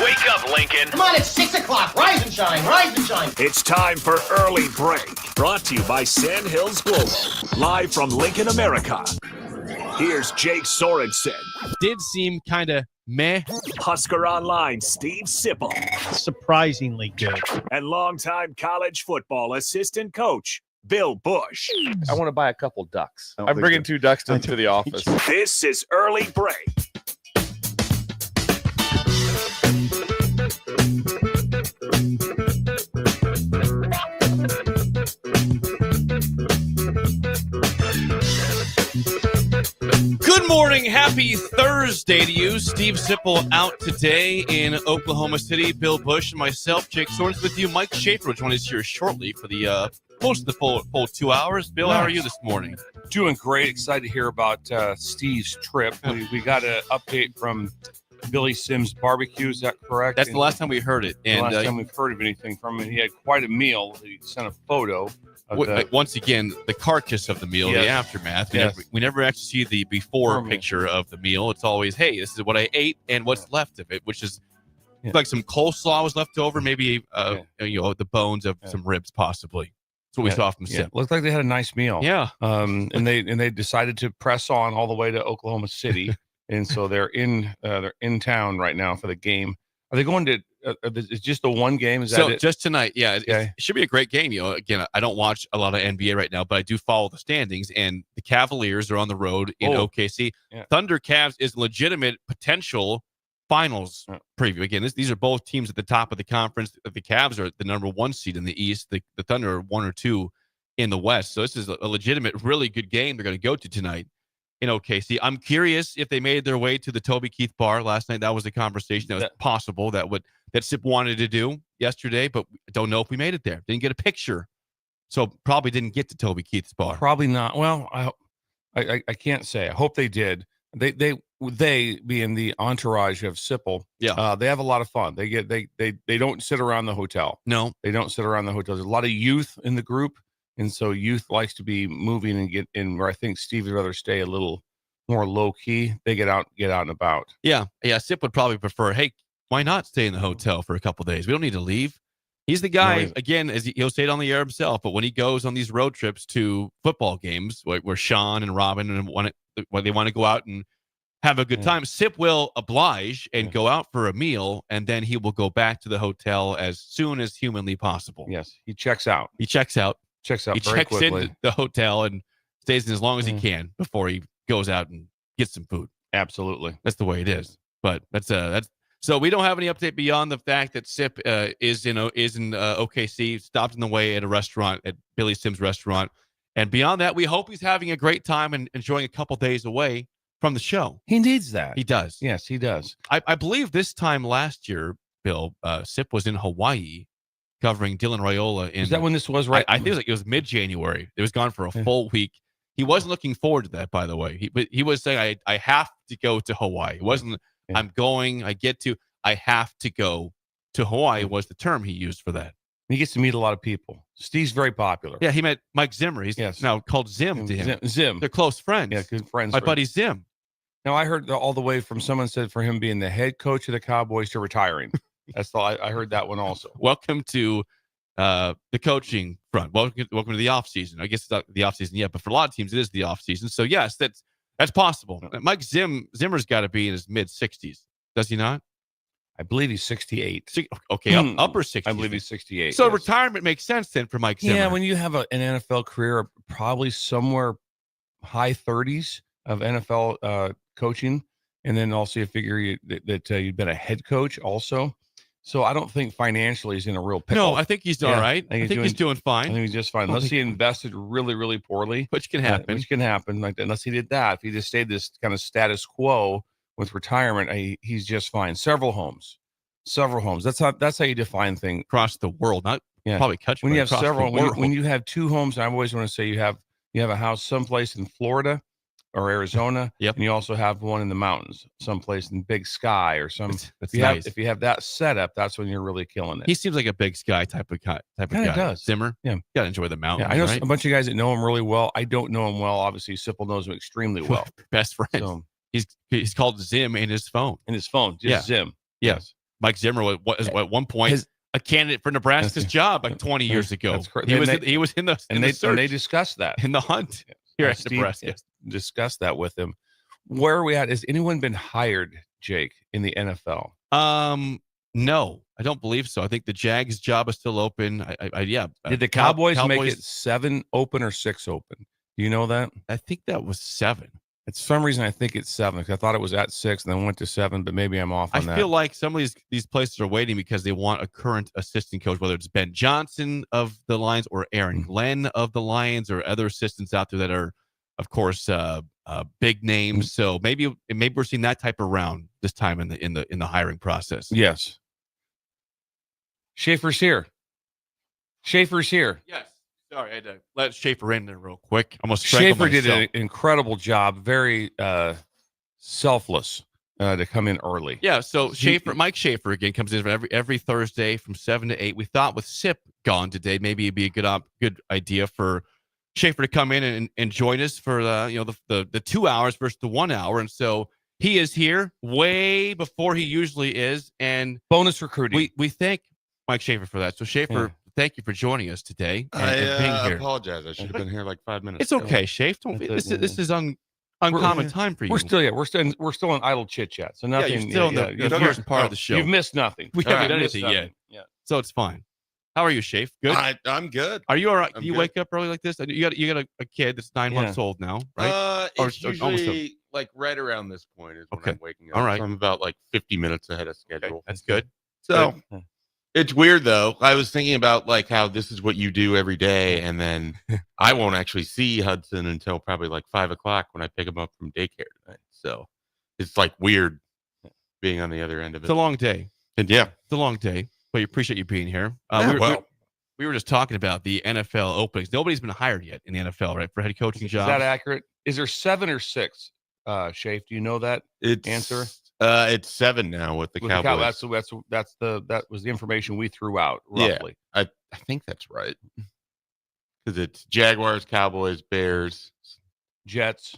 Wake up, Lincoln. Come on, it's 6 o'clock. Rise and shine, rise and shine. It's time for Early Break. Brought to you by Sand Hills Global. Live from Lincoln, America. Here's Jake Sorensen. Did seem kind of meh. Husker Online, Steve Sipple. Surprisingly good. And longtime college football assistant coach, Bill Busch. I want to buy a couple ducks. I'm bringing 2 ducks to the office. This is Early Break. Good morning. Happy Thursday to you. Steve Sipple out today in Oklahoma City. Bill Busch and myself, Jake Sorensen with you. Mike Schaefer will join us here shortly for the most of the full 2 hours. Bill, how are you this morning? Doing great. Excited to hear about Steve's trip. We got an update from Billy Sims Barbecue. Is that correct? That's the last time we heard it. And the last time we've heard of anything from him. He had quite a meal. He sent a photo. Once again, the carcass of the meal, the aftermath. We never actually see the before picture of the meal. It's always, hey, this is what I ate and what's left of it, which is like some coleslaw was left over, maybe the bones of some ribs, possibly. That's what we saw from Sip. Looked like they had a nice meal. Yeah. And they decided to press on all the way to Oklahoma City, and so they're in town right now for the game. Are they going to? It's just the one game. Is that it? Just tonight? Yeah, it should be a great game. Again, I don't watch a lot of NBA right now, but I do follow the standings. And the Cavaliers are on the road in OKC. Yeah. Thunder Cavs is legitimate potential finals preview. Again, these are both teams at the top of the conference. The Cavs are the number 1 seed in the East. The Thunder are 1 or 2 in the West. So this is a legitimate, really good game they're going to go to tonight in OKC. I'm curious if they made their way to the Toby Keith bar last night. That was a conversation that was possible that Sip wanted to do yesterday, but don't know if we made it there. Didn't get a picture, so probably didn't get to Toby Keith's bar. Probably not. Well, I can't say. I hope they did. They being the entourage of Sipple. Yeah, they have a lot of fun. They don't sit around the hotel. No, they don't sit around the hotel. There's a lot of youth in the group. And so youth likes to be moving and get in where I think Steve would rather stay a little more low key. They get out and about. Yeah. Sip would probably prefer, hey, why not stay in the hotel for a couple of days? We don't need to leave. He's the guy, again, as he'll say it on the air himself, but when he goes on these road trips to football games where Sean and Robin and when they want to go out and have a good time, Sip will oblige and go out for a meal, and then he will go back to the hotel as soon as humanly possible. Yes, he checks out. He checks out very quickly. Into the hotel and stays in as long as he can before he goes out and gets some food. Absolutely. That's the way it is. But that's so we don't have any update beyond the fact that Sip is in OKC, stopped on the way at a restaurant, at Billy Sims restaurant. And beyond that, we hope he's having a great time and enjoying a couple days away from the show. He needs that. He does. Yes, he does. I believe this time last year, Bill, Sip was in Hawaii covering Dylan Raiola. Is that when this was, right? I think it was mid-January. It was gone for a full week. He wasn't looking forward to that, by the way. He was saying, I have to go to Hawaii. It wasn't, I'm going, I have to go to Hawaii was the term he used for that. He gets to meet a lot of people. Steve's very popular. Yeah, he met Mike Zimmer. He's now called Zim to him. Zim. They're close friends. Yeah, good friends. My buddy Zim. Now, I heard all the way from someone said for him being the head coach of the Cowboys to retiring. That's all. I heard that one also. Welcome to the coaching front. Welcome to the offseason. I guess it's not the offseason yet, but for a lot of teams, it is the offseason. So, yes, that's possible. Mike Zimmer's got to be in his mid-60s. Does he not? I believe he's 68. Okay, upper 60s. I believe he's 68. So retirement makes sense then for Mike Zimmer. Yeah, when you have an NFL career, probably somewhere high 30s of NFL coaching, and then also you figure that you've been a head coach also. So I don't think financially he's in a real pickle. No, I think he's all right. I think he's doing fine. I think he's just fine. Unless he invested really, really poorly. Which can happen. Like, unless he did that. If he just stayed this kind of status quo with retirement, he's just fine. Several homes. That's how you define things. Across the world, not probably country. When you have several, when you have 2 homes, I always want to say you have a house someplace in Florida or Arizona, and you also have one in the mountains, someplace in Big Sky or some. If you have that setup, that's when you're really killing it. He seems like a Big Sky type of guy. Does. Zimmer, gotta enjoy the mountains. Yeah, I know right? a bunch of guys that know him really well. I don't know him well. Obviously, Sipple knows him extremely well. Best friends. So, He's called Zim in his phone. Just Zim. Yeah. Mike Zimmer was at one point a candidate for Nebraska's job like 20 years ago. That's correct. He was in the search. And they discussed that in the hunt here at Nebraska. Discussed that with him. Where are we at? Has anyone been hired, Jake, in the NFL? No, I don't believe so. I think the Jags job is still open. Did the Cowboys make it 7 open or 6 open? Do you know that? I think that was 7. At some reason, I think it's 7 because I thought it was at 6 and then went to 7, but maybe I'm off on that. I feel like some of these places are waiting because they want a current assistant coach, whether it's Ben Johnson of the Lions or Aaron Glenn of the Lions or other assistants out there that are, of course, big names. So maybe we're seeing that type of round this time in the hiring process. Yes. Schaefer's here. Yes. Sorry, I had to let Schaefer in there real quick. Almost Schaefer did an incredible job. Very selfless to come in early. Yeah. So Mike Schaefer again comes in every Thursday from 7 to 8. We thought with Sip gone today, maybe it'd be a good idea for Schaefer to come in and join us for the 2 hours versus the 1 hour. And so he is here way before he usually is. And bonus recruiting. We thank Mike Schaefer for that. So Schaefer, thank you for joining us today. And being here. I apologize. I should have been here like 5 minutes. It's okay, Schaefer. This is uncommon time for you. We're still in idle chit chat. So nothing. Yeah, you're still in the first part of the show. You've missed nothing. We haven't done anything yet. Yeah. So it's fine. How are you, Schaefer? Good. I'm good. Are you all right? Do you wake up early like this? You got a kid that's 9 months old now, right? It's usually like right around this point is when I'm waking up. All right. So I'm about like 50 minutes ahead of schedule. Okay. That's good. So it's weird though. I was thinking about like how this is what you do every day, and then I won't actually see Hudson until probably like 5 o'clock when I pick him up from daycare tonight. So it's like weird being on the other end of it. It's a long day. And yeah, it's a long day. But we appreciate you being here. We were just talking about the NFL openings. Nobody's been hired yet in the NFL, right, for head coaching jobs. Is that accurate? Is there 7 or 6? Shafe, do you know that answer? It's 7 now with the Cowboys. That was the information we threw out roughly. Yeah, I think that's right. Because it's Jaguars, Cowboys, Bears, Jets,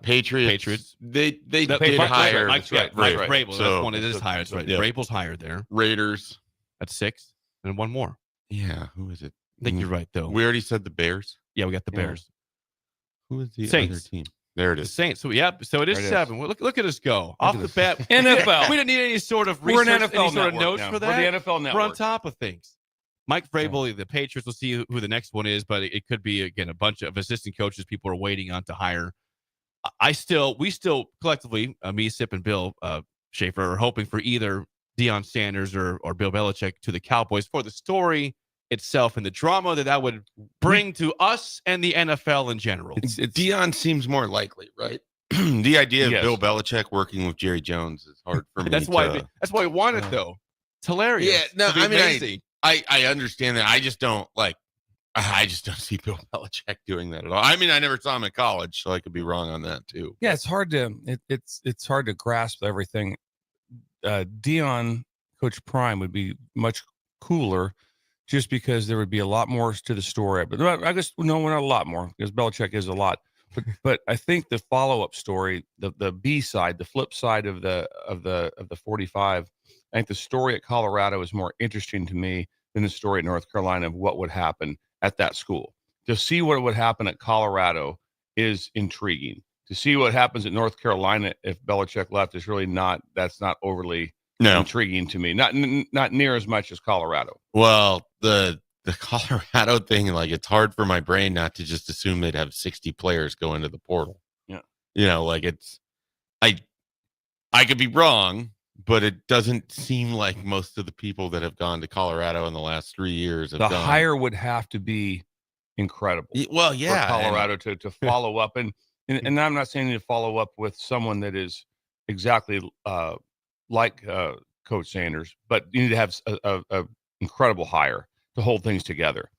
Patriots. They did hire Mike Vrabel. So, that's one. It is hired. Right. Yeah. Vrabel's hired there. Raiders. That's 6, and one more. Yeah, who is it? I think you're right though. We already said the Bears. Yeah, we got the Bears. Who is the Saints. other team? There it is. The Saints. So so it is 7. Well, look at us go off the bat. NFL. We didn't need any sort of research, any NFL sort of notes for that. We're the NFL network. We're on top of things. Mike Vrabel, the Patriots. We'll see who the next one is, but it could be again a bunch of assistant coaches people are waiting on to hire. We still collectively, me, Sip, and Bill Schaefer are hoping for either Deion Sanders or Bill Belichick to the Cowboys for the story itself and the drama that would bring to us and the NFL in general. Deion seems more likely, right? The idea of Bill Belichick working with Jerry Jones is hard for me. That's why we want it though. It's hilarious. Yeah, no, I mean, I understand that. I just don't see Bill Belichick doing that at all. I mean, I never saw him at college, so I could be wrong on that too. Yeah, it's hard to grasp everything. Deion, Coach Prime would be much cooler just because there would be a lot more to the story. But I guess no, we're not a lot more because Belichick is a lot. But I think the follow-up story, the B side, the flip side of the 45, I think the story at Colorado is more interesting to me than the story at North Carolina of what would happen at that school. To see what would happen at Colorado is intriguing. To see what happens at North Carolina if Belichick left is really that's not overly intriguing to me. Not near as much as Colorado. Well, the Colorado thing, like it's hard for my brain not to just assume they'd have 60 players go into the portal. Yeah. Like I could be wrong, but it doesn't seem like most of the people that have gone to Colorado in the last 3 years have hire would have to be incredible. Well, yeah. For Colorado to follow up. And I'm not saying to follow up with someone that is exactly like Coach Sanders, but you need to have a incredible hire to hold things together.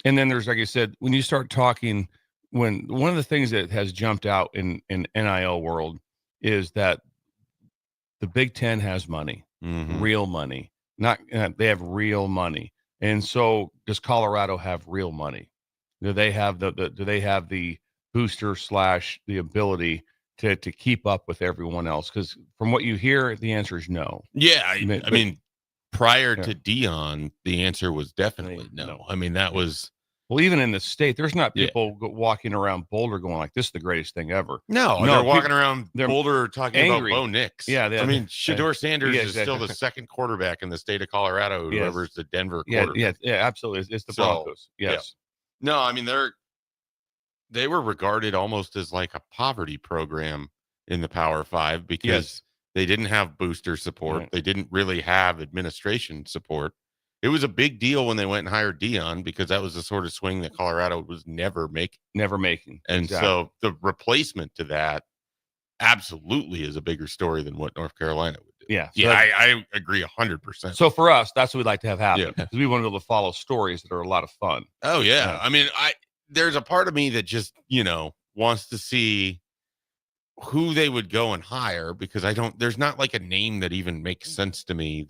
And then there's, like I said, when you start talking, when one of the things that has jumped out in NIL world is that the Big Ten has money, real money. They have real money. And so does Colorado have real money? Do they have the booster / the ability to keep up with everyone else? Because from what you hear, the answer is no. Yeah, I mean, prior Yeah. to Dion, the answer was definitely no. I mean, that was Well, even in the state, there's not people walking around Boulder going like, "This is the greatest thing ever." no. They're walking around Boulder talking angry. about Bo Nix. Yeah, I mean, Shedeur Sanders is still the second quarterback in the state of Colorado. Whoever's the Denver quarterback. Yeah, absolutely. It's the Broncos. Yes. No, I mean they were regarded almost as like a poverty program in the Power Five because they didn't have booster support. Right. They didn't really have administration support. It was a big deal when they went and hired Dion because that was the sort of swing that Colorado was never making. And so the replacement to that absolutely is a bigger story than what North Carolina would do. Yeah. So I agree 100%. So for us, that's what we'd like to have happen because we want to be able to follow stories that are a lot of fun. Oh, yeah. I mean, there's a part of me that just, wants to see who they would go and hire because there's not like a name that even makes sense to me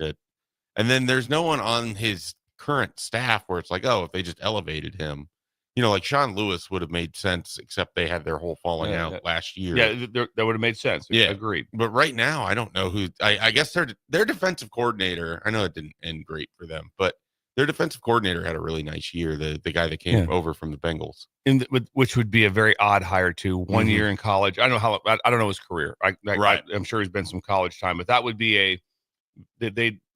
and then there's no one on his current staff where it's like, oh, if they just elevated him, like Sean Lewis would have made sense, except they had their whole falling out last year. Yeah, that would have made sense. Yeah, agreed. But right now, I don't know who. I guess their defensive coordinator. I know it didn't end great for them, but their defensive coordinator had a really nice year. The guy that came over from the Bengals, which would be a very odd hire too. 1 year in college. I don't know I don't know his career. I'm sure he's been some college time, but that would be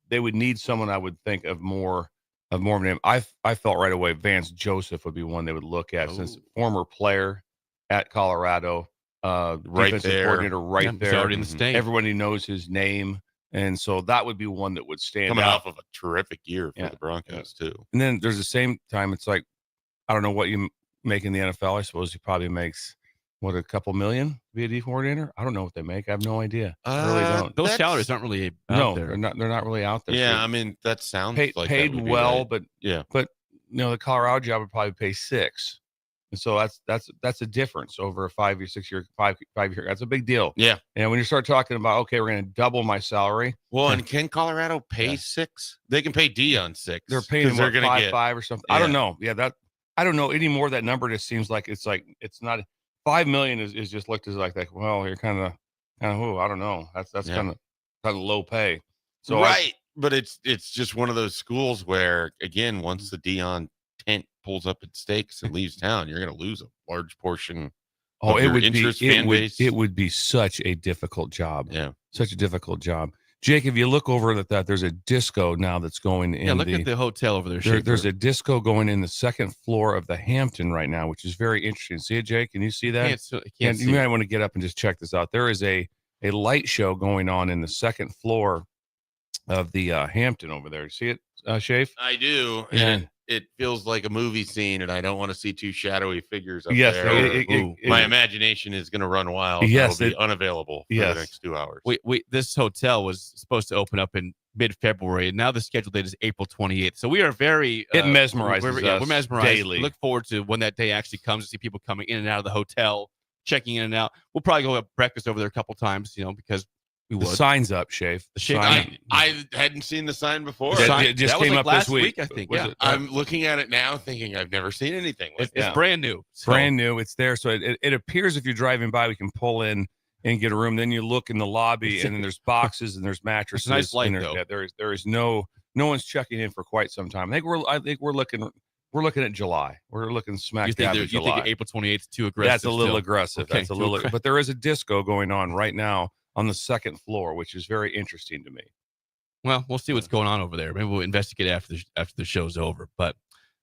they would need someone I would think of more of a name. I felt right away Vance Joseph would be one they would look at since former player at Colorado, right there, coordinator right there. Already in the state. Everybody knows his name. And so that would be one that would stand coming out. off of a terrific year for the Broncos too. And then there's the same time. It's like, I don't know what you make in the NFL. I suppose he probably makes a couple million to be a D coordinator. I don't know what they make. I have no idea. I really don't. Those salaries aren't really out there. They're not really out there. Yeah, So I mean that sounds like paid that would be well, right. but yeah, but the Colorado job would probably pay $6 million. And so that's a difference over a 5 year, 6 year, 5 year. That's a big deal. Yeah. And when you start talking about, okay, we're going to double my salary. Well, and can Colorado pay $6? They can pay Dion $6. They're paying them they're going to get 5 or something. Yeah. I don't know. Yeah, I don't know anymore. That number just seems like it's not $5 million is just looked as like well, you're kind of I don't know. That's kind of low pay. So right. But it's just one of those schools where again, once the Dion tent pulls up its stakes and leaves town, you're going to lose a large portion of your interest fan base. It would be such a difficult job. Yeah. Such a difficult job. Jake, if you look over at that, there's a disco now that's going in. Yeah, look at the hotel over there. There's a disco going in the second floor of the Hampton right now, which is very interesting. See it, Jake? Can you see that? You might want to get up and just check this out. There is a light show going on in the second floor of the Hampton over there. See it, Shafe? I do. Yeah. And it feels like a movie scene, and I don't want to see two shadowy figures up yes, there. My imagination is going to run wild. Yes, it will be unavailable for the next 2 hours. This hotel was supposed to open up in mid-February, and now the scheduled date is April 28th. So we are very it mesmerizes us. We're mesmerized daily. We look forward to when that day actually comes to see people coming in and out of the hotel, checking in and out. We'll probably go have breakfast over there a couple times, because we would. The sign's up, Shafe. I hadn't seen the sign before. It just came up last this week. I think. I'm looking at it now, thinking I've never seen anything like It's brand new. Brand new. It's there. So it appears if you're driving by, we can pull in and get a room. Then you look in the lobby, and then there's boxes and there's mattresses. It's a nice light, though. There is no one's checking in for quite some time. I think we're looking at July. We're looking smack dab in July. You think April 28th is too aggressive? That's a little aggressive. Okay, That's a little. But there is a disco going on right now on the second floor, which is very interesting to me. Well, we'll see what's going on over there. Maybe we'll investigate after the show's over. But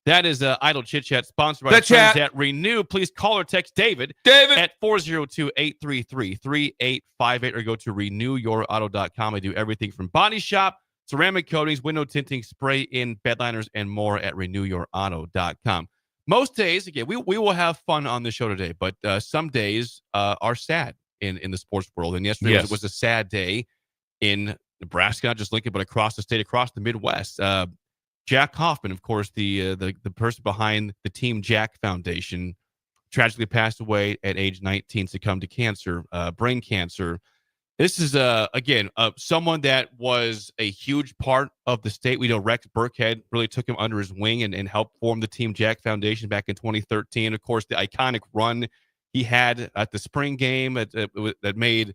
that is Idle Chit Chat, sponsored by the friends at Renew. Please call or text David at 402-833-3858 or go to renewyourauto.com. I do everything from body shop, ceramic coatings, window tinting, spray-in bed liners, and more at renewyourauto.com. Most days, again, we will have fun on the show today, but some days are sad in the sports world. And yesterday was a sad day in Nebraska, not just Lincoln, but across the state, across the Midwest. Jack Hoffman, of course, the person behind the Team Jack Foundation, tragically passed away at age 19, succumbed to cancer, brain cancer. This is, again, someone that was a huge part of the state. We know Rex Burkhead really took him under his wing and helped form the Team Jack Foundation back in 2013. Of course, the iconic run he had at the spring game that made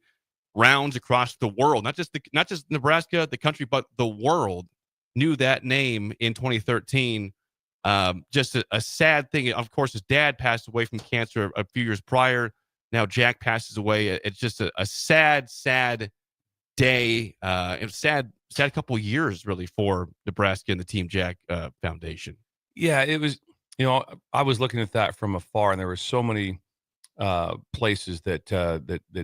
rounds across the world, not just Nebraska, the country, but the world knew that name in 2013. Just a sad thing. Of course, his dad passed away from cancer a few years prior. Now Jack passes away. It's just a sad day. And sad couple of years really for Nebraska and the Team Jack Foundation. Yeah, it was. I was looking at that from afar, and there were so many places that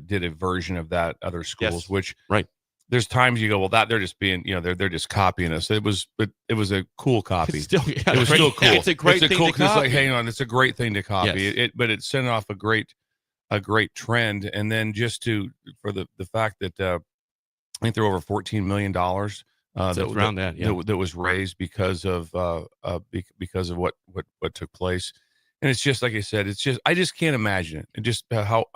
did a version of that. Other schools, Yes. which Right. There's times you go, well, that they're just being, they're just copying us. It was a cool copy. It's still, it was still cool. Yeah, it's a great thing cool, to copy. It's like, hang on, it's a great thing to copy. Yes. But it sent off a great trend. And then just for the fact that I think there were over $14 million that was raised because of what took place. And it's just like I said, I just can't imagine it. And just how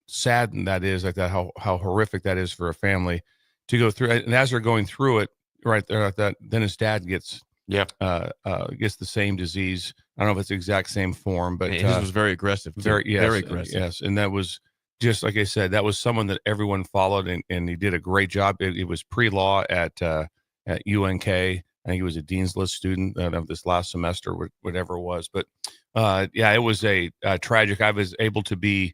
sad that is, like that, how horrific that is for a family to go through. And as they're going through it, right there at that, then his dad gets the same disease. I don't know if it's the exact same form, but his was very aggressive. Very aggressive. Yes, and that was just like I said, that was someone that everyone followed, and he did a great job. It was pre-law at UNK. I think he was a Dean's List student of this last semester, whatever it was. But it was a tragic. I was able to be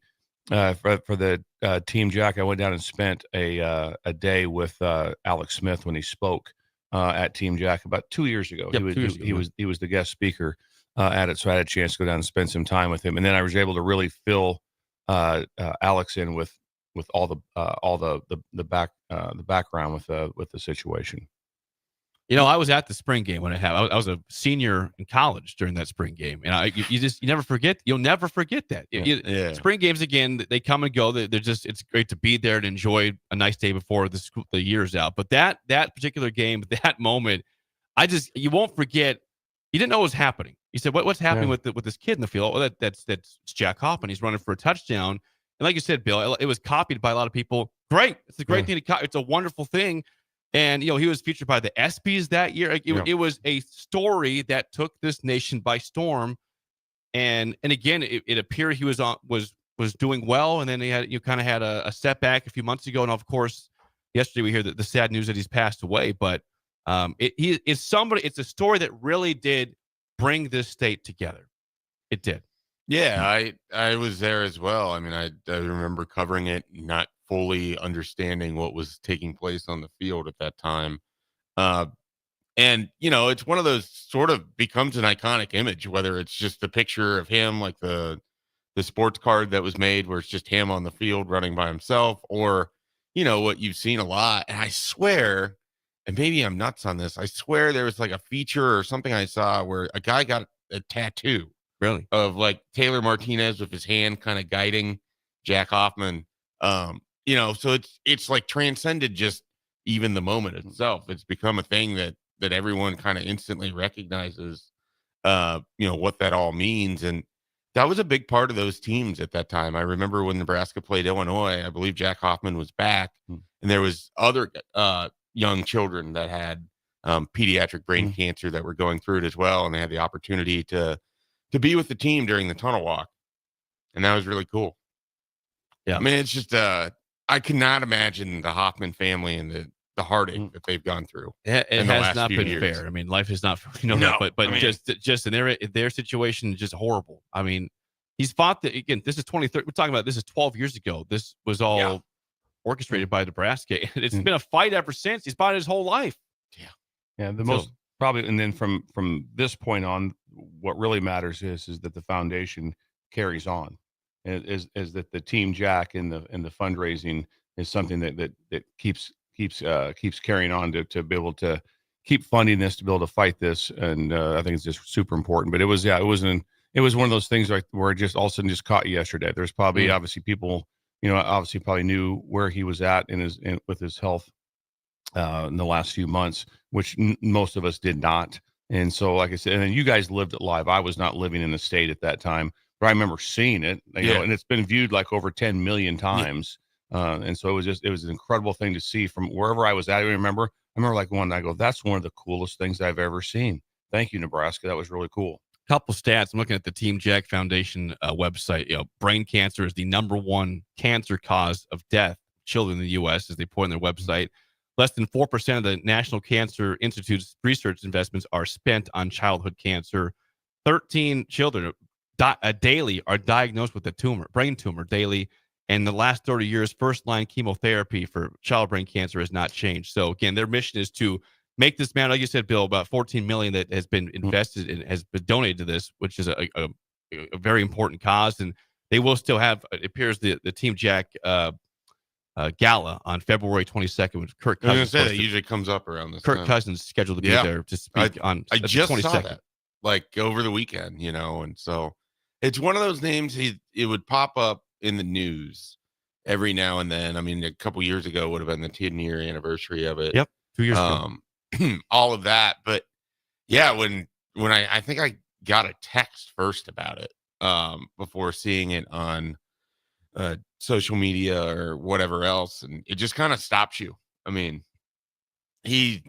for the Team Jack. I went down and spent a day with Alex Smith when he spoke at Team Jack about 2 years ago. Yep, He was the guest speaker at it, so I had a chance to go down and spend some time with him, and then I was able to really fill Alex in with all the background with the situation. I was at the spring game when I was a senior in college during that spring game, and you never forget. You'll never forget that. Spring games, again, they come and go. It's great to be there and enjoy a nice day before the year's out. But that particular game, that moment, you won't forget. You didn't know what was happening. You said, "What's happening with this kid in the field?" Oh, that's Jack Hoffman. He's running for a touchdown, and like you said, Bill, it was copied by a lot of people. Great, it's a great thing to copy. It's a wonderful thing. And, he was featured by the ESPYs that year. It was a story that took this nation by storm. And again, it appeared he was doing well. And then he kind of had a setback a few months ago. And of course, yesterday we hear the sad news that he's passed away. But it's a story that really did bring this state together. It did. Yeah, I was there as well. I mean, I remember covering it, not fully understanding what was taking place on the field at that time. And, it's one of those sort of becomes an iconic image, whether it's just the picture of him, like the sports card that was made where it's just him on the field running by himself, or, what you've seen a lot. And I swear, and maybe I'm nuts on this, I swear there was like a feature or something I saw where a guy got a tattoo. Really? Of like Taylor Martinez with his hand kind of guiding Jack Hoffman. So it's like transcended just even the moment itself. It's become a thing that everyone kind of instantly recognizes, what that all means. And that was a big part of those teams at that time. I remember when Nebraska played Illinois, I believe Jack Hoffman was back, and there was other young children that had pediatric brain cancer that were going through it as well. And they had the opportunity to be with the team during the tunnel walk. And that was really cool. Yeah. I mean, it's just, I cannot imagine the Hoffman family and the heartache that they've gone through. It has not been years. fair. I mean, life is not, No, but I mean, just in their situation is just horrible. I mean, he's fought again, this is 2013. We're talking about, this is 12 years ago. This was all orchestrated by Nebraska. And it's been a fight ever since. He's fought his whole life. Yeah. Most probably. And then from this point on, what really matters is that the foundation carries on, is that the Team Jack and the fundraising is something that keeps carrying on to be able to keep funding this, to be able to fight this. And I think it's just super important. But it was one of those things like where it just all of a sudden just caught you yesterday. There's probably obviously people, obviously probably knew where he was at with his health in the last few months, which most of us did not. And so, like I said, and then you guys lived it live. I was not living in the state at that time, but I remember seeing it, and it's been viewed like over 10 million times. And so it was an incredible thing to see from wherever I was at. I remember like I go, that's one of the coolest things I've ever seen. Thank you, Nebraska. That was really cool. couple stats. I'm looking at the Team Jack Foundation website. Brain cancer is the #1 cancer cause of death children in the U.S. as they point on their website. Less than 4% of the National Cancer Institute's research investments are spent on childhood cancer. 13 children daily are diagnosed with a brain tumor daily. And the last 30 years, first-line chemotherapy for child brain cancer has not changed. So again, their mission is to make this man, like you said, Bill, about $14 million that has been invested and has been donated to this, which is a very important cause. And they will still have, it appears, the Team Jack gala on February 22nd with Kirk Cousins. I was going to say that usually comes up around this Kirk time. Cousins scheduled to be there to speak on I just 22nd. saw that, like, over the weekend, and so it's one of those names it would pop up in the news every now and then. I mean, a couple years ago would have been the 10-year anniversary of it. Yep, 2 years ago. All of that. But yeah, when I think I got a text first about it before seeing it on social media or whatever else, and it just kind of stops you. I mean, he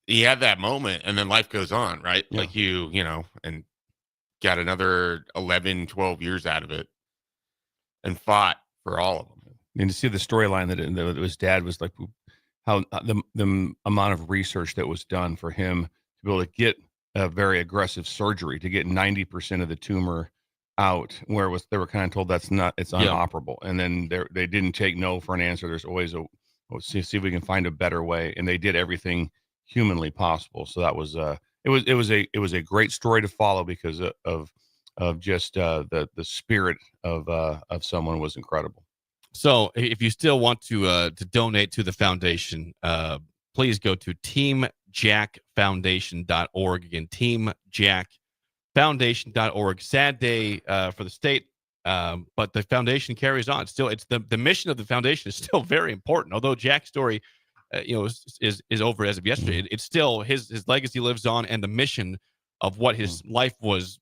had that moment, and then life goes on, right? Yeah. Like and got another 11, 12 years out of it and fought for all of them. And to see the storyline that his dad was like, how the amount of research that was done for him to be able to get a very aggressive surgery to get 90% of the tumor out, where they were kind of told it's inoperable. And then they didn't take no for an answer. There's always see if we can find a better way. And they did everything humanly possible. So that was it was a great story to follow because of just the spirit of someone was incredible. So if you still want to donate to the foundation, please go to teamjackfoundation.org. Again, teamjackfoundation.org. Sad day for the state, but the foundation carries on. It's the mission of the foundation is still very important. Although Jack's story, is over as of yesterday, it's still his legacy lives on, and the mission of what his life was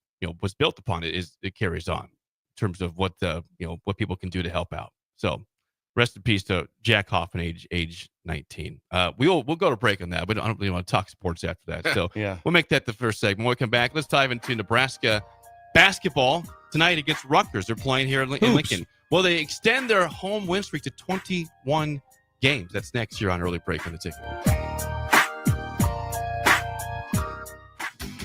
built upon it carries on in terms of what what people can do to help out. So, rest in peace to Jack Hoffman, age 19. We'll go to break on that. I don't really want to talk sports after that. So yeah, we'll make that the first segment. When we come back, let's dive into Nebraska basketball tonight against Rutgers. They're playing here in Lincoln. Well, they extend their home win streak to 21 games. That's next year on Early Break on the Ticket.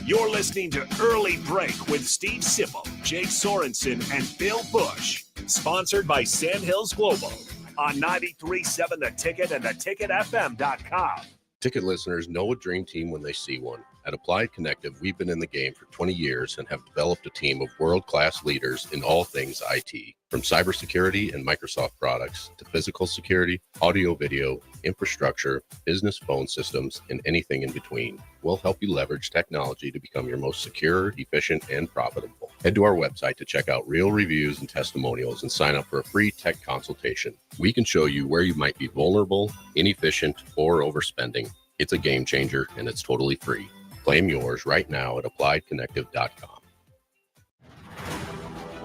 You're listening to Early Break with Steve Sipple, Jake Sorensen, and Bill Busch. Sponsored by Sandhills Global on 93.7 The Ticket and theticketfm.com. Ticket listeners know a dream team when they see one. At Applied Connective, we've been in the game for 20 years and have developed a team of world-class leaders in all things IT. From cybersecurity and Microsoft products to physical security, audio-video, infrastructure, business phone systems, and anything in between. We'll help you leverage technology to become your most secure, efficient, and profitable. Head to our website to check out real reviews and testimonials and sign up for a free tech consultation. We can show you where you might be vulnerable, inefficient, or overspending. It's a game changer, and it's totally free. Claim yours right now at appliedconnective.com.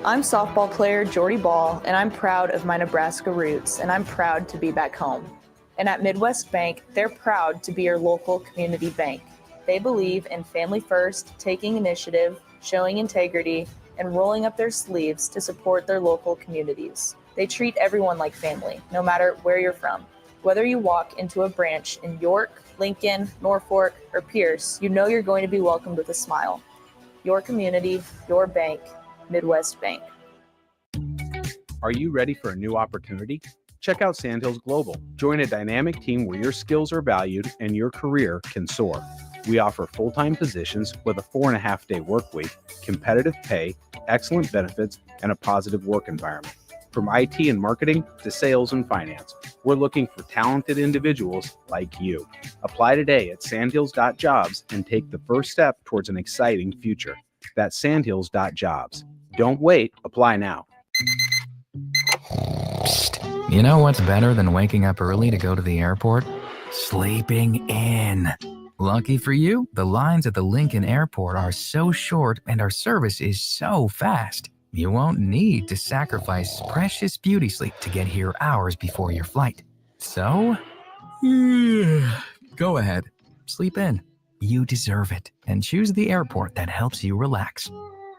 I'm softball player Jordy Ball, and I'm proud of my Nebraska roots, and I'm proud to be back home. And at Midwest Bank, they're proud to be your local community bank. They believe in family first, taking initiative, showing integrity, and rolling up their sleeves to support their local communities. They treat everyone like family, no matter where you're from. Whether you walk into a branch in York, Lincoln, Norfolk, or Pierce, you know you're going to be welcomed with a smile. Your community, your bank, Midwest Bank. Are you ready for a new opportunity? Check out Sandhills Global. Join a dynamic team where your skills are valued and your career can soar. We offer full-time positions with a 4.5-day work week, competitive pay, excellent benefits, and a positive work environment. From IT and marketing to sales and finance, we're looking for talented individuals like you. Apply today at sandhills.jobs and take the first step towards an exciting future. That's sandhills.jobs. Don't wait. Apply now. Psst. You know what's better than waking up early to go to the airport? Sleeping in. Lucky for you, the lines at the Lincoln Airport are so short and our service is so fast. You won't need to sacrifice precious beauty sleep to get here hours before your flight. So, go ahead, sleep in. You deserve it, and choose the airport that helps you relax.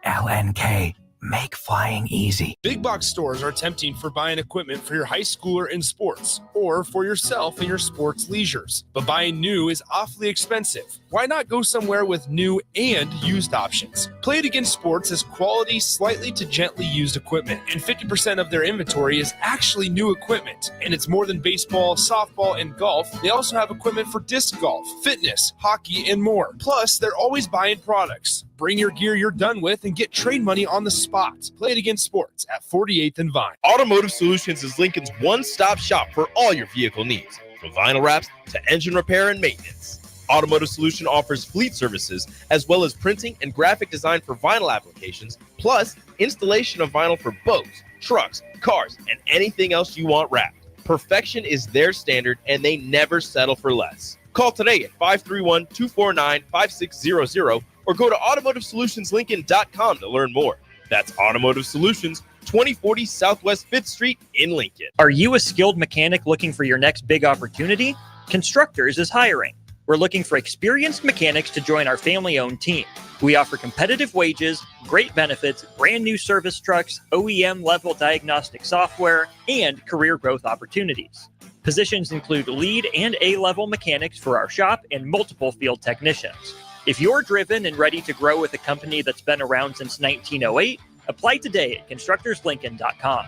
LNK. Make flying easy. Big box stores are tempting for buying equipment for your high schooler in sports or for yourself in your sports leisures. But buying new is awfully expensive. Why not go somewhere with new and used options? Play It Again Sports has quality, slightly to gently used equipment, and 50% of their inventory is actually new equipment. And it's more than baseball, softball, and golf. They also have equipment for disc golf, fitness, hockey, and more. Plus, they're always buying products. Bring your gear you're done with and get trade money on the spot. Play It Again Sports at 48th and Vine. Automotive Solutions is Lincoln's one-stop shop for all your vehicle needs, from vinyl wraps to engine repair and maintenance. Automotive Solution offers fleet services as well as printing and graphic design for vinyl applications, plus installation of vinyl for boats, trucks, cars, and anything else you want wrapped. Perfection is their standard, and they never settle for less. Call today at 531-249-5600 or go to automotivesolutionslincoln.com to learn more. That's Automotive Solutions, 2040 Southwest 5th Street in Lincoln. Are you a skilled mechanic looking for your next big opportunity? Constructors is hiring. We're looking for experienced mechanics to join our family-owned team. We offer competitive wages, great benefits, brand new service trucks, OEM-level diagnostic software, and career growth opportunities. Positions include lead and A-level mechanics for our shop and multiple field technicians. If you're driven and ready to grow with a company that's been around since 1908, apply today at constructorslincoln.com.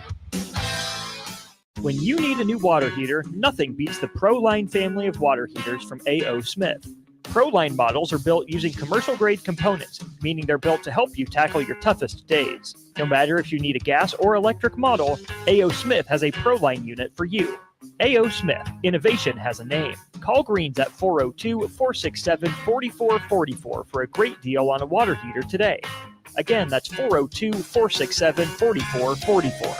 When you need a new water heater, nothing beats the ProLine family of water heaters from A.O. Smith. ProLine models are built using commercial-grade components, meaning they're built to help you tackle your toughest days. No matter if you need a gas or electric model, A.O. Smith has a ProLine unit for you. A.O. Smith, innovation has a name. Call Greens at 402-467-4444 for a great deal on a water heater today. Again, that's 402-467-4444.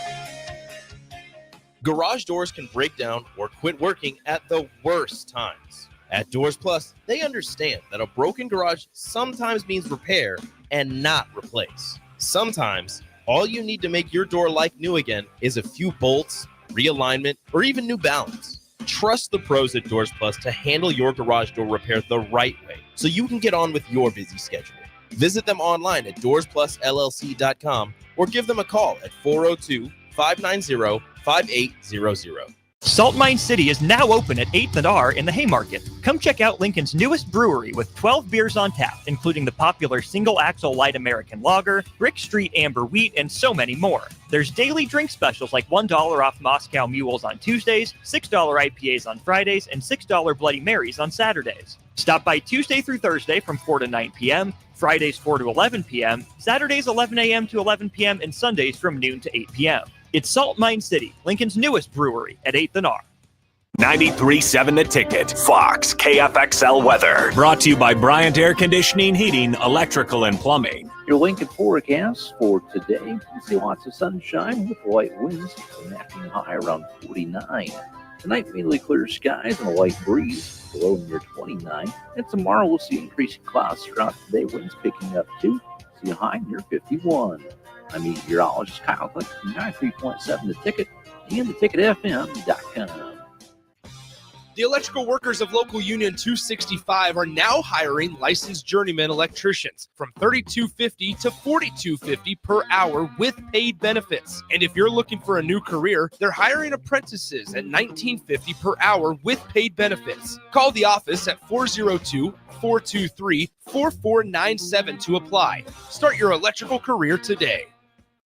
Garage doors can break down or quit working at the worst times. At Doors Plus, they understand that a broken garage sometimes means repair and not replace. Sometimes, all you need to make your door like new again is a few bolts, realignment, or even new balance. Trust the pros at Doors Plus to handle your garage door repair the right way so you can get on with your busy schedule. Visit them online at doorsplusllc.com or give them a call at 402-590-5800. Salt Mine City is now open at 8th and R in the Haymarket. Come check out Lincoln's newest brewery with 12 beers on tap, including the popular Single Axle Light American Lager, Brick Street Amber Wheat, and so many more. There's daily drink specials like $1 off Moscow Mules on Tuesdays, $6 IPAs on Fridays, and $6 Bloody Marys on Saturdays. Stop by Tuesday through Thursday from 4 to 9 p.m., Fridays 4 to 11 p.m., Saturdays 11 a.m. to 11 p.m., and Sundays from noon to 8 p.m. It's Salt Mine City, Lincoln's newest brewery at 8th and R. 93.7 The Ticket, Fox, KFXL weather. Brought to you by Bryant Air Conditioning, Heating, Electrical, and Plumbing. Your Lincoln forecast for today, you see lots of sunshine with light winds, snapping high around 49. Tonight, mainly clear skies and a light breeze, below near 29. And tomorrow, we'll see increasing clouds throughout the day, winds picking up too, see a high near 51. I'm meteorologist Kyle Click from 93.7 The Ticket and theticketfm.com. The electrical workers of Local Union 265 are now hiring licensed journeyman electricians from $32.50 to $42.50 per hour with paid benefits. And if you're looking for a new career, they're hiring apprentices at $19.50 per hour with paid benefits. Call the office at 402-423-4497 to apply. Start your electrical career today.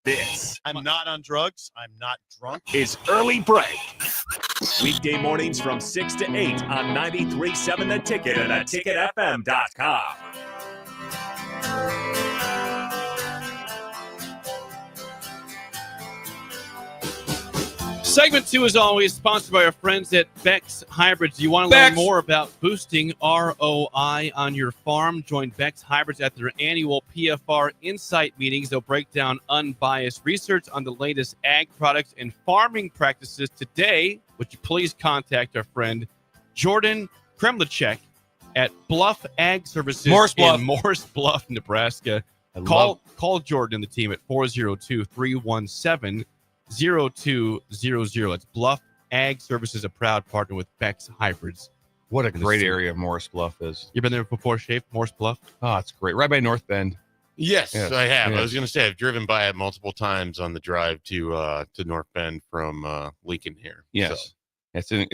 This I'm not on drugs. I'm not drunk. is Early Break. Weekday mornings from 6 to 8 on 93.7 The Ticket and theticketfm.com. Segment 2 is always sponsored by our friends at Beck's Hybrids. You want to learn more about boosting ROI on your farm? Join Beck's Hybrids at their annual PFR Insight meetings. They'll break down unbiased research on the latest ag products and farming practices. Today, would you please contact our friend Jordan Kremlicek at Bluff Ag Services in Morris Bluff, Nebraska. Call Jordan and the team at 402-317-0200. It's Bluff Ag Services, a proud partner with Beck's Hybrids What a great area Morris Bluff is. You been there before, Shape? Morris Bluff? Oh, it's great. Right by North Bend. Yes, I have. Yes. I was going to say I've driven by it multiple times on the drive to North Bend from Lincoln here. Yes, So.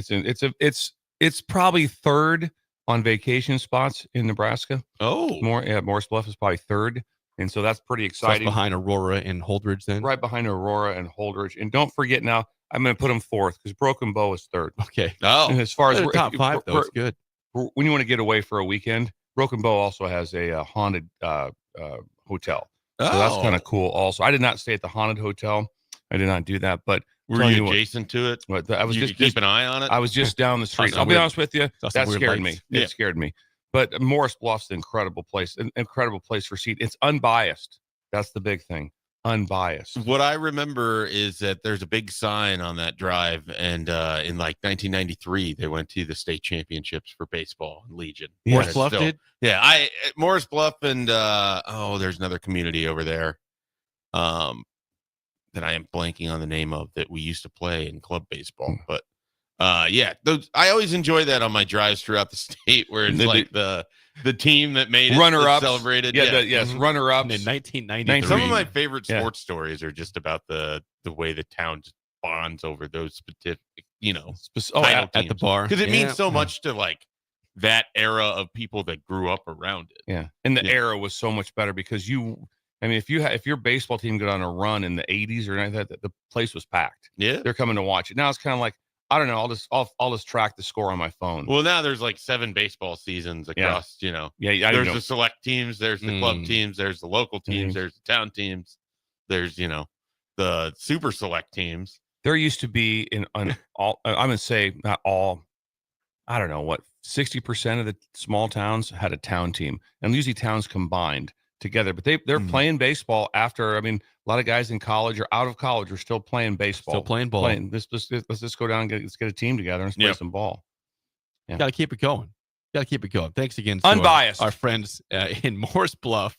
it's probably third on vacation spots in Nebraska. Oh, Morris Bluff is probably third, and so that's pretty So that's exciting. behind Aurora and Holdridge, then. Right behind Aurora and Holdridge, and don't forget now. I'm going to put them fourth because Broken Bow is third. Okay. Oh, And as far as They're top 5, though. It's good. When you want to get away for a weekend, Broken Bow also has a haunted hotel. So that's kind of cool. Also, I did not stay at the haunted hotel. I did not do that. But were you adjacent to it? I was you just keep an eye on it. I was just down the street. I'll be honest with you, that scared me. It scared me. But Morris Bluff's an incredible place for seat. It's unbiased. That's the big thing. Unbiased. What I remember is that there's a big sign on that drive, and in like 1993, they went to the state championships for baseball in Legion. Morris Bluff did? Yeah, Morris Bluff and there's another community over there that I am blanking on the name of that we used to play in club baseball. But I always enjoy that on my drives throughout the state where it's like the team that made it runner-ups celebrated. Runner-ups in 1993. Some of my favorite sports stories are just about the way the town just bonds over those specific, title at the bar, because it means so much to like that era of people that grew up around it. Yeah, and the era was so much better because if your baseball team got on a run in the 80s or anything like that, the place was packed. Yeah, they're coming to watch it. Now it's kind of like, I don't know. I'll just track the score on my phone. Well, now there's like 7 baseball seasons across. There's the select teams, there's the club teams, there's the local teams, there's the town teams, there's the super select teams. There used to be I'm gonna say not all. I don't know what 60% of the small towns had a town team, and usually towns combined together. But they're playing baseball after. I mean, a lot of guys in college or out of college are still playing baseball. Still playing ball. Let's just go down and let's get a team together and play some ball. Yeah. Got to keep it going. Thanks again to Unbiased. our friends in Morris Bluff.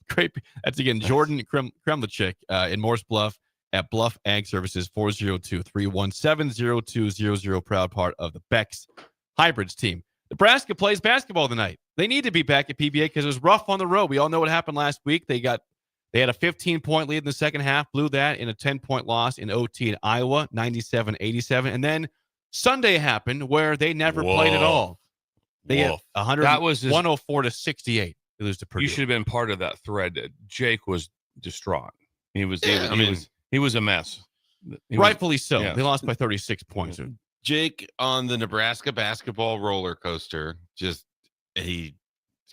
Great. That's again Jordan Kremlichik in Morris Bluff at Bluff Ag Services, 402-317-0200. Proud part of the Bex Hybrids team. Nebraska plays basketball tonight. They need to be back at PBA because it was rough on the road. We all know what happened last week. They had a 15-point lead in the second half, blew that in a 10-point loss in OT in Iowa, 97-87. And then Sunday happened where they never played at all. They had 104-68. They lose to Purdue. You should have been part of that thread. Jake was distraught. He was a mess. Rightfully so. Yeah. They lost by 36 points. Jake on the Nebraska basketball roller coaster, he's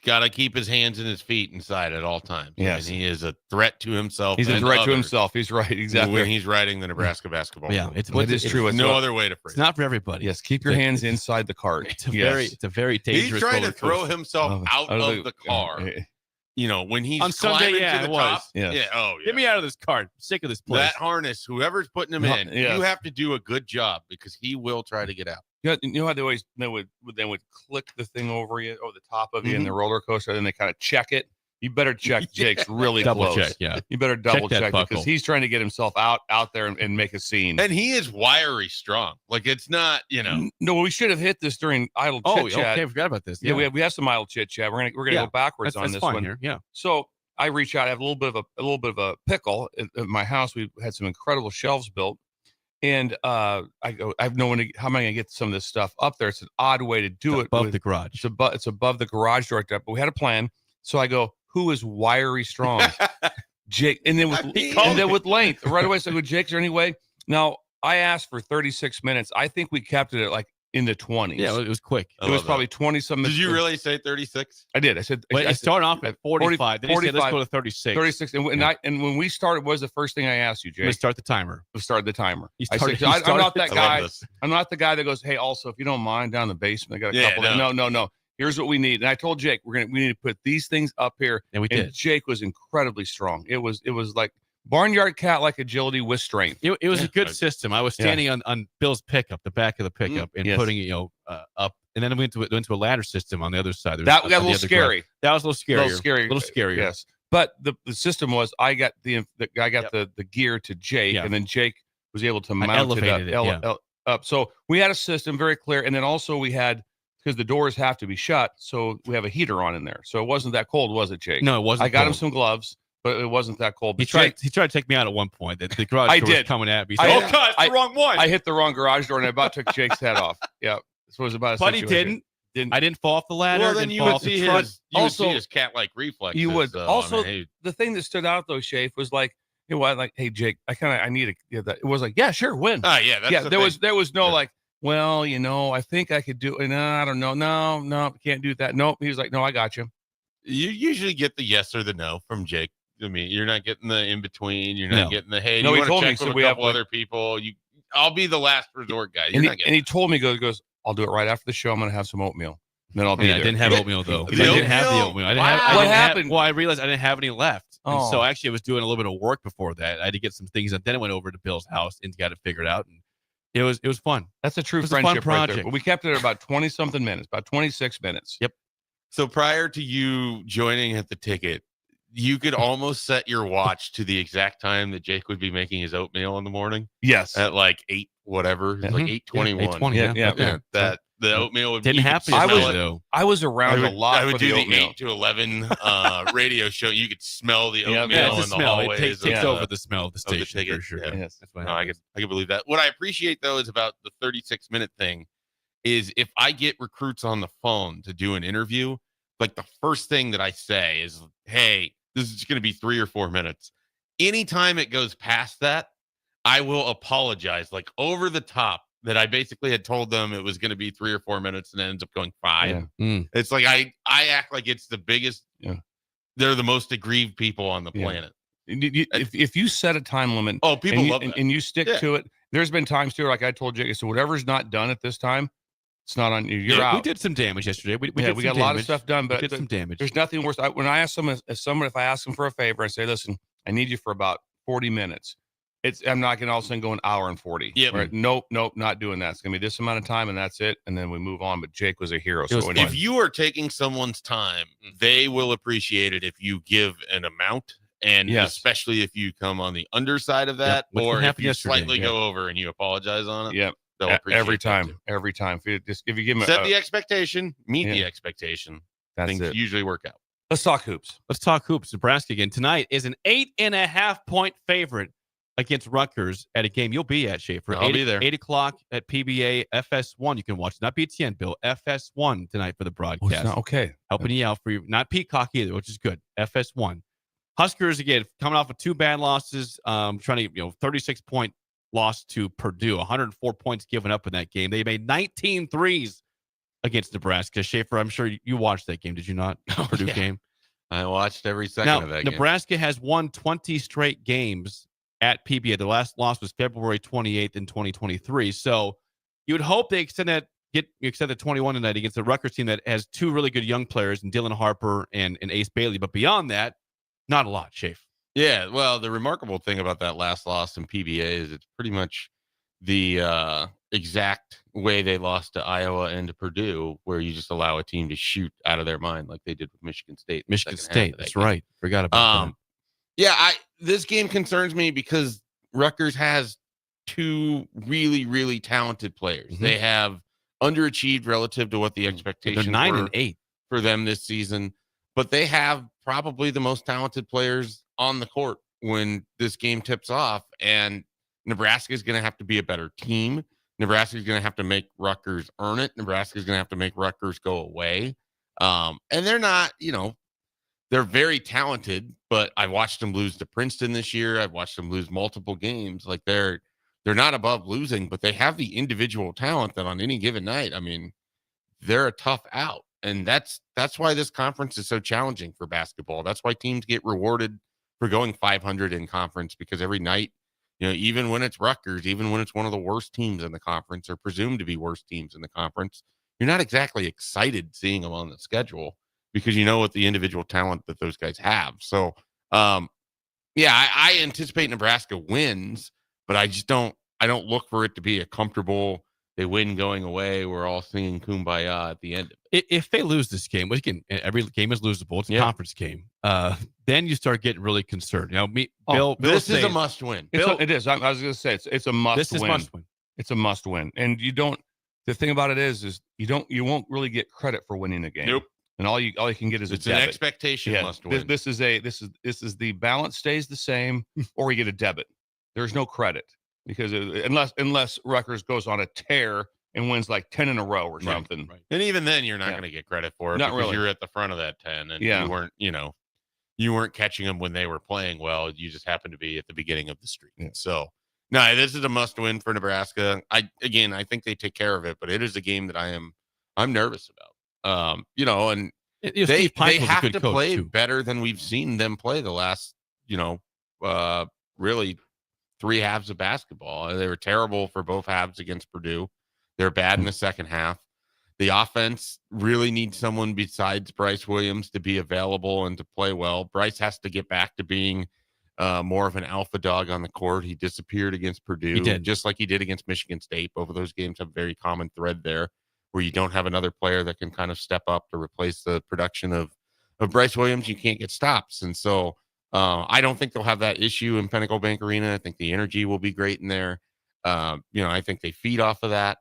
got to keep his hands and his feet inside at all times. Yes. And he is a threat to himself. He's a threat to himself. He's right. Exactly. When he's riding the Nebraska basketball. Yeah, it's true. No other way to phrase it. It's not for everybody. Yes. Keep your hands inside the cart. It's a very dangerous. He's trying to throw himself out of the car. When he's on Sunday, to the top. Yes. Yeah. Oh, yeah. Get me out of this car. I'm sick of this place. That harness, whoever's putting him in, you have to do a good job because he will try to get out. You know how they would click the thing over the top of you in the roller coaster, and then they kind of check it. You better check Jake's really double close. Check, yeah. You better double check because he's trying to get himself out there and make a scene. And he is wiry strong. Like it's not, No, we should have hit this during idle chit chat. Okay, I forgot about this. Yeah, we have some idle chit chat. We're gonna go backwards on this one here. Yeah. So I reach out. I have a little bit of a pickle at my house. We had some incredible shelves built. And I go, how am I going to get some of this stuff up there? It's an odd way to do it. Above the garage. It's above the garage door, but we had a plan. So I go, who is wiry strong? Jake. And then with length right away. So I go, Jake, is there any way? Now, I asked for 36 minutes. I think we kept it at like in the 20s. Yeah, it was quick. It was probably 20-some minutes. Did you really say 36? I did. I said. But it started off at 45. Then 45. Let's go to 36. 36. And when we started, what was the first thing I asked you, Jake? Let's start the timer. We started the timer. I'm not that guy. I'm not the guy that goes, hey, also, if you don't mind, down in the basement, I got a couple. No. Here's what we need. And I told Jake, we need to put these things up here. And we did. Jake was incredibly strong. It was like barnyard cat like agility with strength. It was a good system. I was standing on Bill's pickup, the back of the pickup, and putting it up, and then we went to a ladder system on the other side. That got a little scary. Ground. That was a little scarier. Yes, but the system was I got the gear to Jake, and then Jake was able to mount it. up. So we had a system very clear, and then also we had, because the doors have to be shut, so we have a heater on in there. So it wasn't that cold, was it, Jake? No, it wasn't. I got him cold. some gloves, but it wasn't that cold. But He tried to take me out at one point. The garage door was coming at me. He said, I oh God, it's the wrong one. I hit the wrong garage door and I about took Jake's head off. Yeah, this was about. But he didn't. I didn't fall off the ladder. Well, then you would see his cat-like reflexes. You would so, also. I mean, hey, the thing that stood out though, Shafe, was like, you know what? Like, hey, Jake, I need to get that. It was like, yeah, sure, win. yeah, that's the there thing. there was no like, well, you know, I think I could do it. No, I don't know. No, can't do that. Nope. He was like, no, I got you. You usually get the yes or the no from Jake. I mean, you're not getting the in between. You're not getting the hey. No, you he want to told check me, with so a we couple have other people. I'll be the last resort guy. You're And not he told me, goes, I'll do it right after the show. I'm going to have some oatmeal. And then I'll be there. I didn't have oatmeal though. The I didn't have the oatmeal? oatmeal. I didn't Wow. have, What happened? Well, I realized I didn't have any left. And Oh. so actually I was doing a little bit of work before that. I had to get some things. And then I went over to Bill's house and got it figured out. And it was fun. That's a true It was a fun friendship right there. project. But we kept it at about 20-something minutes, about 26 minutes. Yep. So prior to you joining at the ticket, you could almost set your watch to the exact time that Jake would be making his oatmeal in the morning. Yes. At like 8 whatever. It's like 8:21. 8:20, yeah. That the oatmeal would Didn't you could happen smell yesterday, it. though. I was around a lot I would for do the the oatmeal. 8 to 11 radio show. You could smell the Yeah, oatmeal it's in the the smell. hallways. It takes of the- over the smell of the of the station ticket. for sure. Yeah. Yes. That's what No, I happens. could believe that. What I appreciate though is about the 36-minute thing is if I get recruits on the phone to do an interview, like the first thing that I say is, hey, this is going to be 3 or 4 minutes. Anytime it goes past that, I will apologize, like over the top, that I basically had told them it was going to be 3 or 4 minutes and it ends up going 5. Yeah. It's like I act like it's the biggest. Yeah. They're the most aggrieved people on the Yeah. planet. If you set a time limit, Oh, people and you, love that. and you stick Yeah. to it, there's been times too, like I told Jake, so whatever's not done at this time, it's not on you. You're Yeah, out. we did some damage yesterday. We we got a lot of stuff done, We but did some damage. there's nothing worse. When I ask someone, if I ask them for a favor, I say, listen, I need you for about 40 minutes. I'm not going to all of a sudden go an hour and 40. Yeah. Right? Nope, not doing that. It's going to be this amount of time and that's it. And then we move on. But Jake was a hero. So anyway. If you are taking someone's time, they will appreciate it if you give an amount, and Yes. especially if you come on the underside of that, which or if happened you yesterday, slightly yeah. go over and you apologize on it. yeah, they'll appreciate every that time, too. every time. If you give them Set the expectation, meet the Yeah. expectation. that's Things it. usually work out. Let's talk hoops. Let's talk hoops. Nebraska again tonight is an 8.5 point favorite against Rutgers at a game you'll be at, Schaefer. I'll be there. 8 o'clock at PBA FS1. You can watch, not BTN, Bill. FS1 tonight for the Oh, broadcast. it's not okay. Helping you out for you. Not Peacock either, which is good. FS1. Huskers, again, coming off of 2 bad losses, trying to, 36-point loss to Purdue, 104 points given up in that game. They made 19 threes against Nebraska. Schaefer, I'm sure you watched that game, did you not? Purdue yeah. game. I watched every second Now, of that game. Nebraska has won 20 straight games at PBA. The last loss was February 28th in 2023. So you would hope they extend that 21 tonight against the Rutgers team that has 2 really good young players in Dylan Harper and Ace Bailey. But beyond that, not a lot, Shafe. Yeah, well, the remarkable thing about that last loss in PBA is it's pretty much the exact way they lost to Iowa and to Purdue, where you just allow a team to shoot out of their mind like they did with Michigan State. Michigan State, that's right. Forgot about that. Yeah, this game concerns me because Rutgers has 2 really, really talented players. They have underachieved relative to what the expectations They're 9 were and 8 for them this season, but they have probably the most talented players on the court when this game tips off, and Nebraska is going to have to be a better team. Nebraska is going to have to make Rutgers earn it. Nebraska is going to have to make Rutgers go away. And they're not, they're very talented, but I watched them lose to Princeton this year. I've watched them lose multiple games. Like they're not above losing, but they have the individual talent that on any given night, I mean, they're a tough out. And that's why this conference is so challenging for basketball. That's why teams get rewarded for going 500 in conference, because every night, even when it's Rutgers, even when it's one of the worst teams in the conference or presumed to be worst teams in the conference, you're not exactly excited seeing them on the schedule because you know what the individual talent that those guys have. So, I anticipate Nebraska wins, but I don't look for it to be a comfortable, they win going away, we're all singing Kumbaya at the end of it. If they lose this game, which again, every game is losable, it's a conference game, then you start getting really concerned. Bill, this is a must win. It is. I was going to say it's a must win. This is must win. It's a must win. And you don't, the thing about it is you won't really get credit for winning the game. Nope. And all you can get is it's a an debit. expectation must win. This is the balance stays the same, or you get a debit. There's no credit because unless Rutgers goes on a tear and wins like 10 in a row or something. Right. And even then, you're not going to get credit for it Not because really. you're at the front of that 10, and you weren't catching them when they were playing well. You just happened to be at the beginning of the streak. Yeah. So, no, this is a must win for Nebraska. I think they take care of it, but it is a game that I'm nervous about. And they have to play better than we've seen them play the last, really 3 halves of basketball. They were terrible for both halves against Purdue. They're bad in the second half. The offense really needs someone besides Bryce Williams to be available and to play well. Bryce has to get back to being more of an alpha dog on the court. He disappeared against Purdue, just like he did against Michigan State. Both of those games have a very common thread there, where you don't have another player that can kind of step up to replace the production of Bryce Williams. You can't get stops. And so I don't think they'll have that issue in Pinnacle Bank Arena. I think the energy will be great in there. I think they feed off of that.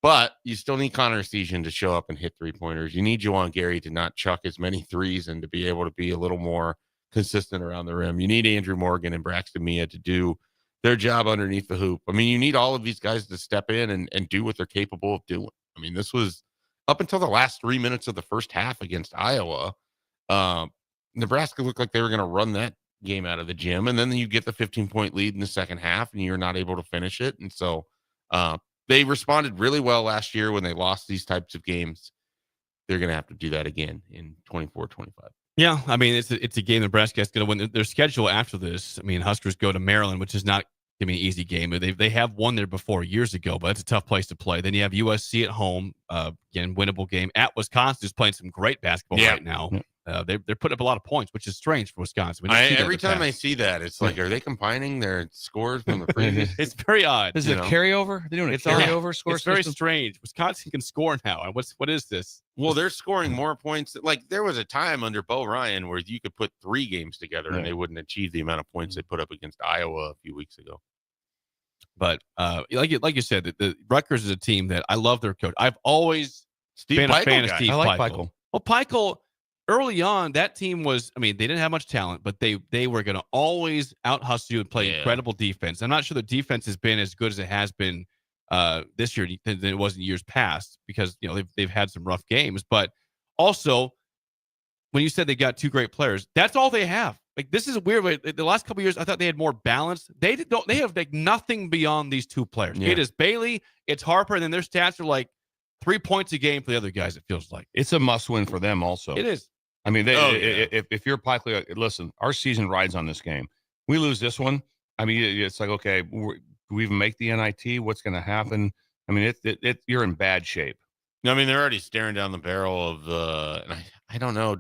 But you still need Connor Essegian to show up and hit 3-pointers. You need Juwan Gary to not chuck as many threes and to be able to be a little more consistent around the rim. You need Andrew Morgan and Braxton Mia to do their job underneath the hoop. I mean, you need all of these guys to step in and do what they're capable of doing. I mean, this was up until the last 3 minutes of the first half against Iowa. Nebraska looked like they were going to run that game out of the gym. And then you get the 15-point lead in the second half and you're not able to finish it. And so they responded really well last year when they lost these types of games. They're going to have to do that again in 24-25. Yeah, I mean, it's a game Nebraska is going to win. Their schedule after this, I mean, Huskers go to Maryland, which is not going to be an easy game. They have won there before years ago, but it's a tough place to play. Then you have USC at home, again, winnable game. At Wisconsin, who's playing some great basketball right now. They're putting up a lot of points, which is strange for Wisconsin. Every time I see that, it's like, are they combining their scores from the previous? It's very odd. Is it carryover? They're doing a carryover score. It's very strange. Wisconsin can score now. And what is this? Well, they're scoring more points. Like there was a time under Bo Ryan where you could put 3 games together and they wouldn't achieve the amount of points they put up against Iowa a few weeks ago. But like you said, the Rutgers is a team that I love their coach. I've always been a fan of Steve Pikiell. I like Pikiell. Well, Pikiell, early on, that team was, I mean, they didn't have much talent, but they were going to always out-hustle you and play incredible defense. I'm not sure the defense has been as good as it has been this year than it was in years past because, they've had some rough games. But also, when you said they got 2 great players, that's all they have. Like, this is weird. The last couple of years, I thought they had more balance. They have like nothing beyond these 2 players. Yeah. It is Bailey, it's Harper, and then their stats are like 3 points a game for the other guys, it feels like. It's a must-win for them also. It is. I mean, if you're Pikiell, listen, our season rides on this game. We lose this one, I mean, it's like, okay, do we even make the NIT? What's going to happen? I mean, you're in bad shape. I mean, they're already staring down the barrel of and I don't know,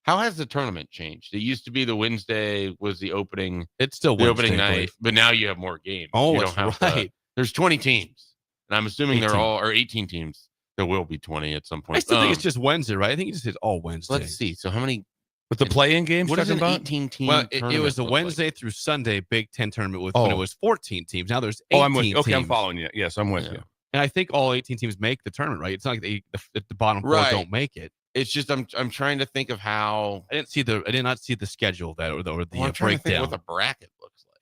how has the tournament changed? It used to be the Wednesday was the opening. It's still the opening night, but now you have more games. Oh, you don't have there's 20 teams, and I'm assuming they're all, or 18 teams. There will be 20 at some point. I still think it's just Wednesday, right? I think it just is all Wednesday. Let's see. So how many? With the play-in games, what is an 18-team? Well, it was a Wednesday through Sunday Big Ten tournament when it was 14 teams. Now there's 18 I'm with you. Okay, teams. I'm following you. Yes, I'm with you. And I think all 18 teams make the tournament, right? It's not like the bottom 4 don't make it. It's just I'm trying to think of how I did not see the schedule that or the I'm trying breakdown. to think what the bracket looks like.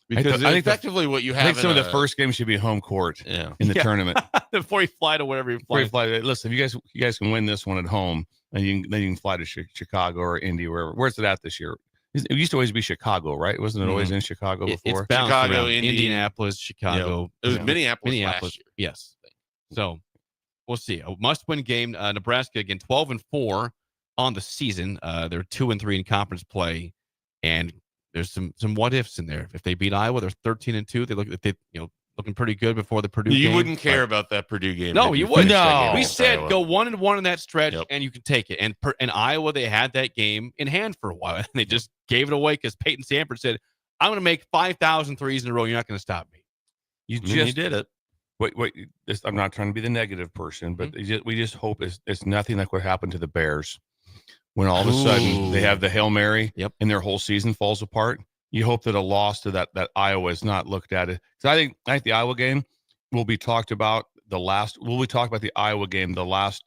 Because I think effectively what you have. I think some of the first games should be home court in the tournament before you fly to wherever you fly. Listen, if you guys can win this one at home, and you can fly to Chicago or Indy, wherever. Where's it at this year? It used to always be Chicago, right? Wasn't it always in Chicago before? It's Chicago, Indianapolis, Chicago. It was Minneapolis last year. Yes. So we'll see. A must-win game. Nebraska again, 12-4 on the season. They're 2-3 in conference play, and there's some what ifs in there. If they beat Iowa, they're 13-2. They looking pretty good before the Purdue game. You wouldn't care about that Purdue game. No, you wouldn't. No. We said go 1-1 in that stretch, and you can take it. And Iowa, they had that game in hand for a while, and they just gave it away because Peyton Sanford said, "I'm going to make 5,000 threes in a row. You're not going to stop me." You did it. Wait! I'm not trying to be the negative person, but we just hope it's nothing like what happened to the Bears when all of a sudden they have the Hail Mary, and their whole season falls apart. you hope that a loss to that Iowa is not looked at it. Because I think the Iowa game will be talked about the Iowa game, the last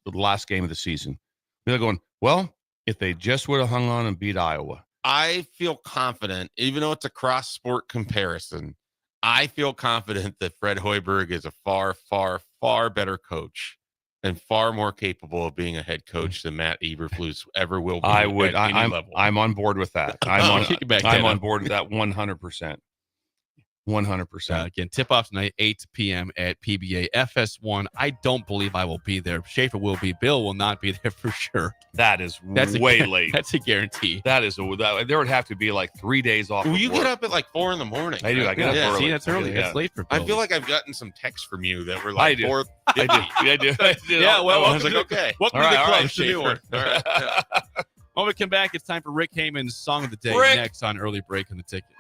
game of the season. They're going, well, if they just would have hung on and beat Iowa. I feel confident, even though it's a cross sport comparison, I feel confident that Fred Hoiberg is a far, far, far better coach and far more capable of being a head coach than Matt Eberflus ever will be. I'm on board with that. I'm on board with that 100%. 100%. Again, tip-off tonight, 8 p.m. at PBA FS1. I don't believe I will be there. Schaefer will be. Bill will not be there for sure. That's way late. That's a guarantee. There would have to be like 3 days off. Well, you get up at like 4 a.m. I do. I get up early. See, that's early. Yeah. That's late for Bill. I feel like I've gotten some texts from you that were like 4. I do. Yeah, well, I was like, okay. Welcome to the club, Schaefer. All right. Yeah. When we come back, it's time for Rick Heyman's Song of the Day next on Early Break on the Ticket.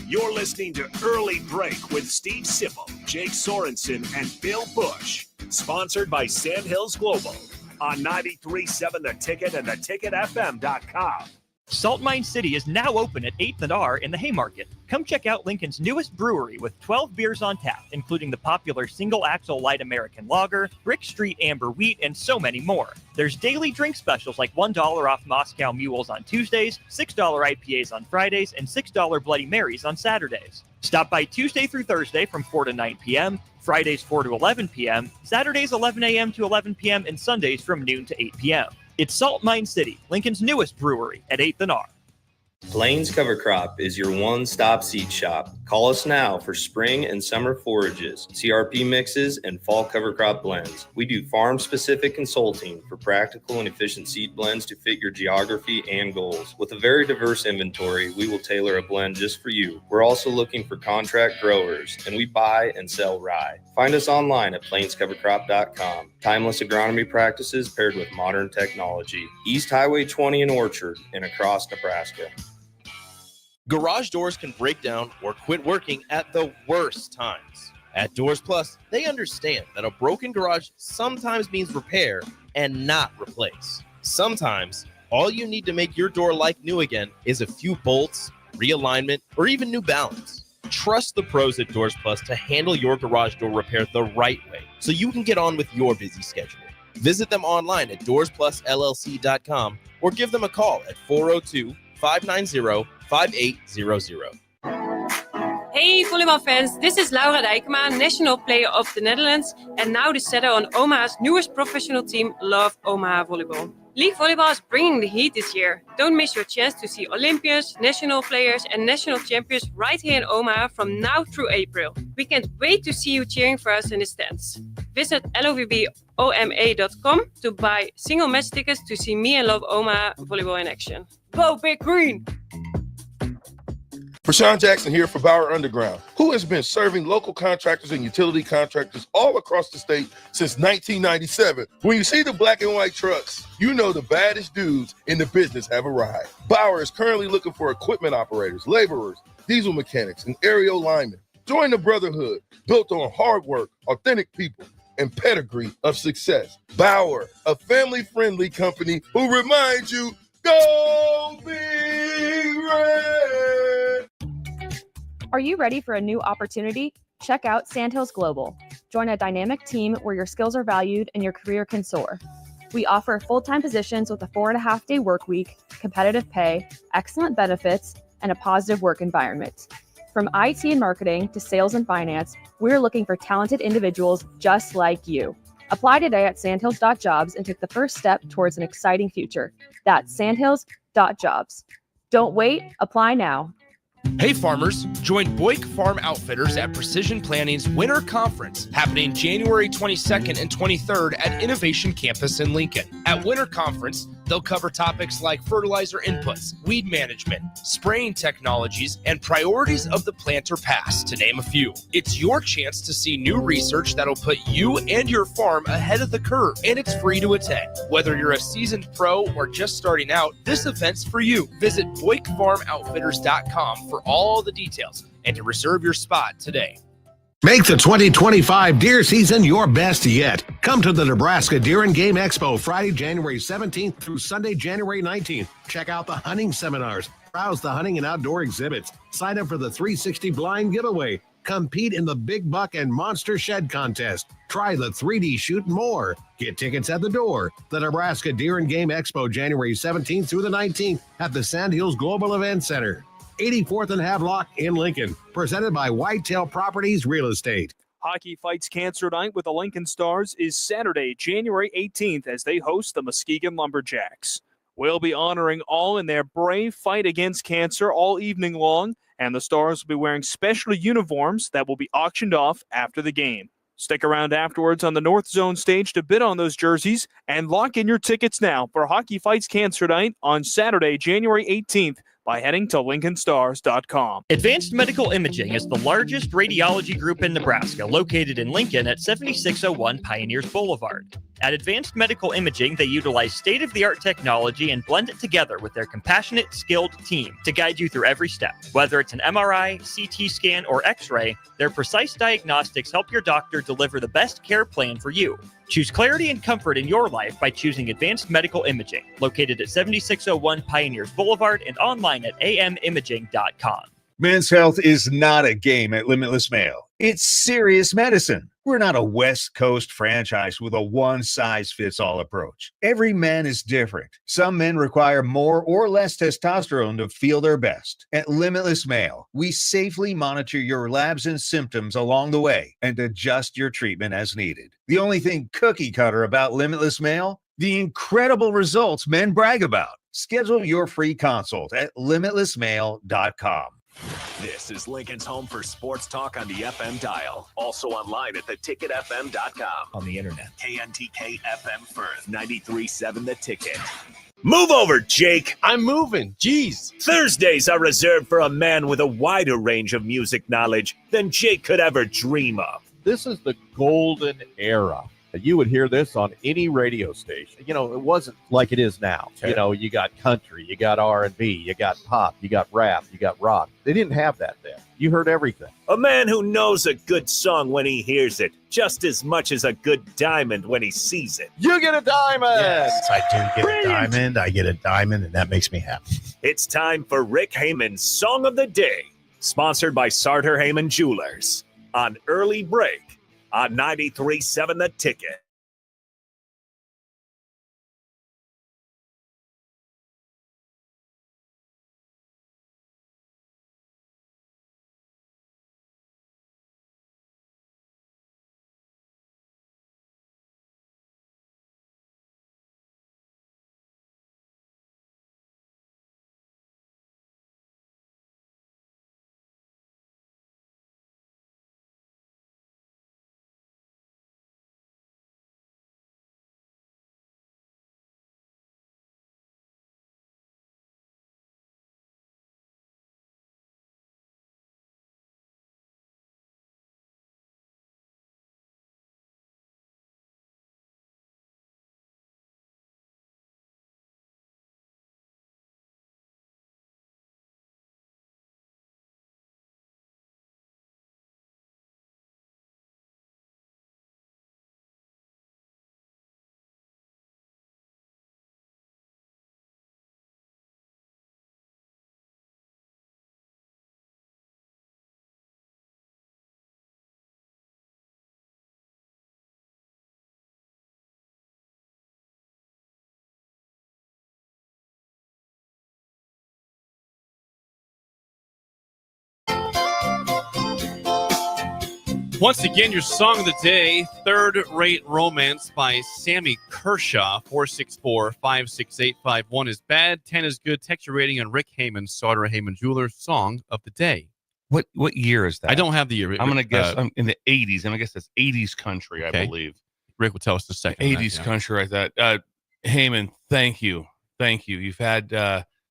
You're listening to Early Break with Steve Sipple, Jake Sorensen, and Bill Busch. Sponsored by Sandhills Global on 93.7 The Ticket and theticketfm.com. Salt Mine City is now open at 8th and R in the Haymarket. Come check out Lincoln's newest brewery with 12 beers on tap, including the popular Single Axle Light American Lager, Brick Street Amber Wheat, and so many more. There's daily drink specials like $1 off Moscow Mules on Tuesdays, $6 IPAs on Fridays, and $6 Bloody Marys on Saturdays. Stop by Tuesday through Thursday from 4 to 9 p.m., Fridays 4 to 11 p.m., Saturdays 11 a.m. to 11 p.m., and Sundays from noon to 8 p.m. It's Salt Mine City, Lincoln's newest brewery at 8th and R. Plains Cover Crop is your one-stop seed shop. Call us now for spring and summer forages, CRP mixes, and fall cover crop blends. We do farm-specific consulting for practical and efficient seed blends to fit your geography and goals. With a very diverse inventory, we will tailor a blend just for you. We're also looking for contract growers, and we buy and sell rye. Find us online at plainscovercrop.com. Timeless agronomy practices paired with modern technology. East Highway 20 in Orchard and across Nebraska. Garage doors can break down or quit working at the worst times. At Doors Plus, they understand that a broken garage sometimes means repair and not replace. Sometimes, all you need to make your door like new again is a few bolts, realignment, or even new balance. Trust the pros at Doors Plus to handle your garage door repair the right way so you can get on with your busy schedule. Visit them online at doorsplusllc.com or give them a call at 402-590-5800. Hey volleyball fans, this is Laura Dijkema, national player of the Netherlands and now the setter on Omaha's newest professional team, Love Omaha Volleyball. League volleyball is bringing the heat this year. Don't miss your chance to see Olympians, national players and national champions right here in Omaha from now through April. We can't wait to see you cheering for us in the stands. Visit lovboma.com to buy single match tickets to see me and Love Omaha Volleyball in action. Go Big Green! Rashawn Jackson here for Bauer Underground, who has been serving local contractors and utility contractors all across the state since 1997. When you see the black and white trucks, you know the baddest dudes in the business have arrived. Bauer is currently looking for equipment operators, laborers, diesel mechanics, and aerial linemen. Join the brotherhood built on hard work, authentic people, and pedigree of success. Bauer, a family-friendly company who reminds you, go Big Red! Are you ready for a new opportunity? Check out Sandhills Global. Join a dynamic team where your skills are valued and your career can soar. We offer full-time positions with a 4.5-day work week, competitive pay, excellent benefits, and a positive work environment. From IT and marketing to sales and finance, we're looking for talented individuals just like you. Apply today at sandhills.jobs and take the first step towards an exciting future. That's sandhills.jobs. Don't wait, apply now. Hey farmers, join Boyk Farm Outfitters at Precision Planning's Winter Conference happening January 22nd and 23rd at Innovation Campus in Lincoln. At Winter Conference, they'll cover topics like fertilizer inputs, weed management, spraying technologies, and priorities of the planter pass, to name a few. It's your chance to see new research that'll put you and your farm ahead of the curve, and it's free to attend. Whether you're a seasoned pro or just starting out, this event's for you. Visit BoykFarmOutfitters.com for all the details and to reserve your spot today. Make the 2025 deer season your best yet. Come to the Nebraska Deer and Game Expo Friday, January 17th through Sunday, January 19th. Check out the hunting seminars, browse the hunting and outdoor exhibits, sign up for the 360 blind giveaway, compete in the Big Buck and Monster Shed contest, try the 3D shoot and more. Get tickets at the door. The Nebraska Deer and Game Expo, January 17th through the 19th at the Sandhills Global Event Center. 84th and Havelock in Lincoln, presented by Whitetail Properties Real Estate. Hockey Fights Cancer Night with the Lincoln Stars is Saturday, January 18th, as they host the Muskegon Lumberjacks. We'll be honoring all in their brave fight against cancer all evening long, and the Stars will be wearing special uniforms that will be auctioned off after the game. Stick around afterwards on the North Zone stage to bid on those jerseys and lock in your tickets now for Hockey Fights Cancer Night on Saturday, January 18th. By heading to LincolnStars.com. Advanced Medical Imaging is the largest radiology group in Nebraska, located in Lincoln at 7601 Pioneers Boulevard. At Advanced Medical Imaging, they utilize state-of-the-art technology and blend it together with their compassionate, skilled team to guide you through every step. Whether it's an MRI, CT scan, or X-ray, their precise diagnostics help your doctor deliver the best care plan for you. Choose clarity and comfort in your life by choosing Advanced Medical Imaging, located at 7601 Pioneers Boulevard and online at amimaging.com. Men's health is not a game at Limitless Male. It's serious medicine. We're not a West Coast franchise with a one-size-fits-all approach. Every man is different. Some men require more or less testosterone to feel their best. At Limitless Male, we safely monitor your labs and symptoms along the way and adjust your treatment as needed. The only thing cookie cutter about Limitless Male? The incredible results men brag about. Schedule your free consult at limitlessmale.com. This is Lincoln's home for sports talk on the FM dial. Also online at theticketfm.com. On the internet. KNTK FM Firth, 93.7 The Ticket. Move over, Jake. I'm moving. Jeez. Thursdays are reserved for a man with a wider range of music knowledge than Jake could ever dream of. This is the golden era. You would hear this on any radio station. You know, it wasn't like it is now. Sure. You know, you got country, you got R&B, you got pop, you got rap, you got rock. They didn't have that then. You heard everything. A man who knows a good song when he hears it, just as much as a good diamond when he sees it. You get a diamond! Yes, I do get a diamond. I get a diamond, and that makes me happy. It's time for Rick Heyman's Song of the Day, sponsored by Sartor Heyman Jewelers, on Early Break on 93.7 The Ticket. Once again, your song of the day, Third Rate Romance by Sammy Kershaw, 464-56851 is bad, 10 is good. Text your rating on Rick Heyman, Sartor Heyman Jewelers, song of the day. What year is that? I don't have the year. I'm going to guess I'm in the 80s. I'm going to guess that's 80s country, I believe. Rick will tell us the second. 80s country, I thought. Heyman, thank you. Thank you. You've had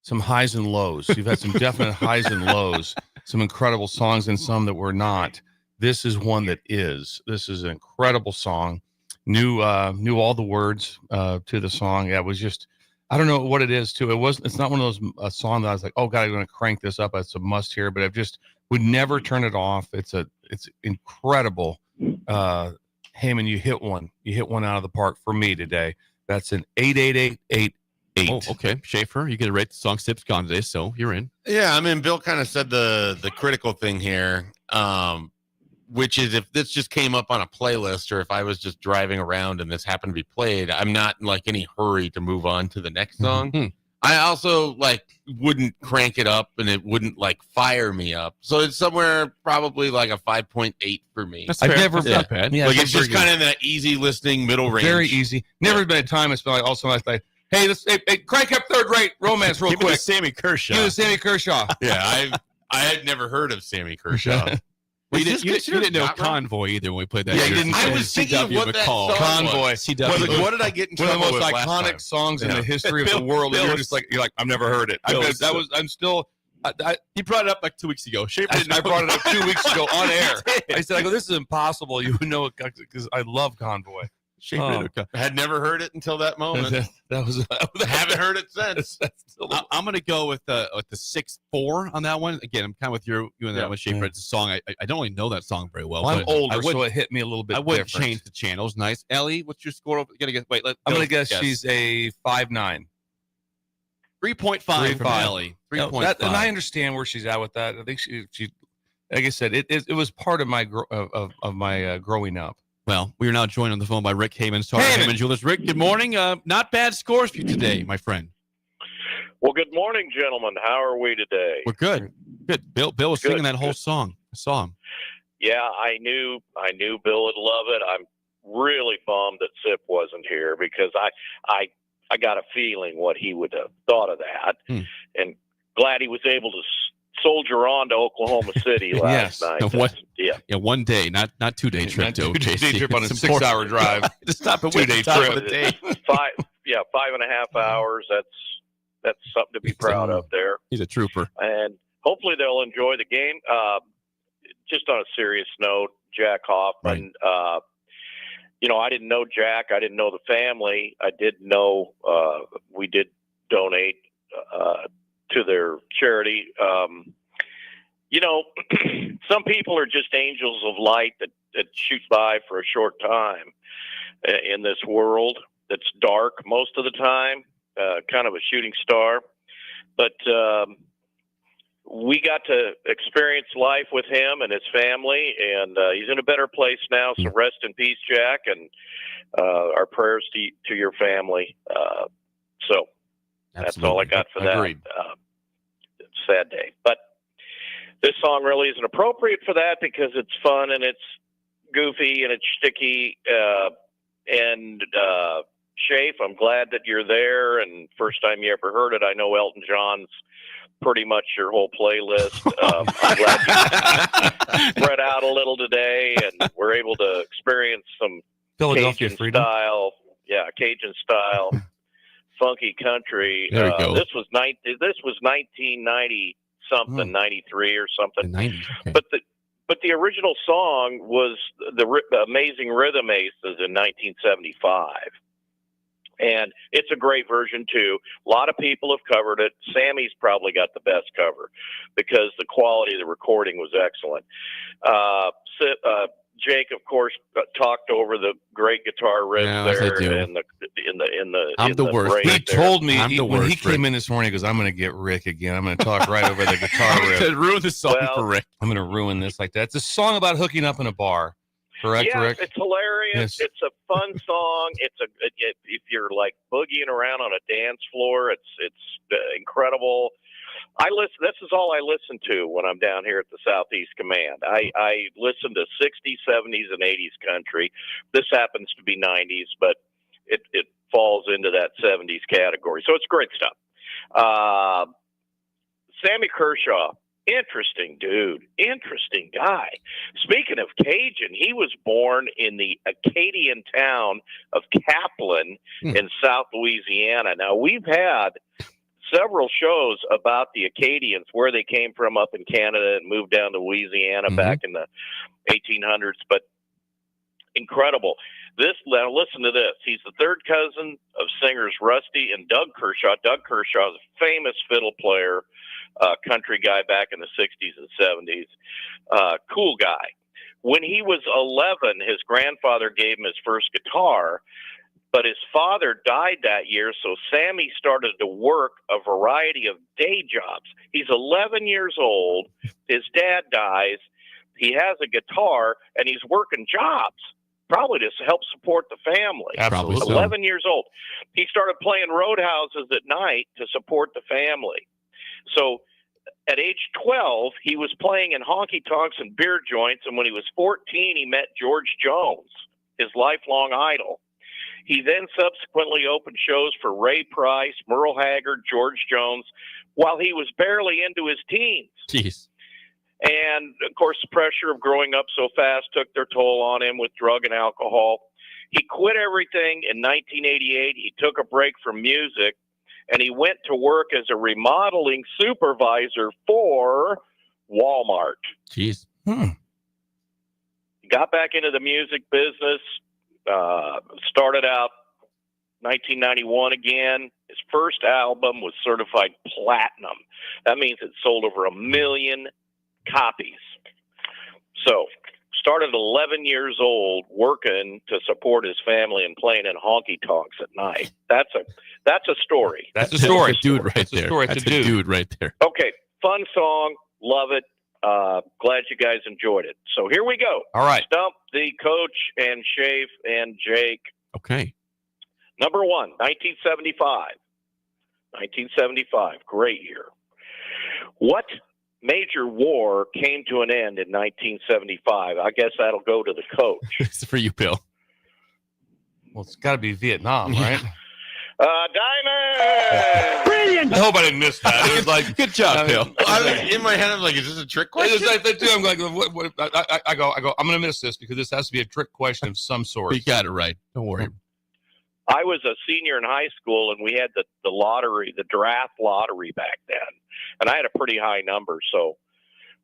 some highs and lows. You've had some definite highs and lows, some incredible songs and some that were not. This is one that is. This is an incredible song. Knew all the words to the song. Yeah, it was just I don't know what it is too. It's not one of those songs that I was like, oh God, I'm going to crank this up. It's a must hear, but I've just would never turn it off. It's incredible. Heyman, you hit one out of the park for me today. That's an 88888. Oh, okay. Schaefer, you get to rate the song Sip's gone today, so you're in. Yeah, I mean, Bill kind of said the critical thing here, which is if this just came up on a playlist or if I was just driving around and this happened to be played, I'm not in like any hurry to move on to the next song. Mm-hmm. I also like wouldn't crank it up and it wouldn't like fire me up. So it's somewhere probably like a 5.8 for me. That's fair. That's not bad. Yeah, like it's just kind of in that easy listening middle range. Very easy. Never been a time it's been like also like, hey, crank up Third Rate Romance real Give me quick. the Sammy Kershaw. Give me the Sammy Kershaw. Yeah, I had never heard of Sammy Kershaw. Well, you didn't know Convoy either when we played that. Yeah, year. you didn't. I was thinking of what that song Convoy. was. What did I get in One of trouble the most with last time? iconic songs in the history of the world. And you're just like, I've never heard it. I'm still. He brought it up like 2 weeks ago. I brought it up 2 weeks ago on air. I said, this is impossible. You would know it because I love Convoy. I had never heard it until that moment. That was I haven't heard it since. I'm going to go with the 6-4 on that one. Again, I'm kind of with you and that one, Schaefer. It's a song I don't really know that song very well. I'm older, so it hit me a little bit. I would different. change the channels. Nice, Ellie. What's your score? I'm gonna guess she's a 5.9. 3.5 from Ellie. 3.5. And I understand where she's at with that. I think she like I said, it was part of my growing up. Well, we are now joined on the phone by Rick Heyman, Heyman Jewelers. Rick, good morning. Not bad scores for you today, my friend. Well, good morning, gentlemen. How are we today? We're good. Good. Bill was singing that whole song. I saw him. Yeah, I knew Bill would love it. I'm really bummed that Sip wasn't here because I got a feeling what he would have thought of that, and glad he was able to soldier on to Oklahoma City last night. Yeah, 1 day, not 2 day trip to OKC. Trip on a 6-hour drive. To stop a 2 day trip. Of the day. 5.5 hours. That's something to be proud of there. He's a trooper. And hopefully they'll enjoy the game. Just on a serious note, Jack Hoffman, I didn't know Jack. I didn't know the family. I did know we did donate to their charity. Some people are just angels of light that shoot by for a short time in this world that's dark most of the time, kind of a shooting star. But we got to experience life with him and his family, and he's in a better place now. So rest in peace, Jack, and our prayers to your family. So that's all I got for that. It's a sad day, but this song really isn't appropriate for that because it's fun and it's goofy and it's sticky. And Shafe, I'm glad that you're there. And first time you ever heard it, I know Elton John's pretty much your whole playlist. I'm glad you spread out a little today and we're able to experience some Philadelphia Cajun freedom style. Yeah, Cajun style, funky country. There we go. This was 1990 something, 93 or something. 90s, okay. But the original song was the Amazing Rhythm Aces in 1975. And it's a great version, too. A lot of people have covered it. Sammy's probably got the best cover because the quality of the recording was excellent. Jake, of course, talked over the great guitar riff there in the worst. break He told me I'm the when he worst, came in this morning, he goes, I'm going to get Rick again. I'm going to talk right over the guitar riff. Ruin the song for Rick. I'm going to ruin this like that. It's a song about hooking up in a bar. Correct, yes, Rick? It's hilarious. Yes. It's a fun song. If you're like boogieing around on a dance floor, it's incredible. This is all I listen to when I'm down here at the Southeast Command. I listen to 60s, 70s, and 80s country. This happens to be 90s, but it falls into that 70s category. So it's great stuff. Sammy Kershaw, interesting dude, interesting guy. Speaking of Cajun, he was born in the Acadian town of Kaplan in South Louisiana. Now, we've had several shows about the Acadians, where they came from up in Canada and moved down to Louisiana back in the 1800s, but incredible. Now listen to this. He's the third cousin of singers Rusty and Doug Kershaw. Doug Kershaw is a famous fiddle player, country guy back in the 60s and 70s. Cool guy. When he was 11, his grandfather gave him his first guitar, but his father died that year, so Sammy started to work a variety of day jobs. He's 11 years old. His dad dies. He has a guitar, and he's working jobs, probably to help support the family. Absolutely. 11 years old. He started playing roadhouses at night to support the family. So at age 12, he was playing in honky-tonks and beer joints, and when he was 14, he met George Jones, his lifelong idol. He then subsequently opened shows for Ray Price, Merle Haggard, George Jones, while he was barely into his teens. Jeez. And, of course, the pressure of growing up so fast took their toll on him with drug and alcohol. He quit everything in 1988. He took a break from music, and he went to work as a remodeling supervisor for Walmart. Jeez. He got back into the music business, started out 1991 again. His first album was certified platinum. That means it sold over 1 million copies. So started 11 years old working to support his family and playing in honky-tonks at night. That's a story. That's a story. Dude right That's a there. story. That's It's a a dude. dude right there. Okay, fun song. Love it. Glad you guys enjoyed it. So here we go. All right. Stump the coach and Shafe and Jake. Okay. Number one, 1975. 1975, great year. What major war came to an end in 1975? I guess that'll go to the coach. It's for you, Bill. Well, it's got to be Vietnam, right? Diamond! Brilliant! I hope I didn't miss that. It was like, good job, Bill. In my head, I'm like, is this a trick question? It's like that too. I'm like, what, I go, I'm going to miss this because this has to be a trick question of some sort. You got it right. Don't worry. I was a senior in high school, and we had the lottery, the draft lottery back then. And I had a pretty high number, so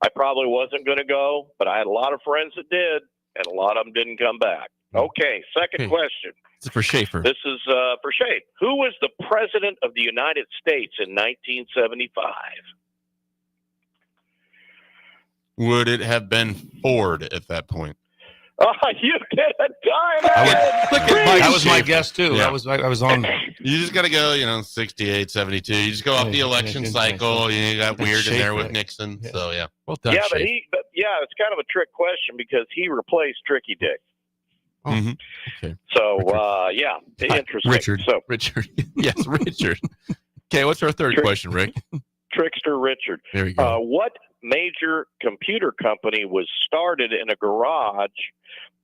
I probably wasn't going to go, but I had a lot of friends that did, and a lot of them didn't come back. Okay, second question. It's for Schaefer. This is for Schaefer. Who was the president of the United States in 1975? Would it have been Ford at that point? Oh, you did a diamond! That was my guess too. Yeah. I was on. You just got to go, 68, 72. You just go off the election cycle. You got weird in there with Nixon. So, yeah. Well done, Yeah, but Schaefer. it's kind of a trick question because he replaced Tricky Dick. Okay. So, interesting. Richard. So, Richard. Yes, Richard. Okay, what's our third question, Rick? Trickster Richard. There we go. What major computer company was started in a garage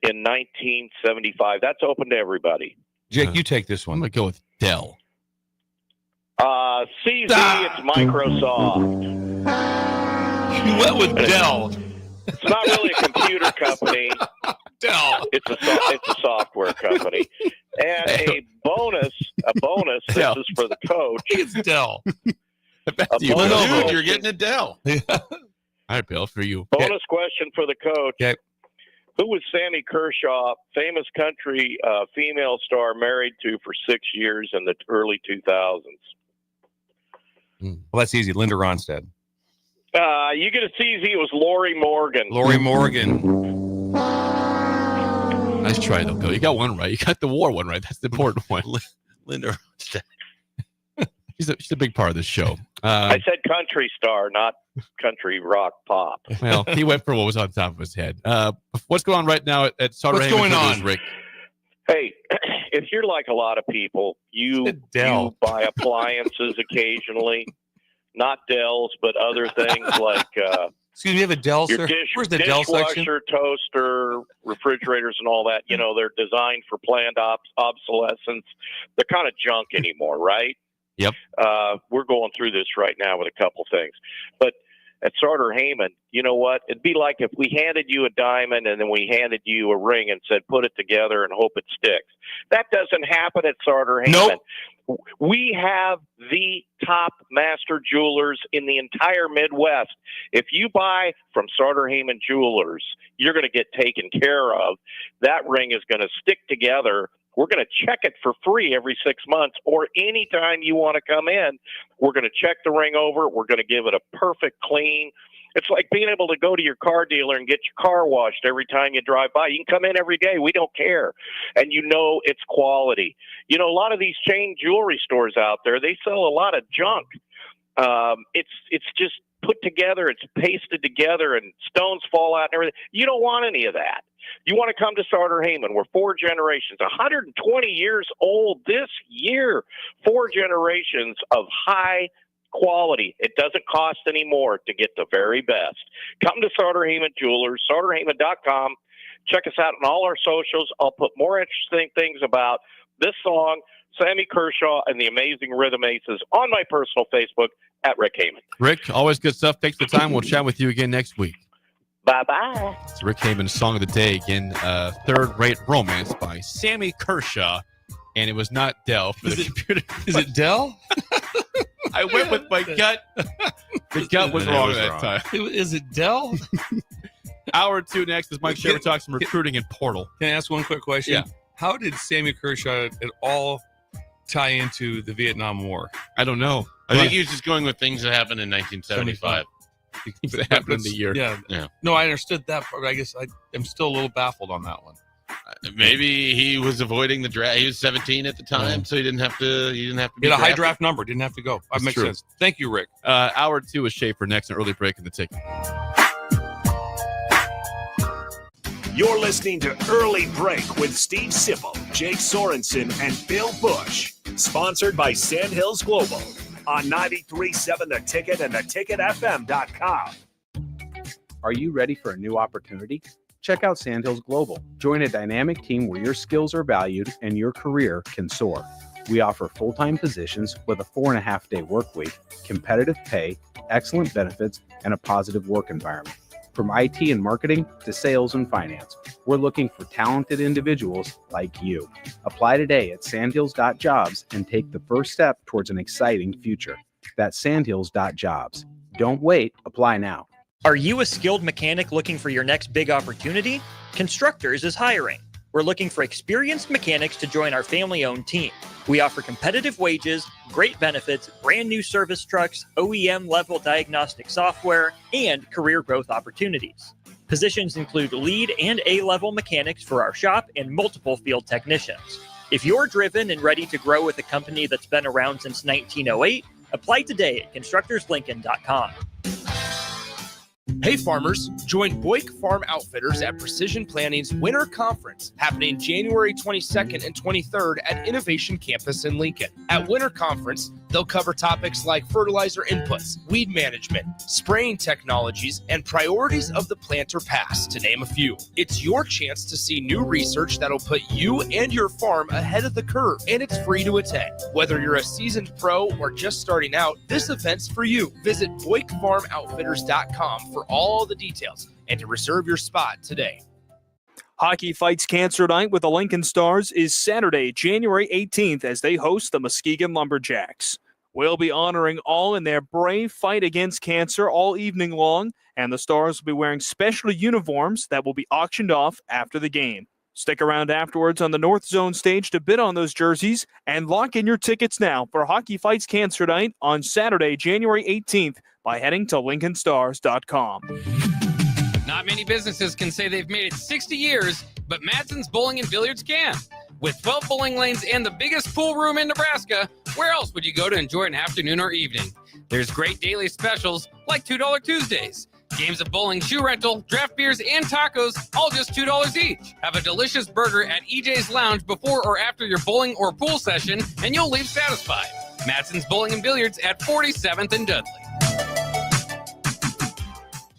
in 1975? That's open to everybody. Jake, you take this one. I'm going to go with Dell. CZ, it's Microsoft. You went with Dell. It's not really a computer company. Dell. It's a software company. And a bonus. This Dell. is for the coach. It's Dell. You. bonus, Dude, you're getting a Dell. All right, Bill, for you. bonus question for the coach. Okay. Who was Sammy Kershaw, famous country female star, married to for 6 years in the early 2000s? Well, that's easy. Linda Ronstadt. You get a CZ. It was Lori Morgan. Lori Morgan. Nice try, though, Bill. You got one right. You got the war one right. That's the important one. Linda. She's a big part of this show. I said country star, not country rock pop. Well, he went for what was on top of his head. What's going on right now at Sutter What's Haven going on? News, Rick? Hey, if you're like a lot of people, you buy appliances occasionally, not Dells, but other things like Excuse me, you have a Dell, your sir? Where's the Dell section? dishwasher, toaster, refrigerators, and all that. You know, they're designed for planned obsolescence. They're kind of junk anymore, right? Yep. We're going through this right now with a couple things. But at Sartor Heyman, you know what? It'd be like if we handed you a diamond and then we handed you a ring and said, put it together and hope it sticks. That doesn't happen at Sartor Heyman. Nope. We have the top master jewelers in the entire Midwest. If you buy from Sartor Heyman Jewelers, you're going to get taken care of. That ring is going to stick together. We're going to check it for free every 6 months, or anytime you want to come in, we're going to check the ring over. We're going to give it a perfect clean. It's like being able to go to your car dealer and get your car washed every time you drive by. You can come in every day. We don't care. And you know it's quality. You know, a lot of these chain jewelry stores out there, they sell a lot of junk. It's just put together. It's pasted together and stones fall out and everything. You don't want any of that. You want to come to Sartor Heyman. We're 4 generations, 120 years old this year. 4 generations of high quality. It doesn't cost any more to get the very best. Come to Sartor Heyman Jewelers, sartorheyman.com. Check us out on all our socials. I'll put more interesting things about this song, Sammy Kershaw, and the Amazing Rhythm Aces on my personal Facebook at Rick Heyman. Rick, always good stuff. Thanks for the time. We'll chat with you again next week. Bye-bye. It's Rick Heyman's Song of the Day. Again, Third Rate Romance by Sammy Kershaw. And it was not Dell for the computer. Is it Dell? I went with my gut. The gut was wrong that time. Is it Dell? Hour 2 next as Mike Shaver talks some recruiting and portal. Can I ask one quick question? Yeah. How did Sammy Kershaw at all tie into the Vietnam War? I don't know. I think he was just going with things that happened in 1975. That happened in the year. Yeah. No, I understood that part, but I guess I'm still a little baffled on that one. Maybe he was avoiding the draft. He was 17 at the time, so he didn't have to. He didn't have to. He had a high draft number. Didn't have to go. That makes sense. Thank you, Rick. Hour 2 is Schaefer next. An early break in the ticket. You're listening to Early Break with Steve Sipple, Jake Sorensen, and Bill Busch. Sponsored by Sandhills Global on 93.7 The Ticket and theticketfm.com. Are you ready for a new opportunity? Check out Sandhills Global. Join a dynamic team where your skills are valued and your career can soar. We offer full-time positions with a 4.5-day work week, competitive pay, excellent benefits, and a positive work environment. From IT and marketing to sales and finance, we're looking for talented individuals like you. Apply today at sandhills.jobs and take the first step towards an exciting future. That's sandhills.jobs. Don't wait. Apply now. Are you a skilled mechanic looking for your next big opportunity? Constructors is hiring. We're looking for experienced mechanics to join our family-owned team. We offer competitive wages, great benefits, brand new service trucks, OEM-level diagnostic software, and career growth opportunities. Positions include lead and A-level mechanics for our shop and multiple field technicians. If you're driven and ready to grow with a company that's been around since 1908, apply today at constructorslincoln.com. Hey farmers, join Buick Farm Outfitters at Precision Planning's Winter Conference happening January 22nd and 23rd at Innovation Campus in Lincoln. At Winter Conference, they'll cover topics like fertilizer inputs, weed management, spraying technologies, and priorities of the planter pass, to name a few. It's your chance to see new research that'll put you and your farm ahead of the curve, and it's free to attend. Whether you're a seasoned pro or just starting out, this event's for you. Visit BuickFarmOutfitters.com for all the details and to reserve your spot today. Hockey Fights Cancer Night with the Lincoln Stars is Saturday, January 18th, as they host the Muskegon Lumberjacks. We'll be honoring all in their brave fight against cancer all evening long, and the Stars will be wearing special uniforms that will be auctioned off after the game. Stick around afterwards on the North Zone stage to bid on those jerseys and lock in your tickets now for Hockey Fights Cancer Night on Saturday, January 18th by heading to LincolnStars.com. Not many businesses can say they've made it 60 years, but Madsen's Bowling and Billiards can. With 12 bowling lanes and the biggest pool room in Nebraska, where else would you go to enjoy an afternoon or evening? There's great daily specials like $2 Tuesdays. Games of bowling, shoe rental, draft beers, and tacos, all just $2 each. Have a delicious burger at EJ's Lounge before or after your bowling or pool session, and you'll leave satisfied. Madsen's Bowling and Billiards at 47th and Dudley.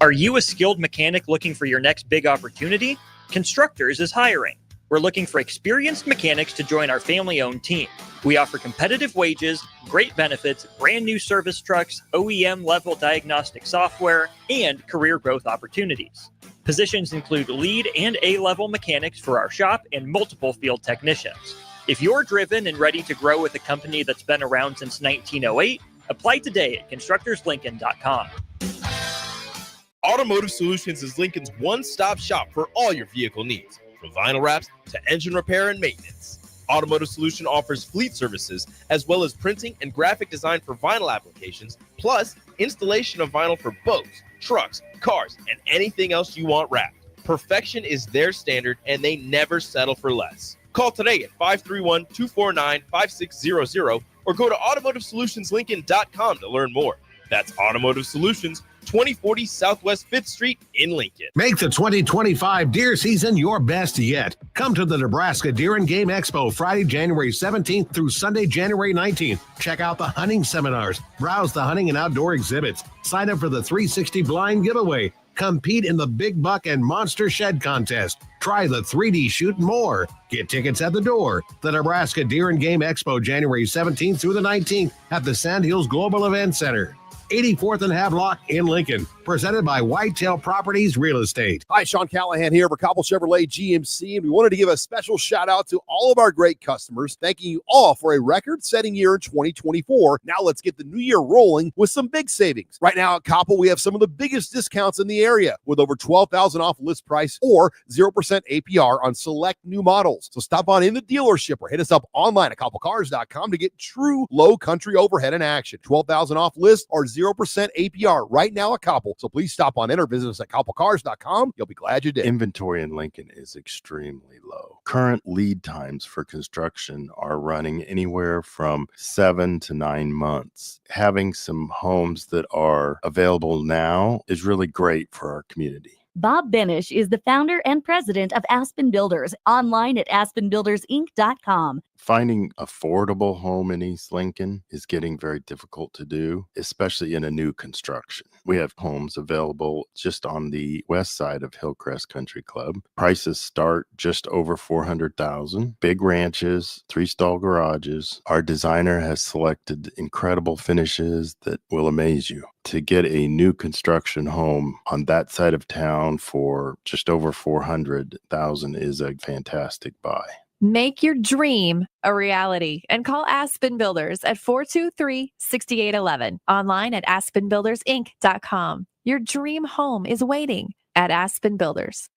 Are you a skilled mechanic looking for your next big opportunity? Constructors is hiring. We're looking for experienced mechanics to join our family-owned team. We offer competitive wages, great benefits, brand new service trucks, OEM-level diagnostic software, and career growth opportunities. Positions include lead and A-level mechanics for our shop and multiple field technicians. If you're driven and ready to grow with a company that's been around since 1908, apply today at constructorslincoln.com. Automotive Solutions is Lincoln's one-stop shop for all your vehicle needs, from vinyl wraps to engine repair and maintenance. Automotive Solution offers fleet services as well as printing and graphic design for vinyl applications, plus installation of vinyl for boats, trucks, cars, and anything else you want wrapped. Perfection is their standard, and they never settle for less. Call today at 531-249-5600 or go to automotivesolutionslincoln.com to learn more. That's Automotive Solutions, 2040 Southwest 5th Street in Lincoln. Make the 2025 deer season your best yet. Come to the Nebraska Deer and Game Expo Friday, January 17th through Sunday, January 19th. Check out the hunting seminars, browse the hunting and outdoor exhibits, sign up for the 360 blind giveaway, compete in the Big Buck and Monster Shed contest, try the 3D shoot and more. Get tickets at the door. The Nebraska Deer and Game Expo, January 17th through the 19th at the Sandhills Global Event Center. 84th and Havelock in Lincoln. Presented by Whitetail Properties Real Estate. Hi, Sean Callahan here for Cobble Chevrolet GMC, and we wanted to give a special shout out to all of our great customers, thanking you all for a record-setting year in 2024. Now let's get the new year rolling with some big savings. Right now at Cobble, we have some of the biggest discounts in the area with over $12,000 off list price or 0% APR on select new models. So stop on in the dealership or hit us up online at cobblecars.com to get true low country overhead in action. $12,000 off list or 0% APR right now at Cobble. So please stop on in or visit us at cobblecars.com. You'll be glad you did. Inventory in Lincoln is extremely low. Current lead times for construction are running anywhere from 7 to 9 months. Having some homes that are available now is really great for our community. Bob Benish is the founder and president of Aspen Builders, online at aspenbuildersinc.com. Finding affordable home in East Lincoln is getting very difficult to do, especially in a new construction. We have homes available just on the west side of Hillcrest Country Club. Prices start just over $400,000. Big ranches, 3-stall garages. Our designer has selected incredible finishes that will amaze you. To get a new construction home on that side of town for just over $400,000 is a fantastic buy. Make your dream a reality and call Aspen Builders at 423-6811. Online at aspenbuildersinc.com. Your dream home is waiting at Aspen Builders.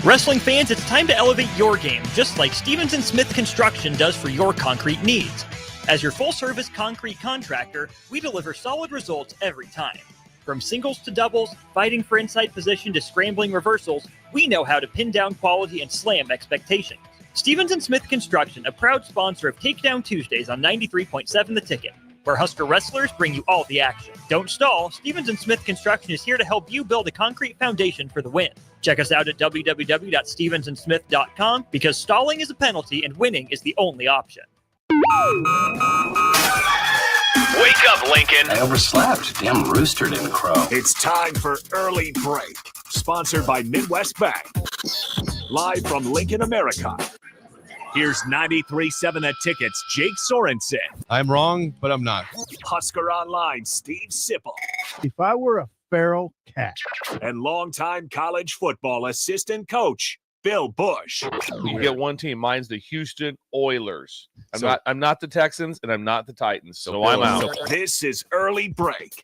Wrestling fans, it's time to elevate your game, just like Stevens & Smith Construction does for your concrete needs. As your full-service concrete contractor, we deliver solid results every time. From singles to doubles, fighting for inside position to scrambling reversals, we know how to pin down quality and slam expectations. Stevens & Smith Construction, a proud sponsor of Takedown Tuesdays on 93.7 The Ticket, where Husker wrestlers bring you all the action. Don't stall. Stevens & Smith Construction is here to help you build a concrete foundation for the win. Check us out at www.stevensandsmith.com because stalling is a penalty and winning is the only option. Wake up, Lincoln. I overslept. Damn rooster didn't crow. It's time for Early Break, sponsored by Midwest Bank. Live from Lincoln, America. Here's 93.7 The Ticket's Jake Sorensen. I'm wrong, but I'm not. Husker Online, Steve Sipple. If I were a feral cat. And longtime college football assistant coach, Bill Busch. You get one team. Mine's the Houston Oilers. I'm not the Texans, and I'm not the Titans, so I'm out. This is Early Break.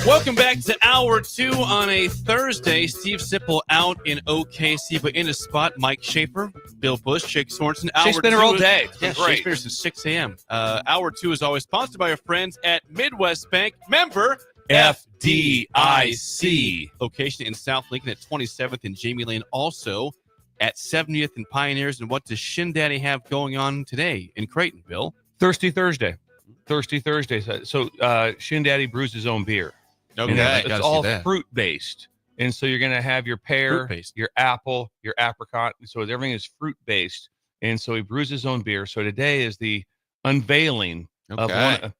Welcome back to Hour 2 on a Thursday. Steve Sipple out in OKC, but in a spot, Mike Schaefer, Bill Busch, Jake Sorensen. Shakespeare dinner all day. Yeah, Shakespeare since 6 a.m. Hour 2 is always sponsored by our friends at Midwest Bank. Member FDIC. Location in South Lincoln at 27th and Jamie Lane. Also at 70th and Pioneers. And what does Shin Daddy have going on today in Creighton, Bill? Thirsty Thursday. So Shin Daddy brews his own beer. Okay. It's all fruit-based. And so you're going to have your pear, your apple, your apricot. So everything is fruit-based. And so he brews his own beer. So today is the unveiling of a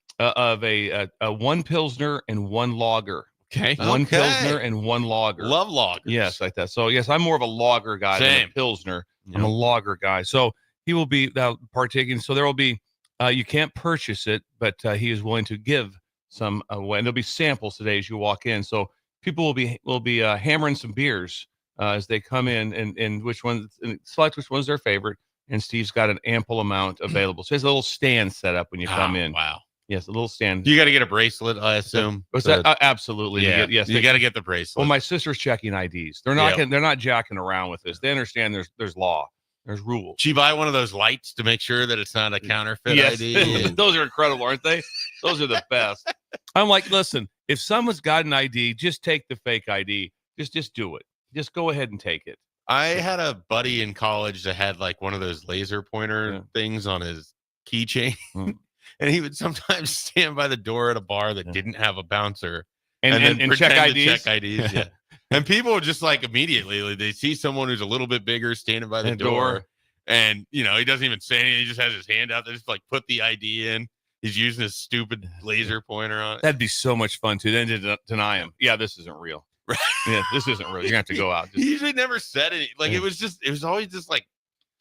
one Pilsner and one lager. Okay. One Pilsner and one lager. Love lagers. Yes, like that. So, yes, I'm more of a lager guy than a Pilsner. Yep. I'm a lager guy. So he will be partaking. So there will be, you can't purchase it, but he is willing to give some and there'll be samples today as you walk in. So people will be hammering some beers as they come in and which ones select which one's their favorite. And Steve's got an ample amount available. So he has a little stand set up when you come in. Wow. Yes, a little stand. You got to get a bracelet, I assume. What's that? Absolutely. Yeah. Yes. You got to get the bracelet. Well, my sister's checking IDs. They're not jacking around with this. They understand there's law. There's rules. She buy one of those lights to make sure that it's not a counterfeit ID. Those are incredible, aren't they? Those are the best. I'm like, listen, if someone's got an ID, just take the fake ID. Just do it. Just go ahead and take it. I had a buddy in college that had like one of those laser pointer things on his keychain. And he would sometimes stand by the door at a bar that didn't have a bouncer and then check pretend to IDs. check IDs. Yeah. And people would just like immediately, like, they see someone who's a little bit bigger standing by the door. And, you know, he doesn't even say anything. He just has his hand out there, just like put the ID in. He's using his stupid laser pointer on it. That'd be so much fun too. Then to deny him. Yeah, this isn't real. Right. Yeah, this isn't real. You're gonna have to go out. He usually never said it. Like it was always just like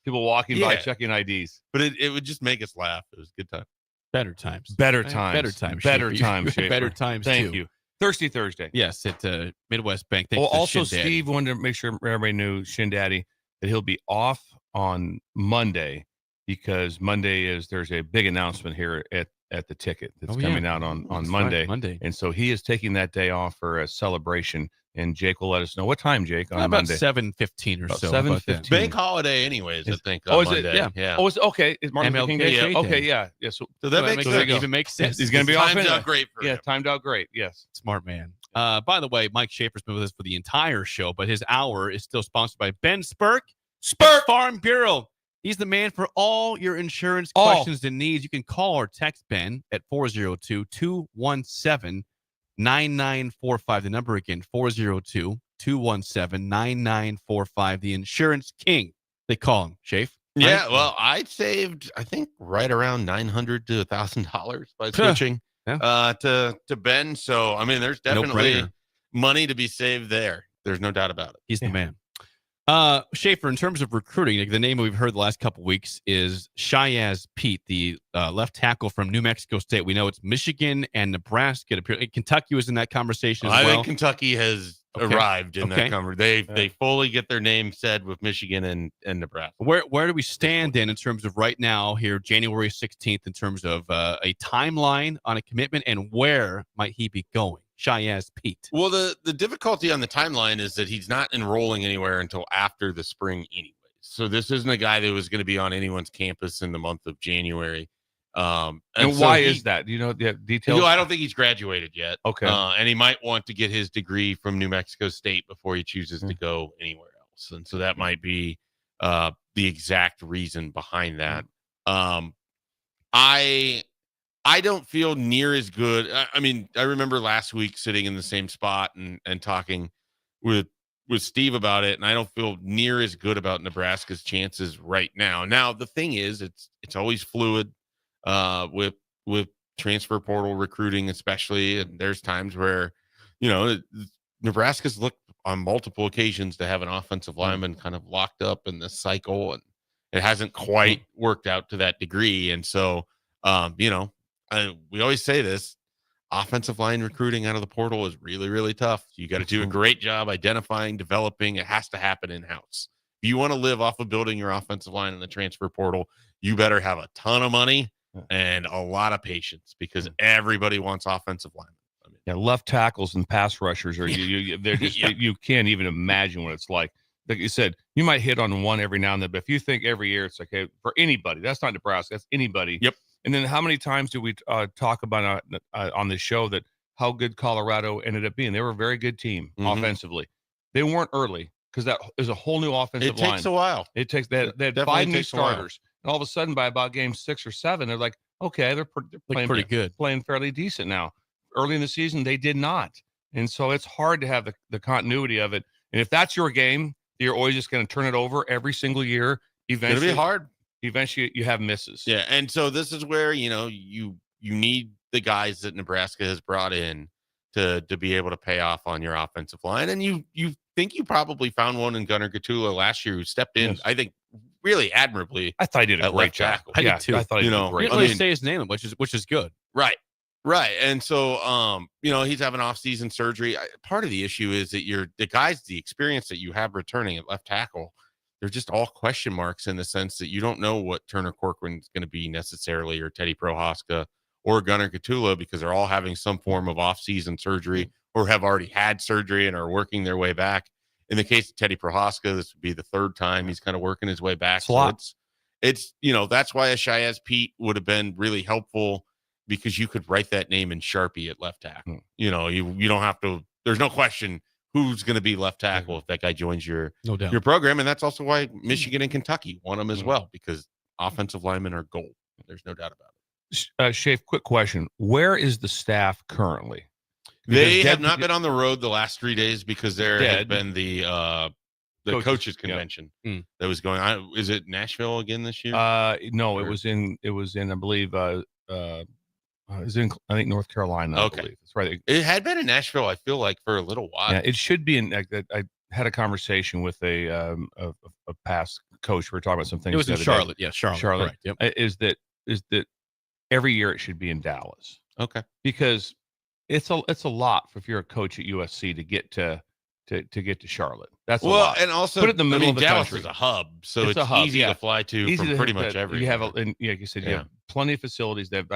people walking by checking IDs. But it would just make us laugh. It was a good time. Better times. Better times. Better times. Better times. Better times. Thank too. you. Thirsty Thursday. Yes, at Midwest Bank. Thanks to also, Shin Daddy. Steve wanted to make sure everybody knew, Shin Daddy, that he'll be off on Monday because there's a big announcement here at the ticket that's coming out on Monday. Right, Monday. And so he is taking that day off for a celebration. And Jake will let us know what time, Jake, on about Monday. 7:15 or so. 7:15. Bank holiday, anyways. I think. Oh, On is it? Monday. Yeah. Oh, it's okay. Is Martin Luther King Day? MLK Yeah. Okay. Day. Yeah. So that makes sense. Even makes sense. He's going to be off. Timed out great for him. Timed out great. Yes. Smart man. By the way, Mike Schaefer's been with us for the entire show, but his hour is still sponsored by Ben Spurk Farm Bureau. He's the man for all your insurance questions and needs. You can call or text Ben at 402-217-9945. The number again, 402-217-9945. The Insurance King, they call him. Shafe? Yeah, well, I saved, I think, right around $900 to $1,000 by switching to Ben. So, I mean, there's definitely money to be saved there. There's no doubt about it. He's the man. Schaefer, in terms of recruiting, the name we've heard the last couple weeks is Shiaz Pete, the left tackle from New Mexico State. We know it's Michigan and Nebraska. Kentucky was in that conversation as well. I think Kentucky has arrived in that conversation. They fully get their name said with Michigan and Nebraska. Where do we stand in terms of right now here, January 16th, in terms of a timeline on a commitment, and where might he be going? Shiaz Pete. Well, the difficulty on the timeline is that he's not enrolling anywhere until after the spring anyways. So this isn't a guy that was going to be on anyone's campus in the month of January. And why is that? Do you know the details? I don't think he's graduated yet. Okay. And he might want to get his degree from New Mexico State before he chooses to go anywhere else. And so that might be the exact reason behind that. I don't feel near as good. I mean, I remember last week sitting in the same spot and talking with Steve about it, and I don't feel near as good about Nebraska's chances right now. Now, the thing is, it's always fluid with transfer portal recruiting, especially. And there's times where, Nebraska's looked on multiple occasions to have an offensive lineman kind of locked up in this cycle, and it hasn't quite worked out to that degree. And so, we always say this, offensive line recruiting out of the portal is really, really tough. You got to do a great job identifying, developing. It has to happen in-house. If you want to live off of building your offensive line in the transfer portal, you better have a ton of money and a lot of patience, because everybody wants offensive linemen. Left tackles and pass rushers they're just you can't even imagine what it's like. Like you said, you might hit on one every now and then, but if you think every year, it's like, hey, for anybody, that's not Nebraska, that's anybody. Yep. And then how many times do we talk about on this show that how good Colorado ended up being? They were a very good team offensively. They weren't early because that is a whole new offensive line. It takes a while. It takes that. They had 5 new starters, and all of a sudden, by about game 6 or 7, they're like, okay, they're playing pretty good, playing fairly decent now. Early in the season, they did not, and so it's hard to have the continuity of it. And if that's your game, you're always just going to turn it over every single year. Eventually, it's going to be hard. Eventually, you have misses. Yeah, and so this is where you need the guys that Nebraska has brought in to be able to pay off on your offensive line. And you think you probably found one in Gunnar Gatula last year who stepped in, I think, really admirably. I thought he did a great job. I did too. I thought he did great. You didn't really say his name, which is good. Right. Right. And so, he's having off-season surgery. Part of the issue is that the experience that you have returning at left tackle, they're just all question marks in the sense that you don't know what Turner Corcoran's going to be necessarily, or Teddy Prohaska or Gunnar Katula, because they're all having some form of off-season surgery or have already had surgery and are working their way back. In the case of Teddy Prohaska, this would be the third time he's kind of working his way back. So it's that's why a Shiaz Pete would have been really helpful, because you could write that name in Sharpie at left tackle. You don't have to, there's no question who's going to be left tackle if that guy joins your program. And that's also why Michigan and Kentucky want him as well, because offensive linemen are gold. There's no doubt about it. Shafe, quick question. Where is the staff currently? They have not been on the road the last 3 days because there had been the coaches convention that was going on. Is it Nashville again this year? No, it was in I believe it was in, I think, North Carolina. Okay. I believe. That's right. It had been in Nashville, I feel like, for a little while. Yeah, it should be in. I had a conversation with a past coach. We were talking about some things. It was in Charlotte. Yeah, Charlotte. Charlotte. Correct. Yep. Is that every year it should be in Dallas? Okay. Because it's a lot if you're a coach at USC to get to Charlotte. That's a lot. And also put it in the middle of the Dallas country. is a hub, so it's a hub, easy to fly to from pretty much everywhere. You have, like you said, you have plenty of facilities. They've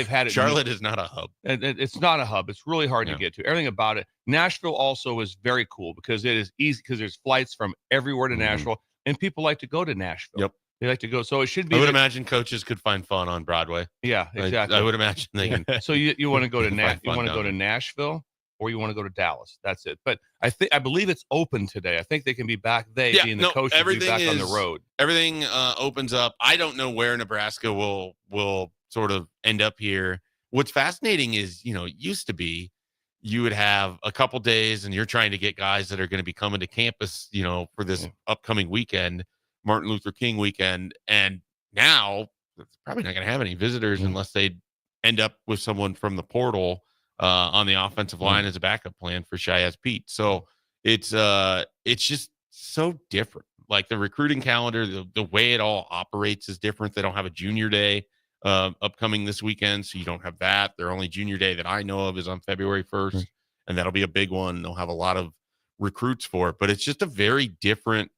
had it. Charlotte is not a hub. It's not a hub. It's really hard to get to. Everything about it. Nashville also is very cool because it is easy, because there's flights from everywhere to Nashville, and people like to go to Nashville. Yep. They like to go. So it should be. I would imagine coaches could find fun on Broadway. Yeah, exactly. I would imagine they can. So you want to go to you want to go to Nashville, or you want to go to Dallas. That's it. But I believe it's open today. I think they can be back. Being the coaches, be back on the road. Everything opens up. I don't know where Nebraska will sort of end up here. What's fascinating is, it used to be you would have a couple days and you're trying to get guys that are going to be coming to campus, for this upcoming weekend, Martin Luther King weekend. And now it's probably not going to have any visitors unless they end up with someone from the portal on the offensive line as a backup plan for Shiaz Pete. So it's just so different. Like the recruiting calendar, the way it all operates is different. They don't have a junior day upcoming this weekend, so you don't have that. Their only junior day that I know of is on February 1st, and that'll be a big one. They'll have a lot of recruits for it, but it's just a very different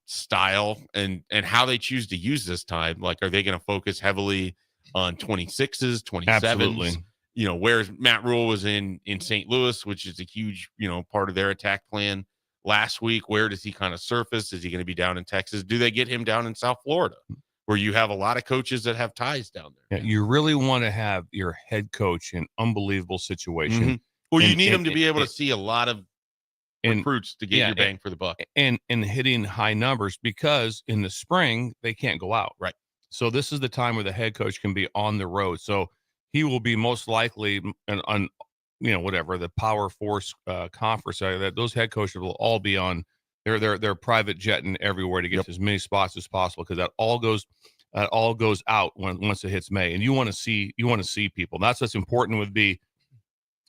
style and how they choose to use this time. Like, are they going to focus heavily on 26s, 27s? Absolutely. Whereas Matt Rule was in St. Louis, which is a huge, part of their attack plan last week. Where does he kind of surface? Is he going to be down in Texas? Do they get him down in South Florida, where you have a lot of coaches that have ties down there? Yeah, you really want to have your head coach in unbelievable situation. Well, you need him to be able to see a lot of recruits to get your bang for the buck. And hitting high numbers, because in the spring, they can't go out. Right. So this is the time where the head coach can be on the road. So he will be most likely on, whatever the Power Force conference, that those head coaches will all be on their private jet and everywhere to get to as many spots as possible, because that all goes out once it hits May. And you want to see people. And that's what's important would be,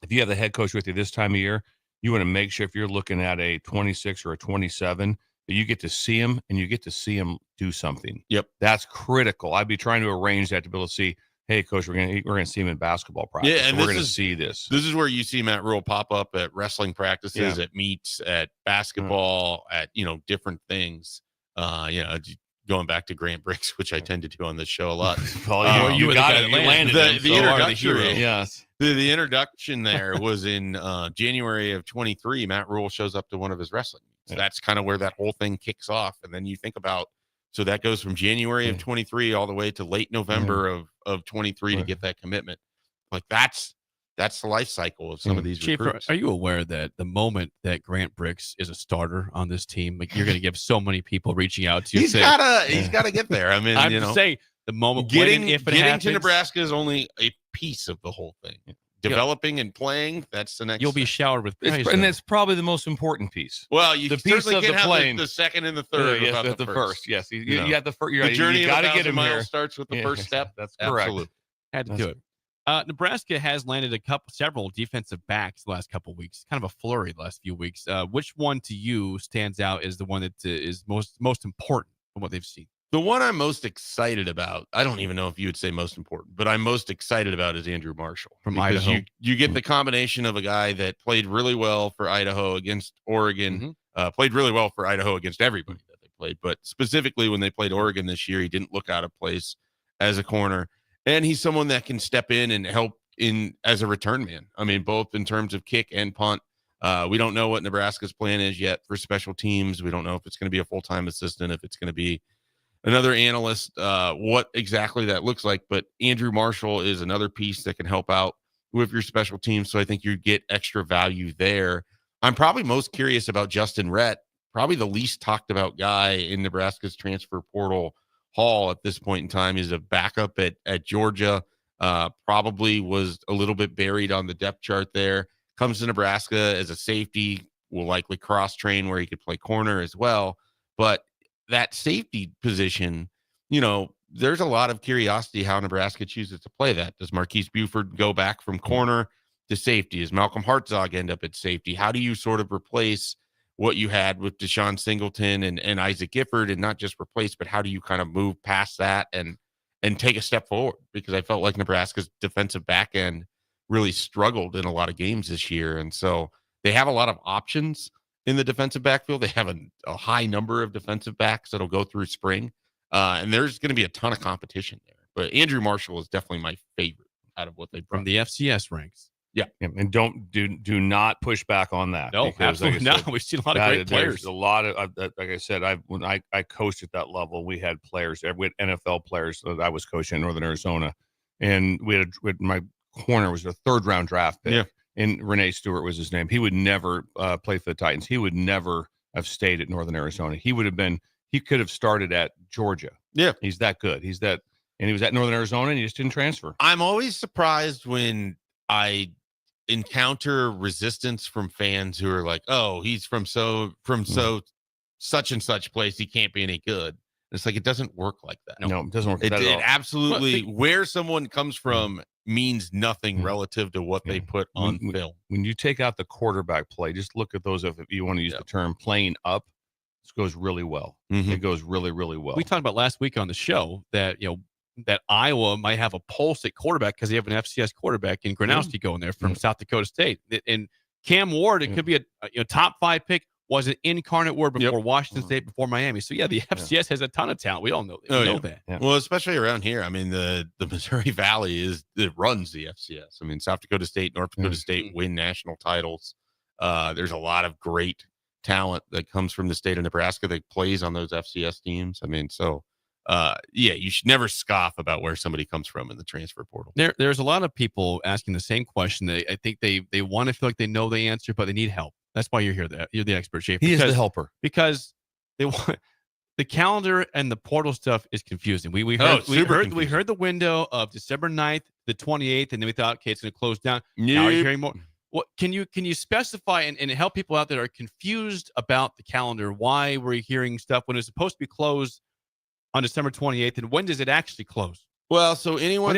if you have the head coach with you this time of year, you want to make sure, if you're looking at a 26 or a 27, that you get to see him and you get to see him do something. Yep. That's critical. I'd be trying to arrange that to be able to see, hey, coach, we're gonna see him in basketball practice. Yeah, and we're gonna see this. This is where you see Matt Rule pop up at wrestling practices, at meets, at basketball, at different things. Going back to Grant Bricks, which I tend to do on this show a lot. You got it. You landed the introduction. Yes. The introduction there was in January of 23. Matt Rule shows up to one of his wrestling meets. Yeah. That's kind of where that whole thing kicks off. And then you think about, so that goes from January of 23 all the way to late November of 23 to get that commitment. Like that's the life cycle of some of these recruits. Are you aware that the moment that Grant Bricks is a starter on this team, like, you're going to give so many people reaching out to you? He's gotta get there. I mean, I'm just saying, the moment getting happens, to Nebraska is only a piece of the whole thing. Developing and playing, that's the next. You'll be showered with praise, and that's probably the most important piece. Well, you the piece of can't the have plane, the second and the third. Yes, the first. Yes, you have the first. The journey you got to get him here. Starts with the first step. That's correct. Absolutely. Had to do it. Nebraska has landed several defensive backs the last couple of weeks. Kind of a flurry the last few weeks. Which one to you stands out as the one that is most important from what they've seen? The one I'm most excited about, I don't even know if you would say most important, but I'm most excited about is Andrew Marshall From because Idaho. You get the combination of a guy that played really well for Idaho against Oregon, played really well for Idaho against everybody that they played, but specifically when they played Oregon this year, he didn't look out of place as a corner, and he's someone that can step in and help in as a return man. I mean, both in terms of kick and punt. We don't know what Nebraska's plan is yet for special teams. We don't know if it's going to be a full-time assistant, if it's going to be another analyst, what exactly that looks like. But Andrew Marshall is another piece that can help out with your special teams. So I think you get extra value there. I'm probably most curious about Justin Rhett, probably the least talked about guy in Nebraska's transfer portal haul at this point in time. He's a backup at Georgia, probably was a little bit buried on the depth chart there. Comes to Nebraska as a safety, will likely cross train where he could play corner as well. But that safety position, there's a lot of curiosity how Nebraska chooses to play that. Does Marquise Buford go back from corner to safety? Does Malcolm Hartzog end up at safety? How do you sort of replace what you had with Deshaun Singleton and Isaac Gifford, and not just replace, but how do you kind of move past that and take a step forward? Because I felt like Nebraska's defensive back end really struggled in a lot of games this year. And so they have a lot of options in the defensive backfield. They have a high number of defensive backs that'll go through spring. And there's going to be a ton of competition there. But Andrew Marshall is definitely my favorite out of what they brought. From the FCS ranks. Yeah. And do not push back on that. No, absolutely not. We've seen a lot of great players. There's a lot of, like I said, when I coached at that level, we had players, we had NFL players that I was coaching in Northern Arizona. And we had my corner was a 3rd round draft pick. Yeah. And Renee Stewart was his name. He would never play for the Titans. He would never have stayed at Northern Arizona. He could have started at Georgia. Yeah. He's that good. And he was at Northern Arizona and he just didn't transfer. I'm always surprised when I encounter resistance from fans who are like, oh, he's from such and such place, he can't be any good. It's like, it doesn't work like that. No, it doesn't work like that It at all. absolutely, where someone comes from means nothing relative to what they put on film. When you take out the quarterback play, just look at those, if you want to use the term playing up, this goes really well. It goes really, really well. We talked about last week on the show that, that Iowa might have a pulse at quarterback because they have an FCS quarterback in Gronowski going there from South Dakota State. And Cam Ward, it could be a top 5 pick, was an incarnate Ward before Washington State, before Miami. So, the FCS has a ton of talent. We all know, that. Yeah. Well, especially around here. I mean, the Missouri Valley it runs the FCS. I mean, South Dakota State, North Dakota State win national titles. There's a lot of great talent that comes from the state of Nebraska that plays on those FCS teams. I mean, so you should never scoff about where somebody comes from in the transfer portal. There's a lot of people asking the same question. I think they want to feel like they know the answer, but they need help. That's why you're here. You're the expert, Schaefer. He is the helper. Because they want the calendar and the portal stuff is confusing. We heard the window of December 9th, the 28th, and then we thought, okay, it's going to close down. Now you're hearing more. What can you specify and help people out that are confused about the calendar? Why we're hearing stuff when it's supposed to be closed on December 28th, and when does it actually close? Well, so anyone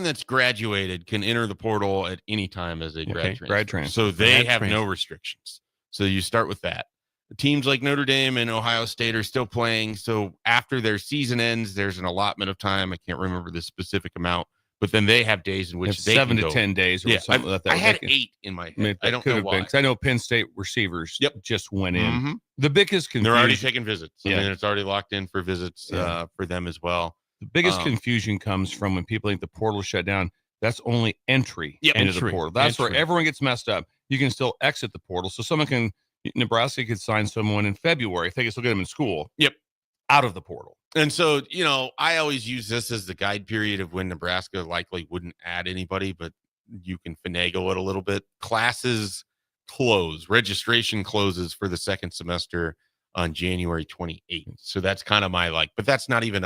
that's graduated can enter the portal at any time as a grad transfer. So they have no restrictions. So you start with that. The teams like Notre Dame and Ohio State are still playing. So after their season ends, there's an allotment of time. I can't remember the specific amount, but then they have days in which they 7 can to go. 10 days. Or something like that. I had 8 in my head. I don't know why. Because I know Penn State receivers just went in. The biggest confusion. They're already taking visits. I mean, it's already locked in for visits for them as well. The biggest confusion comes from when people think the portal shut down. That's only entry into the portal. That's where everyone gets messed up. You can still exit the portal. So Nebraska could sign someone in February if they can still get them in school. Out of the portal. And so, I always use this as the guide period of when Nebraska likely wouldn't add anybody, but you can finagle it a little bit. Classes close. Registration closes for the second semester on January 28th. So that's kind of but that's not even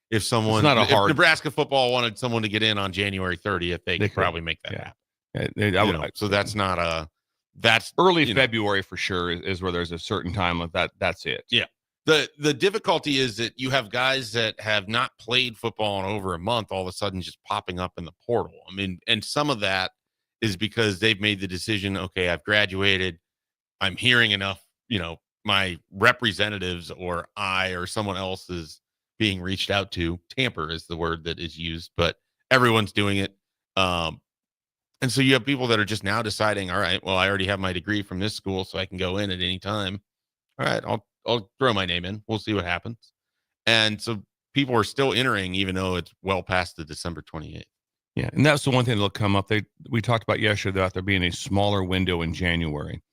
if Nebraska football wanted someone to get in on January 30th, they could probably make that happen. So that's not that's early February for sure is where there's a certain time of that. That's it. Yeah. The difficulty is that you have guys that have not played football in over a month all of a sudden just popping up in the portal. I mean, and some of that is because they've made the decision, okay, I've graduated. I'm hearing enough, my representatives or I or someone else is being reached out to. Tamper is the word that is used, but everyone's doing it. And so you have people that are just now deciding, all right, well, I already have my degree from this school, so I can go in at any time. All right, I'll throw my name in. We'll see what happens. And so people are still entering, even though it's well past the December 28th. Yeah, and that's the one thing that'll come up. We talked about yesterday about there being a smaller window in January.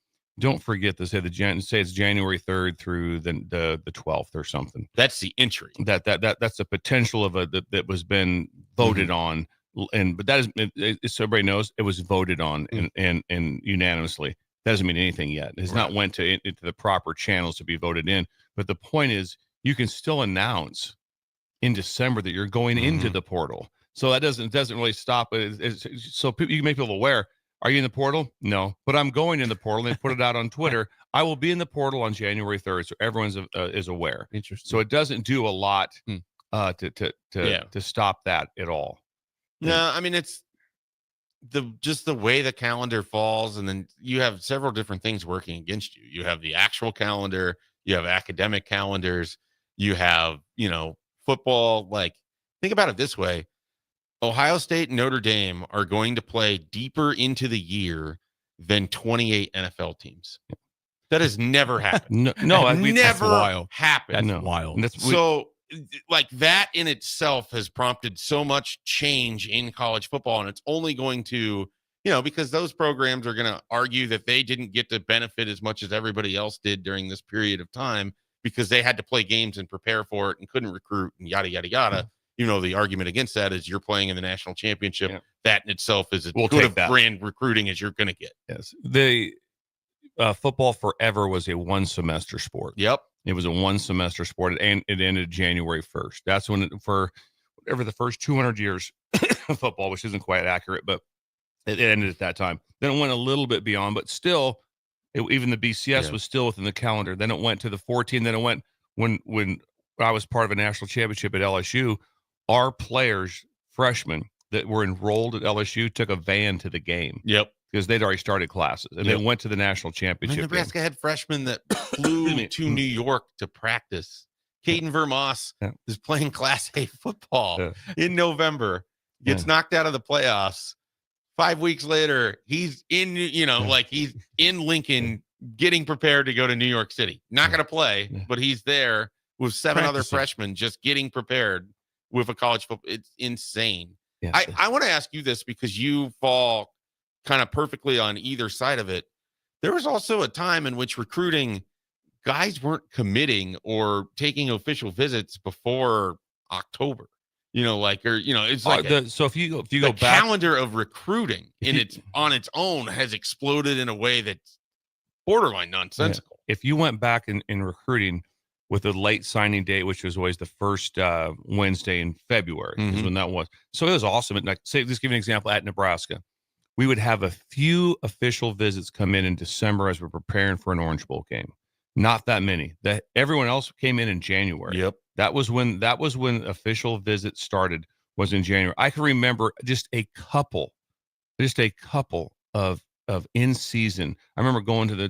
Don't forget to say say it's January 3rd through the 12th or something. That's the entry. That's the potential of that was been voted on, but that is so everybody knows it was voted on and unanimously. That doesn't mean anything yet. It's not went into the proper channels to be voted in. But the point is, you can still announce in December that you're going into the portal. So that doesn't really stop it. So you can make people aware. Are you in the portal? No, but I'm going in the portal. They put it out on Twitter. I will be in the portal on January 3rd, so everyone's is aware. Interesting. So it doesn't do a lot to stop that at all. No, I mean it's just the way the calendar falls, and then you have several different things working against you. You have the actual calendar, you have academic calendars, you have football. Like, think about it this way. Ohio State and Notre Dame are going to play deeper into the year than 28 NFL teams. That has never happened. No, never happened. That's wild. So, like, that in itself has prompted so much change in college football, and it's only going to, because those programs are going to argue that they didn't get to benefit as much as everybody else did during this period of time because they had to play games and prepare for it and couldn't recruit and yada, yada, yada. The argument against that is you're playing in the national championship. Yeah. That in itself is as good of brand recruiting as you're going to get. Yes. The football forever was a one-semester sport. Yep. It was a one-semester sport, and it ended January 1st. That's when, for whatever the first 200 years of football, which isn't quite accurate, but it ended at that time. Then it went a little bit beyond, but still, even the BCS was still within the calendar. Then it went to the 14. Then it went when I was part of a national championship at LSU. Our players, freshmen that were enrolled at LSU, took a van to the game. Yep. Because they'd already started classes, and they went to the national championship. Nebraska had freshmen that flew to New York to practice. Caden Vermoss is playing Class A football in November, gets knocked out of the playoffs. 5 weeks later, he's in, like he's in Lincoln getting prepared to go to New York City. Not going to play, but he's there with seven other freshmen just getting prepared with a college football. It's insane. Yes. I want to ask you this because you fall kind of perfectly on either side of it. There was also a time in which recruiting guys weren't committing or taking official visits before October. It's like so if you go back, calendar of recruiting on its own has exploded in a way that's borderline nonsensical. If you went back in recruiting with a late signing date, which was always the first Wednesday in February, is when that was. So it was awesome. And just give you an example at Nebraska. We would have a few official visits come in December as we're preparing for an Orange Bowl game. Not that many. That everyone else came in January. Yep. That was when official visits started, was in January. I can remember just a couple of in season. I remember going to the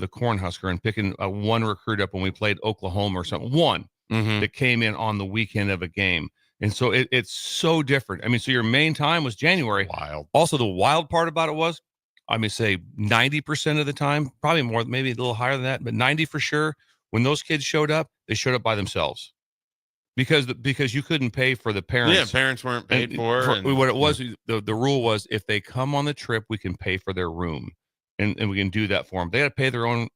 Cornhusker and picking one recruit up when we played Oklahoma or something. One that came in on the weekend of a game. And so it's so different. I mean, so your main time was January. Wild. Also, the wild part about it was, I mean, say 90% of the time, probably more, maybe a little higher than that, but 90 for sure. When those kids showed up, they showed up by themselves because you couldn't pay for the parents. Yeah, parents weren't paid for. What it was, the rule was if they come on the trip, we can pay for their room, and we can do that for them. They got to pay their own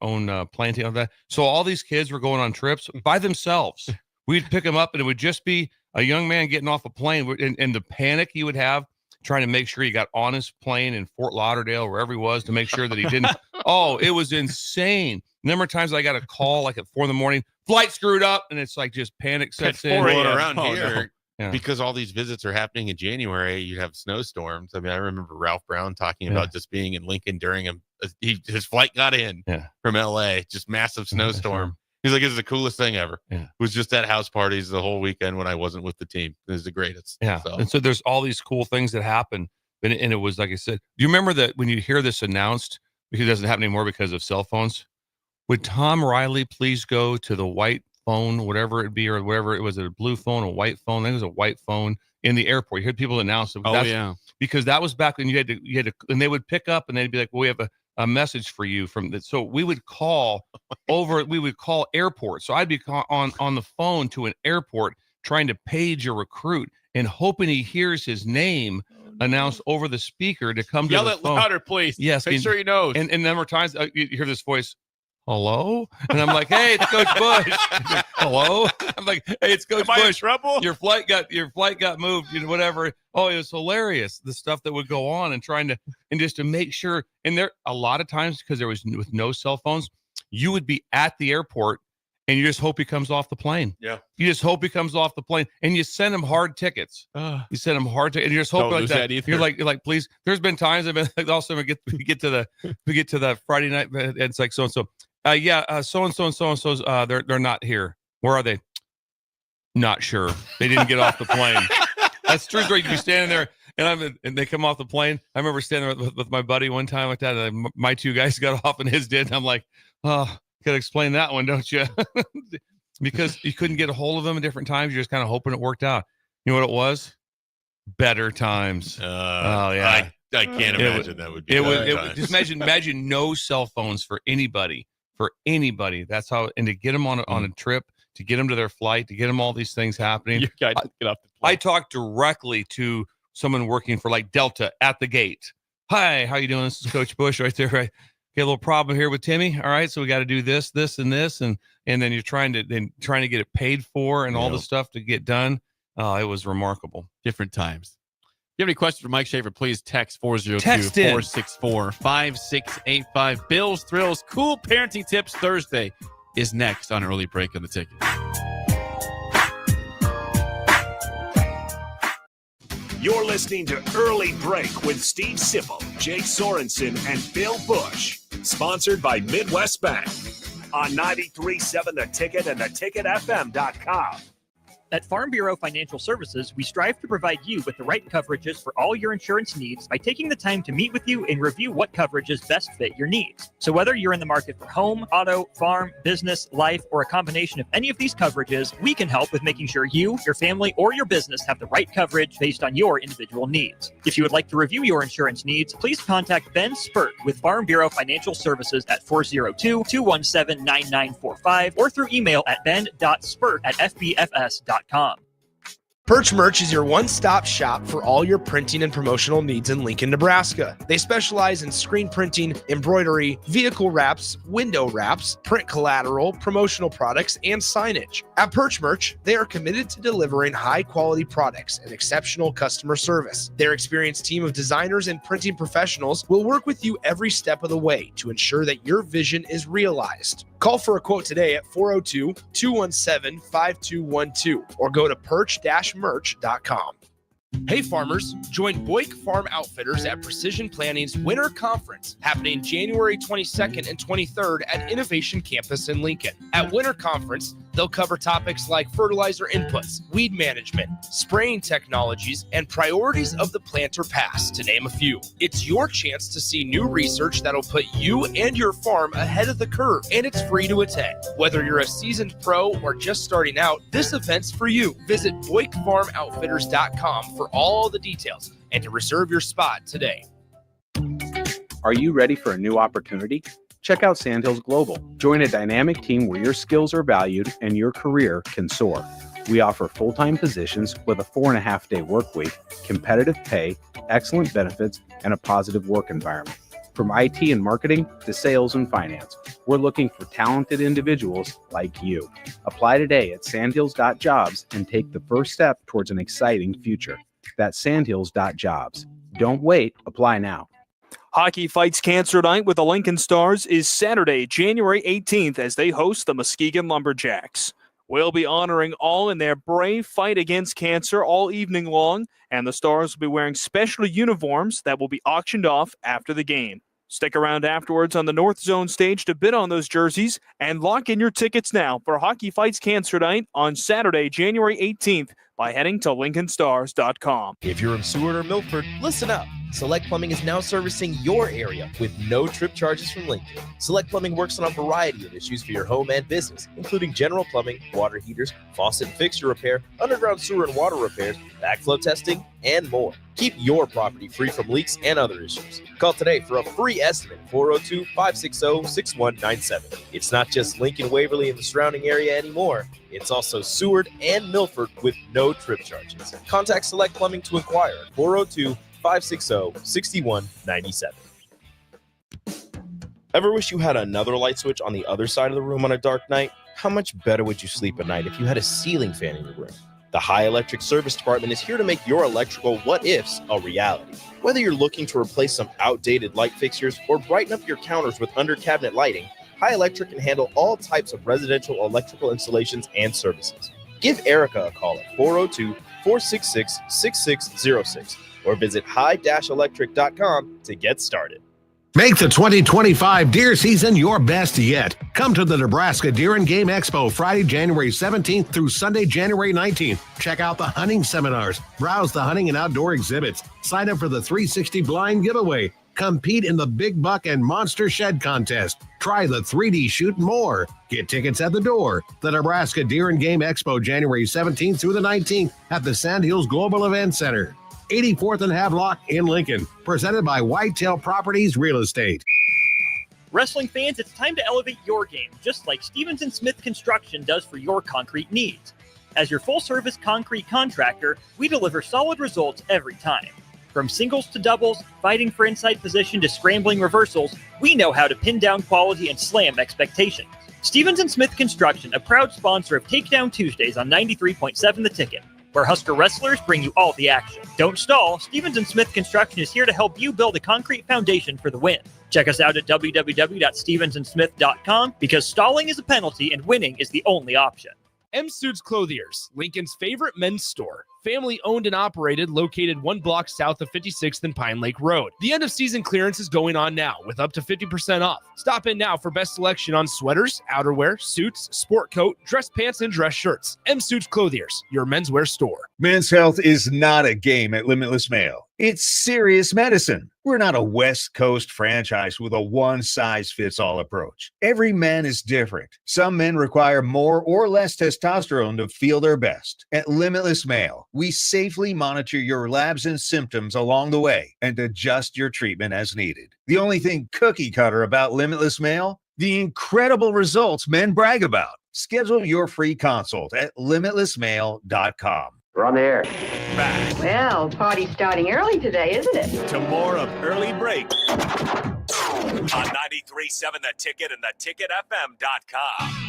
plane ticket on that. So all these kids were going on trips by themselves. We'd pick them up, and it would just be a young man getting off a plane, and the panic he would have trying to make sure he got on his plane in Fort Lauderdale, wherever he was, to make sure that he didn't. Oh, it was insane. Number of times I got a call like at 4 a.m, flight screwed up, and it's like just panic sets in. Around here, because all these visits are happening in January, you have snowstorms. I mean, I remember Ralph Brown talking about just being in Lincoln during his flight got in from LA, just massive snowstorm. He's like, it's the coolest thing ever. Yeah. It was just at house parties the whole weekend when I wasn't with the team. It was the greatest. Yeah. So. And so there's all these cool things that happen. And it was, like I said, do you remember that when you hear this announced, because it doesn't happen anymore because of cell phones, would Tom Riley please go to the white phone, whatever it be, or whatever it was, a blue phone, a white phone. I think it was a white phone in the airport. You heard people announce it. Because that was back when you had to, and they would pick up and they'd be like, well, we have a message for you from that. So we would call airport. So I'd be on the phone to an airport trying to page a recruit and hoping he hears his name announced over the speaker to come Yell to the it phone. louder, please. Yes. Make sure he knows. And a number of times you hear this voice, hello? And I'm like, hey, it's Coach Busch. Hello? I'm like, hey, it's Coach Am I in Busch. trouble? Your flight got moved, whatever. Oh, it was hilarious. The stuff that would go on and just to make sure. And there a lot of times, because there was with no cell phones, you would be at the airport and you just hope he comes off the plane. Yeah. You just hope he comes off the plane and you send him hard tickets. You send him hard tickets and you just hope like that. You're like, please. There's been times I've been like, also we get to the Friday night and it's like so-and-so. So-and-so and so-and-so's they're not here. Where are they? Not sure. They didn't get off the plane. That's true. Great. You'd be standing there and they come off the plane. I remember standing there with my buddy one time like that. And my two guys got off and his did. And I'm like, oh, could explain that one, don't you? Because you couldn't get a hold of them at different times. You're just kind of hoping it worked out. You know what it was? Better times. I can't imagine that would be. Just imagine no cell phones for anybody. That's how, and to get them on a trip, to get them to their flight, to get them all these things happening. You got to get off the plane. I talked directly to someone working for like Delta at the gate. Hi, how you doing? This is Coach Busch right there. Right. Okay, a little problem here with Timmy. All right, so we got to do this, and this, and then you're trying to get it paid for and all the stuff to get done. It was remarkable. Different times. If you have any questions for Mike Schaefer, please text 402-464-5685. Bills, Thrills, Cool Parenting Tips Thursday is next on Early Break on the Ticket. You're listening to Early Break with Steve Sipple, Jake Sorensen, and Bill Busch. Sponsored by Midwest Bank on 93.7 The Ticket and theticketfm.com. At Farm Bureau Financial Services, we strive to provide you with the right coverages for all your insurance needs by taking the time to meet with you and review what coverages best fit your needs. So whether you're in the market for home, auto, farm, business, life, or a combination of any of these coverages, we can help with making sure you, your family, or your business have the right coverage based on your individual needs. If you would like to review your insurance needs, please contact Ben Spurt with Farm Bureau Financial Services at 402-217-9945 or through email at ben.spurt@fbfs.com. Perch Merch is your one-stop shop for all your printing and promotional needs in Lincoln, Nebraska. They specialize in screen printing, embroidery, vehicle wraps, window wraps, print collateral, promotional products, and signage. At Perch Merch, they are committed to delivering high-quality products and exceptional customer service. Their experienced team of designers and printing professionals will work with you every step of the way to ensure that your vision is realized. Call for a quote today at 402-217-5212 or go to perch-merch.com. Hey farmers, join Buick Farm Outfitters at Precision Planning's Winter Conference happening January 22nd and 23rd at Innovation Campus in Lincoln. At Winter Conference, they'll cover topics like fertilizer inputs, weed management, spraying technologies, and priorities of the planter pass, to name a few. It's your chance to see new research that'll put you and your farm ahead of the curve, and it's free to attend. Whether you're a seasoned pro or just starting out, this event's for you. Visit BuickFarmOutfitters.com for all the details and to reserve your spot today. Are you ready for a new opportunity? Check out Sandhills Global. Join a dynamic team where your skills are valued and your career can soar. We offer full-time positions with a 4.5-day work week, competitive pay, excellent benefits, and a positive work environment. From IT and marketing to sales and finance, we're looking for talented individuals like you. Apply today at sandhills.jobs and take the first step towards an exciting future. That's sandhills.jobs. Don't wait. Apply now. Hockey Fights Cancer Night with the Lincoln Stars is Saturday, January 18th, as they host the Muskegon Lumberjacks. We'll be honoring all in their brave fight against cancer all evening long, and the Stars will be wearing special uniforms that will be auctioned off after the game. Stick around afterwards on the North Zone stage to bid on those jerseys and lock in your tickets now for Hockey Fights Cancer Night on Saturday, January 18th by heading to LincolnStars.com. If you're in Seward or Milford, listen up. Select Plumbing is now servicing your area with no trip charges from Lincoln. Select Plumbing works on a variety of issues for your home and business, including general plumbing, water heaters, faucet and fixture repair, underground sewer and water repairs, backflow testing, and more. Keep your property free from leaks and other issues. Call today for a free estimate, 402-560-6197. It's not just Lincoln, Waverly, and the surrounding area anymore. It's also Seward and Milford with no trip charges. Contact Select Plumbing to inquire at 402-560-6197. Ever wish you had another light switch on the other side of the room on a dark night? How much better would you sleep at night if you had a ceiling fan in your room? The High Electric Service Department is here to make your electrical what-ifs a reality. Whether you're looking to replace some outdated light fixtures or brighten up your counters with under-cabinet lighting, High Electric can handle all types of residential electrical installations and services. Give Erica a call at 402-466-6606 or visit high-electric.com to get started. Make the 2025 deer season your best yet. Come to the Nebraska Deer and Game Expo Friday, January 17th through Sunday, January 19th. Check out the hunting seminars, browse the hunting and outdoor exhibits, sign up for the 360 blind giveaway, compete in the Big Buck and Monster Shed contest, try the 3D shoot and more. Get tickets at the door. The Nebraska Deer and Game Expo, January 17th through the 19th at the Sandhills Global Event Center. 84th and Havelock in Lincoln, presented by Whitetail Properties Real Estate. Wrestling fans, it's time to elevate your game, just like Stevens & Smith Construction does for your concrete needs. As your full-service concrete contractor, we deliver solid results every time. From singles to doubles, fighting for inside position to scrambling reversals, we know how to pin down quality and slam expectations. Stevens & Smith Construction, a proud sponsor of Takedown Tuesdays on 93.7 The Ticket, where Husker wrestlers bring you all the action. Don't stall. Stevens & Smith Construction is here to help you build a concrete foundation for the win. Check us out at www.stevensandsmith.com because stalling is a penalty and winning is the only option. M Suits Clothiers, Lincoln's favorite men's store. Family owned and operated, located 1 block south of 56th and Pine Lake Road. The end of season clearance is going on now with up to 50% off. Stop in now for best selection on sweaters, outerwear, suits, sport coat, dress pants, and dress shirts. M Suits Clothiers, your menswear store. Men's health is not a game at Limitless Male. It's serious medicine. We're not a West Coast franchise with a one-size-fits-all approach. Every man is different. Some men require more or less testosterone to feel their best. At Limitless Male, we safely monitor your labs and symptoms along the way and adjust your treatment as needed. The only thing cookie cutter about Limitless Male? The incredible results men brag about. Schedule your free consult at limitlessmale.com. We're on the air. Back Well, party's starting early today, isn't it? to more of Early Break on 93.7 The Ticket and theticketfm.com.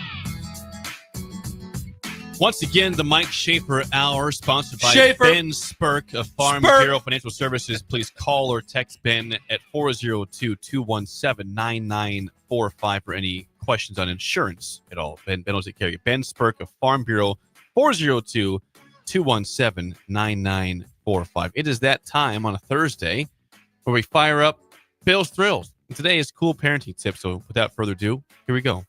Once again, the Mike Schaefer Hour, sponsored by Schaefer. Ben Spurk of Farm Bureau Financial Services. Please call or text Ben at 402-217-9945 for any questions on insurance at all. Ben will take care of you. Ben Spurk of Farm Bureau, 402-217-9945. It is that time on a Thursday where we fire up Bill's Thrills. And today is cool parenting tips. So without further ado, here we go.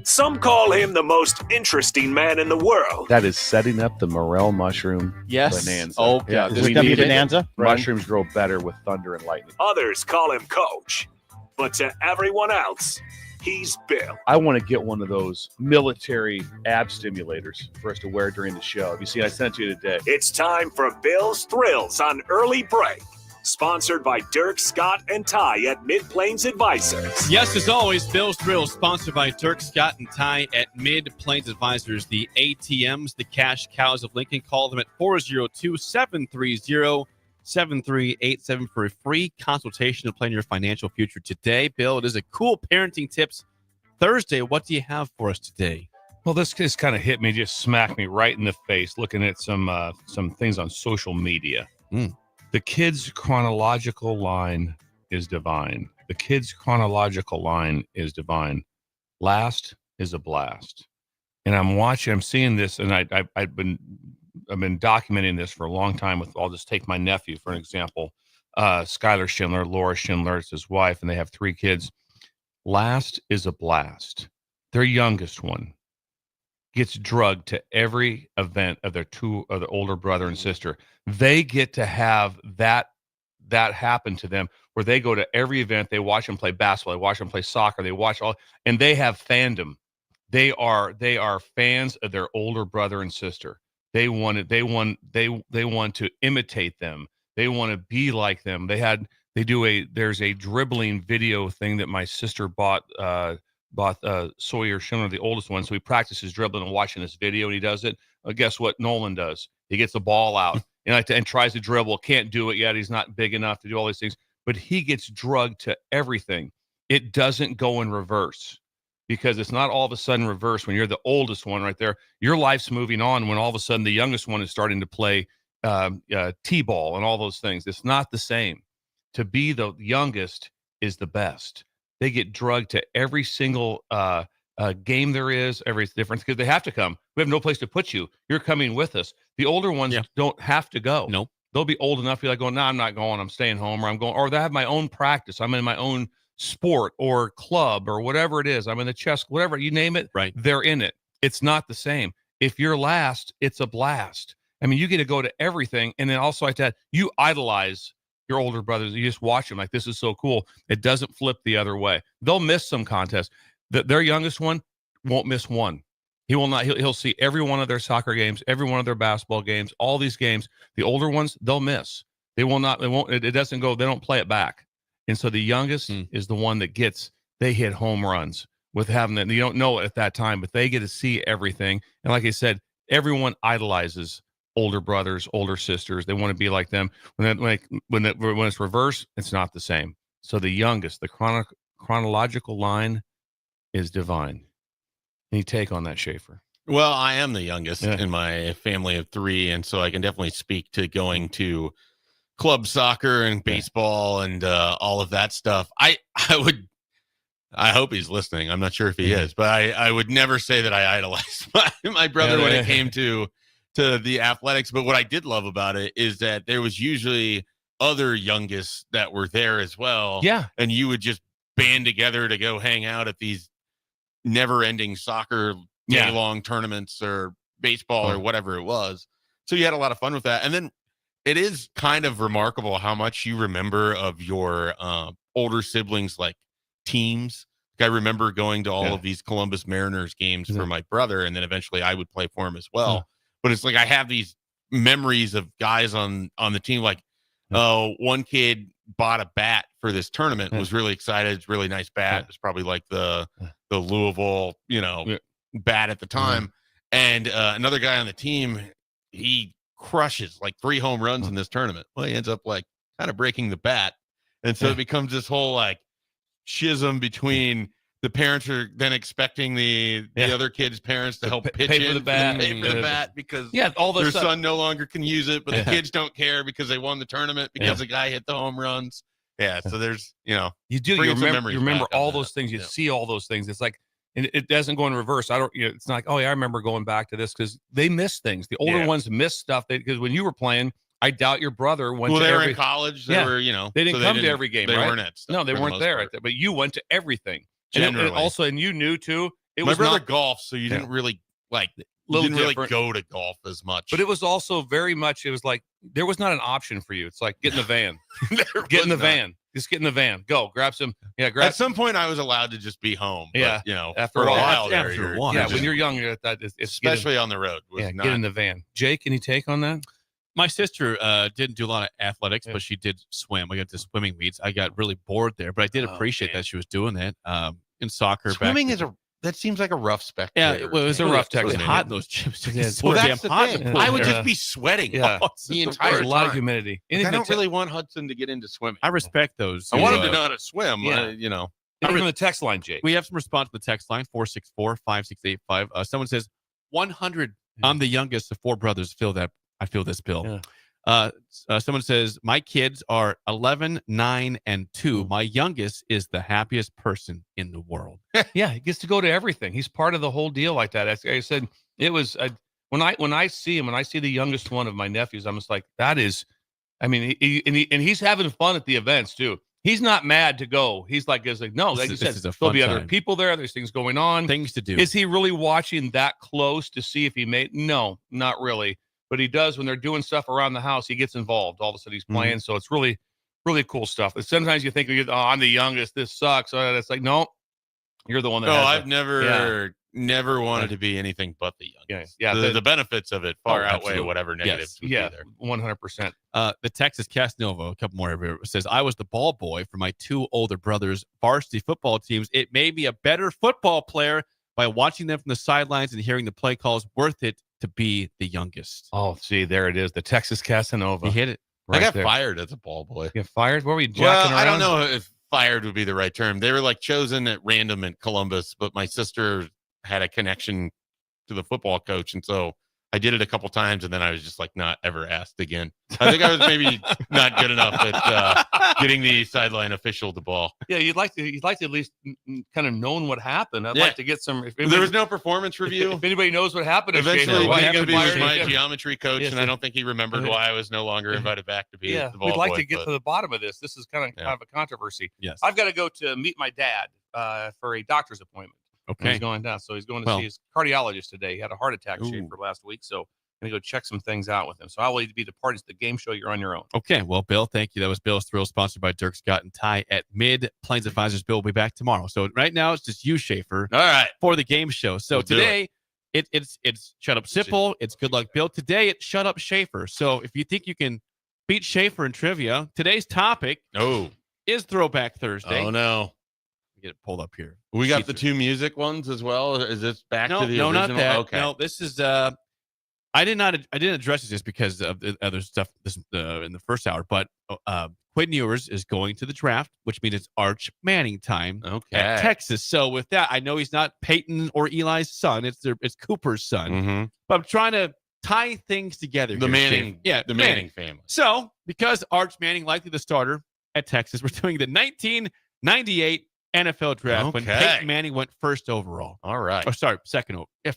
Some call him the most interesting man in the world. That is setting up the morel mushroom bonanza. Oh, yeah. is it gonna be a bonanza? Mushrooms grow better with thunder and lightning. Others call him Coach. But to everyone else, he's Bill. I want to get one of those military ab stimulators for us to wear during the show. Have you seen? I sent it to you today. It's time for Bill's Thrills on Early Break. Sponsored by Dirk, Scott, and Ty at Mid-Plains Advisors. Yes, as always, Bill's Thrills, sponsored by Dirk, Scott, and Ty at Mid-Plains Advisors, the ATMs, the cash cows of Lincoln. Call them at 402-730-7387 for a free consultation to plan your financial future today. Bill, it is a cool parenting tips Thursday. What do you have for us today? Well, this just kind of hit me, just smacked me right in the face looking at some things on social media. The kids' chronological line is divine. The kids' chronological line is divine. Last is a blast. And I'm seeing this, and I've been documenting this for a long time I'll just take my nephew for an example. Skylar Schindler, Laura Schindler, it's his wife, and they have 3 kids. Last is a blast. Their youngest one gets drugged to every event of their older brother and sister. They get to have that that happen to them, where they go to every event, they watch them play basketball, they watch them play soccer, they watch all, and they have fandom. They are fans of their older brother and sister. They want to imitate them. They want to be like them. There's a dribbling video thing that my sister bought Sawyer Schindler, the oldest one. So he practices dribbling and watching this video, and he does it. Guess what Nolan does? He gets the ball out and tries to dribble. Can't do it yet. He's not big enough to do all these things, but he gets drugged to everything. It doesn't go in reverse, because it's not all of a sudden reverse when you're the oldest one right there. Your life's moving on when all of a sudden the youngest one is starting to play T-ball and all those things. It's not the same. To be the youngest is the best. They get drugged to every single game there is, every difference, because they have to come. We have no place to put you. You're coming with us. The older ones don't have to go. Nope. They'll be old enough to be like, going, no, I'm not going. I'm staying home, or I'm going, or they have my own practice. I'm in my own sport or club or whatever it is. I'm in the chess, whatever, you name it. Right. They're in it. It's not the same. If you're last, it's a blast. I mean, you get to go to everything. And then also like that, you idolize your older brothers. You just watch them like, this is so cool. It doesn't flip the other way. They'll miss some contests. Their youngest one won't miss one. He will not. He'll see every one of their soccer games, every one of their basketball games, all these games. The older ones, they'll miss. They will not. It won't. It doesn't go. They don't play it back. And so the youngest is the one that they hit home runs with having that. You don't know it at that time, but they get to see everything. And like I said, everyone idolizes older brothers, older sisters. They want to be like them. When it's reversed, it's not the same. So the youngest, the chronological line is divine. Any take on that, Schaefer? Well, I am the youngest in my family of 3, and so I can definitely speak to going to club soccer and baseball and all of that stuff. I hope he's listening. I'm not sure if he is, but I would never say that I idolized my brother when it came to the athletics. But what I did love about it is that there was usually other youngest that were there as well. Yeah. And you would just band together to go hang out at these never-ending soccer day-long tournaments or baseball or whatever it was. So you had a lot of fun with that. And then it is kind of remarkable how much you remember of your older siblings, like teams. Like I remember going to all of these Columbus Mariners games for my brother, and then eventually I would play for him as well. But it's like I have these memories of guys on the team. Like, one kid bought a bat for this tournament, was really excited. It's a really nice bat. It's probably like the Louisville, bat at the time. And another guy on the team, he crushes like 3 home runs in this tournament. Well, he ends up like kind of breaking the bat. And so it becomes this whole like schism between the parents are then expecting the other kid's parents to help pitch pay for the bat, pay for the bat because all their son no longer can use it, but the kids don't care because they won the tournament because the guy hit the home runs. Yeah, so there's you remember all those things. You see all those things. It's like it doesn't go in reverse. It's not like, oh yeah, I remember going back to this, because they miss things. The older ones miss stuff because when you were playing, I doubt your brother went to they every, were in college. They were, they didn't come to every game. They right? weren't at stuff. No, they weren't there. But you went to everything. Generally. And you knew too. My brother golfed, so you didn't really really go to golf as much. But it was also very much. It was like there was not an option for you. It's like get in the van, get in the van. Just get in the van. Go grab some. Yeah, grab. At some point, I was allowed to just be home. But, after for a while when you're young, it's especially on the road. Get in the van. Jake, any take on that? My sister didn't do a lot of athletics, but she did swim. We got to swimming meets. I got really bored there, but I did appreciate that she was doing that. In soccer, swimming that seems like a rough spectator. Yeah, it was a rough technique. It was hot in those gyms. It's so damn hot. I would just be sweating the entire time. A lot of humidity. I don't really want Hudson to get into swimming. I respect those. I want him to know how to swim. Anything on the text line, Jake? We have some response to the text line, 464-5685. Someone says, 100. I'm the youngest of 4 brothers. I feel this, Bill. Someone says, my kids are 11, 9, and 2. My youngest is the happiest person in the world. Yeah, he gets to go to everything. He's part of the whole deal like that. As I said, it was when I see him, when I see the youngest one of my nephews, I'm just like, that is, I mean, he's having fun at the events too. He's not mad to go. He's like no, like you said, there'll be other people there. There's things going on. Things to do. Is he really watching that close to see if he made? No, not really. But he does when they're doing stuff around the house. He gets involved. All of a sudden, he's playing. So it's really, really cool stuff. Sometimes you think, I'm the youngest. This sucks. It's like, no, you're the one that. No, has I've never wanted to be anything but the youngest. Yeah. The benefits of it far outweigh absolutely. whatever negatives would be there. 100%. The Texas Casanova, a couple more here, says, I was the ball boy for my 2 older brothers' varsity football teams. It made me a better football player by watching them from the sidelines and hearing the play calls. Worth it to be the youngest. Oh, see, there it is. The Texas Casanova. He hit it. I got fired as a ball boy. You got fired? What were you jacking Well, around? I don't know if fired would be the right term. They were like chosen at random in Columbus, but my sister had a connection to the football coach, and so I did it a couple times, and then I was just like not ever asked again. I think I was maybe not good enough at getting the sideline official the ball. Yeah, you'd like to at least kind of known what happened. I'd like to get some. There was no performance review. If anybody knows what happened, Eventually, why Jacob was happened, my geometry coach, and I don't think he remembered why I was no longer invited back to be the ball we'd like boy, to get to the bottom of this. This is kind of a controversy. Yes, I've got to go to meet my dad for a doctor's appointment. Okay, he's going down, so he's going to see his cardiologist today. He had a heart attack for last week, so I'm gonna go check some things out with him. So I will be the parties to the game show. You're on your own. Okay, well, Bill, thank you. That was Bill's Thrill, sponsored by Dirk Scott and Ty at Mid Plains Advisors. Bill will be back tomorrow. So right now it's just you, Schaefer. All right, for the game show. So today it's Shut Up Sipple. It's Good Luck Bill. Today it's Shut Up Schaefer. So if you think you can beat Schaefer in trivia, today's topic is Throwback Thursday. Oh no. Get it pulled up here. We got the 2 music ones as well. Is this back to the original? No, not that. Okay. No, this is I didn't address this just because of the other stuff in the first hour, but Quinn Ewers is going to the draft, which means it's Arch Manning time at Texas. So with that, I know he's not Peyton or Eli's son; it's Cooper's son. Mm-hmm. But I'm trying to tie things together. The here, Manning, the Manning family. So because Arch Manning likely the starter at Texas, we're doing the 1998 NFL draft when Peyton Manning went first overall. All right. Oh, sorry,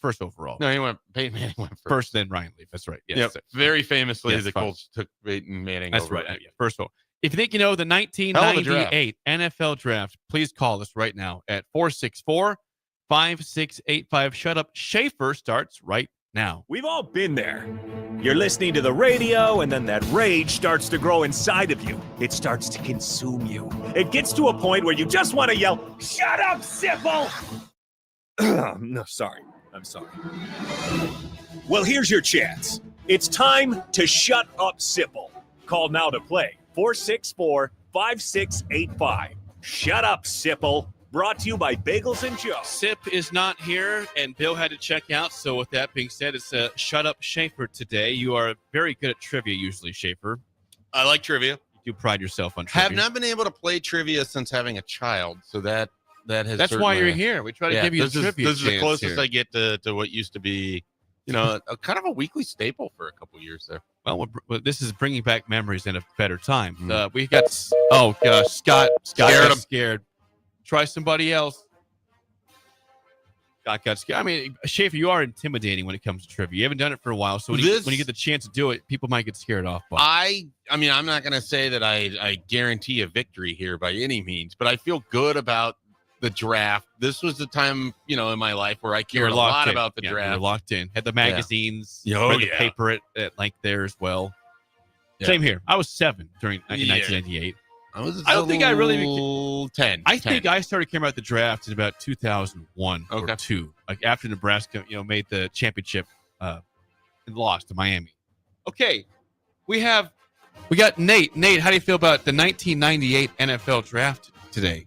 first overall. No, Peyton Manning went first, then Ryan Leaf. That's right. Yes. Yep. Very famously, the fine. Colts took Peyton Manning That's over. right. First of all, if you think you know the 1998 NFL draft, please call us right now at 464-5685. Shut Up Schaefer starts right now. We've all been there. You're listening to the radio, and then that rage starts to grow inside of you. It starts to consume you. It gets to a point where you just want to yell, "Shut up, Sipple!" No, sorry. I'm sorry. Well, here's your chance. It's time to shut up, Sipple. Call now to play. 464-5685. Shut up, Sipple. Brought to you by Bagels and Joe. Sip is not here, and Bill had to check out. So with that being said, it's Shut Up Schaefer today. You are very good at trivia usually, Schaefer. I like trivia. You pride yourself on trivia. Have not been able to play trivia since having a child, so that has. That's why you're here. We try to give you a trivia. This is the closest here. I get to what used to be, a kind of a weekly staple for a couple years there. Well, this is bringing back memories in a better time. We got Scott got scared. Try somebody else. Scott got scared. I mean, Schaefer, you are intimidating when it comes to trivia. You haven't done it for a while, so when you get the chance to do it, people might get scared off. I mean, I'm not going to say that I guarantee a victory here by any means, but I feel good about the draft. This was the time, in my life where I cared a lot about the draft. You were locked in. Had the magazines, read the paper at length there as well. Yeah. Same here. I was 7 in 1998. I don't think I really 10. I think I started caring about the draft in about 2001 or 2, like after Nebraska, made the championship and lost to Miami. Okay, we got Nate. Nate, how do you feel about the 1998 NFL draft today?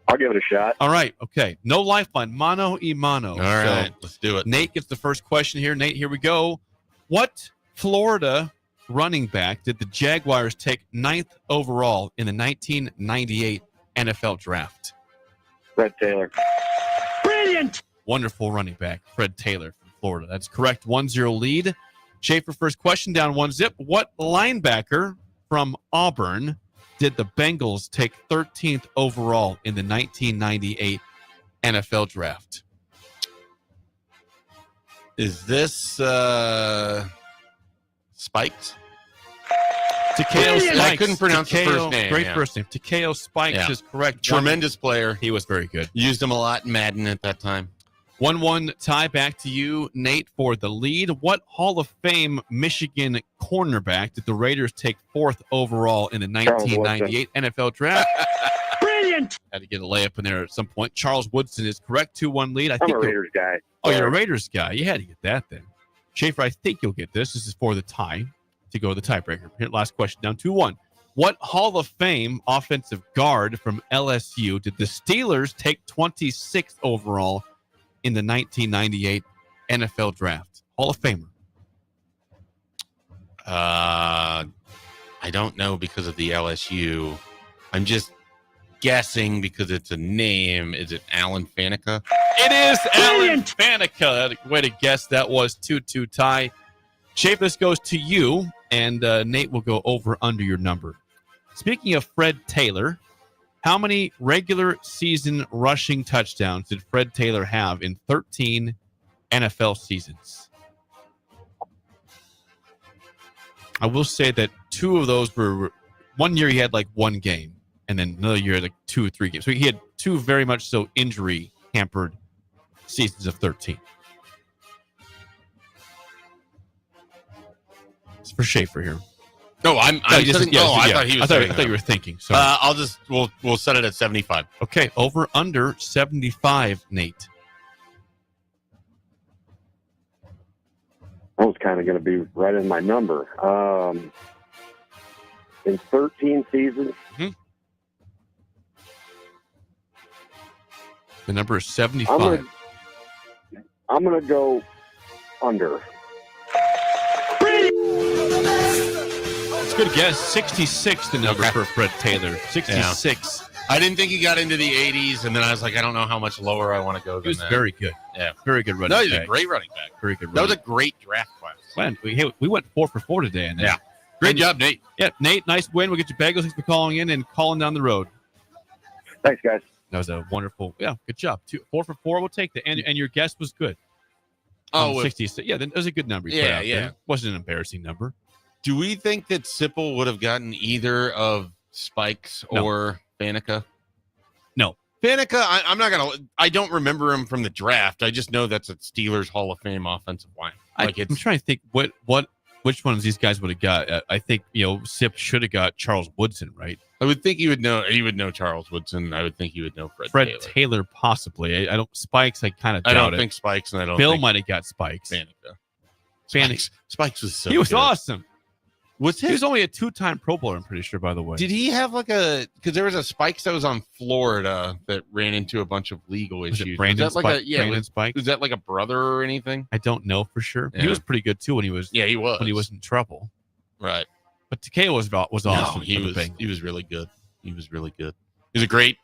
I'll give it a shot. All right. Okay. No lifeline. Mano y mano. All right. Let's do it. Nate gets the first question here. Nate, here we go. What Florida running back did the Jaguars take 9th overall in the 1998 NFL draft? Fred Taylor. Brilliant. Wonderful running back, Fred Taylor from Florida. That's correct. 1-0 lead. Schaefer, first question, down 1-0. What linebacker from Auburn did the Bengals take 13th overall in the 1998 NFL draft? Is this Spikes? Takeo Spikes. I couldn't pronounce the first name. Great first name. Takeo Spikes is correct. Tremendous player. He was very good. Used him a lot in Madden at that time. 1-1 tie. Back to you, Nate, for the lead. What Hall of Fame Michigan cornerback did the Raiders take 4th overall in the 1998 NFL Draft? Brilliant! Had to get a layup in there at some point. Charles Woodson is correct. 2-1 lead. I'm a Raiders guy. Oh, you're a Raiders guy. You had to get that then. Schaefer, I think you'll get this. This is for the tie to go to the tiebreaker. Here, last question down 2-1. What Hall of Fame offensive guard from LSU did the Steelers take 26th overall in the 1998 NFL Draft? Hall of Famer. I don't know because of the LSU. I'm just guessing because it's a name. Is it Alan Faneca? It is Alan Faneca. Way to guess. That was 2-2 tie. Shape, this goes to you, and Nate will go over under your number. Speaking of Fred Taylor, how many regular season rushing touchdowns did Fred Taylor have in 13 NFL seasons? I will say that 2 of those were, one year he had like 1 game, and then another year like 2 or 3 games. So he had 2 very much so injury-hampered seasons of 13. It's for Schaefer here. No, I thought he was. I thought you were thinking. So we'll set it at 75. Okay, over under 75, Nate. That was kind of going to be right in my number. In 13 seasons. Mm-hmm. The number is 75. I'm going to go under. It's a good guess. 66, the number for Fred Taylor. 66. Yeah. I didn't think he got into the 80s, and then I was like, I don't know how much lower I want to go than He was that. very good. Yeah. Very good running back. No, he's a great running back. Very good running That was a great draft class. Man, we went 4 for 4 today. And yeah. Great job, Nate. Yeah, Nate, nice win. We'll get you bagels. Thanks for calling in and calling down the road. Thanks, guys. That was a wonderful, good job. 4 for 4, we'll take that. And your guess was good. Oh, 66. Yeah, that was a good number. You put out there. Wasn't an embarrassing number. Do we think that Sipple would have gotten either of Spikes or Faneca? No. Faneca, I'm not going to – I don't remember him from the draft. I just know that's a Steelers Hall of Fame offensive line. I'm trying to think which ones these guys would have got. I think, Sip should have got Charles Woodson, right? I would think he would know Charles Woodson. I would think he would know Fred Taylor possibly. I don't – Spikes, I kind of doubt I don't it. think Spikes, and I don't Bill think might have got Spikes. Faneca. Spikes was so He was good. awesome. He was only a 2-time Pro Bowler, I'm pretty sure, by the way. Did he have because there was a Spikes that was on Florida that ran into a bunch of legal issues. It Brandon Spikes? Was that like a brother or anything? I don't know for sure. Yeah. He was pretty good too when he was. Yeah, he was. When he was in trouble. Right. But Takeo was awesome. He was really good. He was really good. He was a great.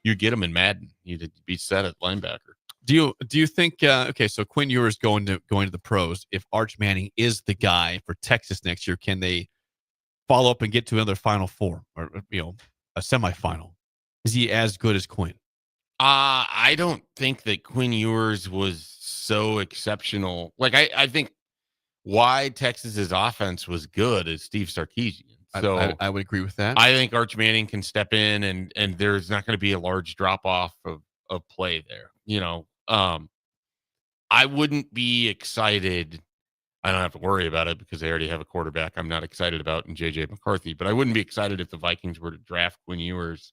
You get him in Madden. He'd be set at linebacker. Do you think? Okay, so Quinn Ewers going to the pros. If Arch Manning is the guy for Texas next year, can they follow up and get to another Final Four or a semifinal? Is he as good as Quinn? I don't think that Quinn Ewers was so exceptional. Like I think why Texas's offense was good is Steve Sarkisian. So I would agree with that. I think Arch Manning can step in and there's not going to be a large drop off of play there. I wouldn't be excited. I don't have to worry about it because they already have a quarterback I'm not excited about in JJ McCarthy, but I wouldn't be excited if the Vikings were to draft Quinn Ewers,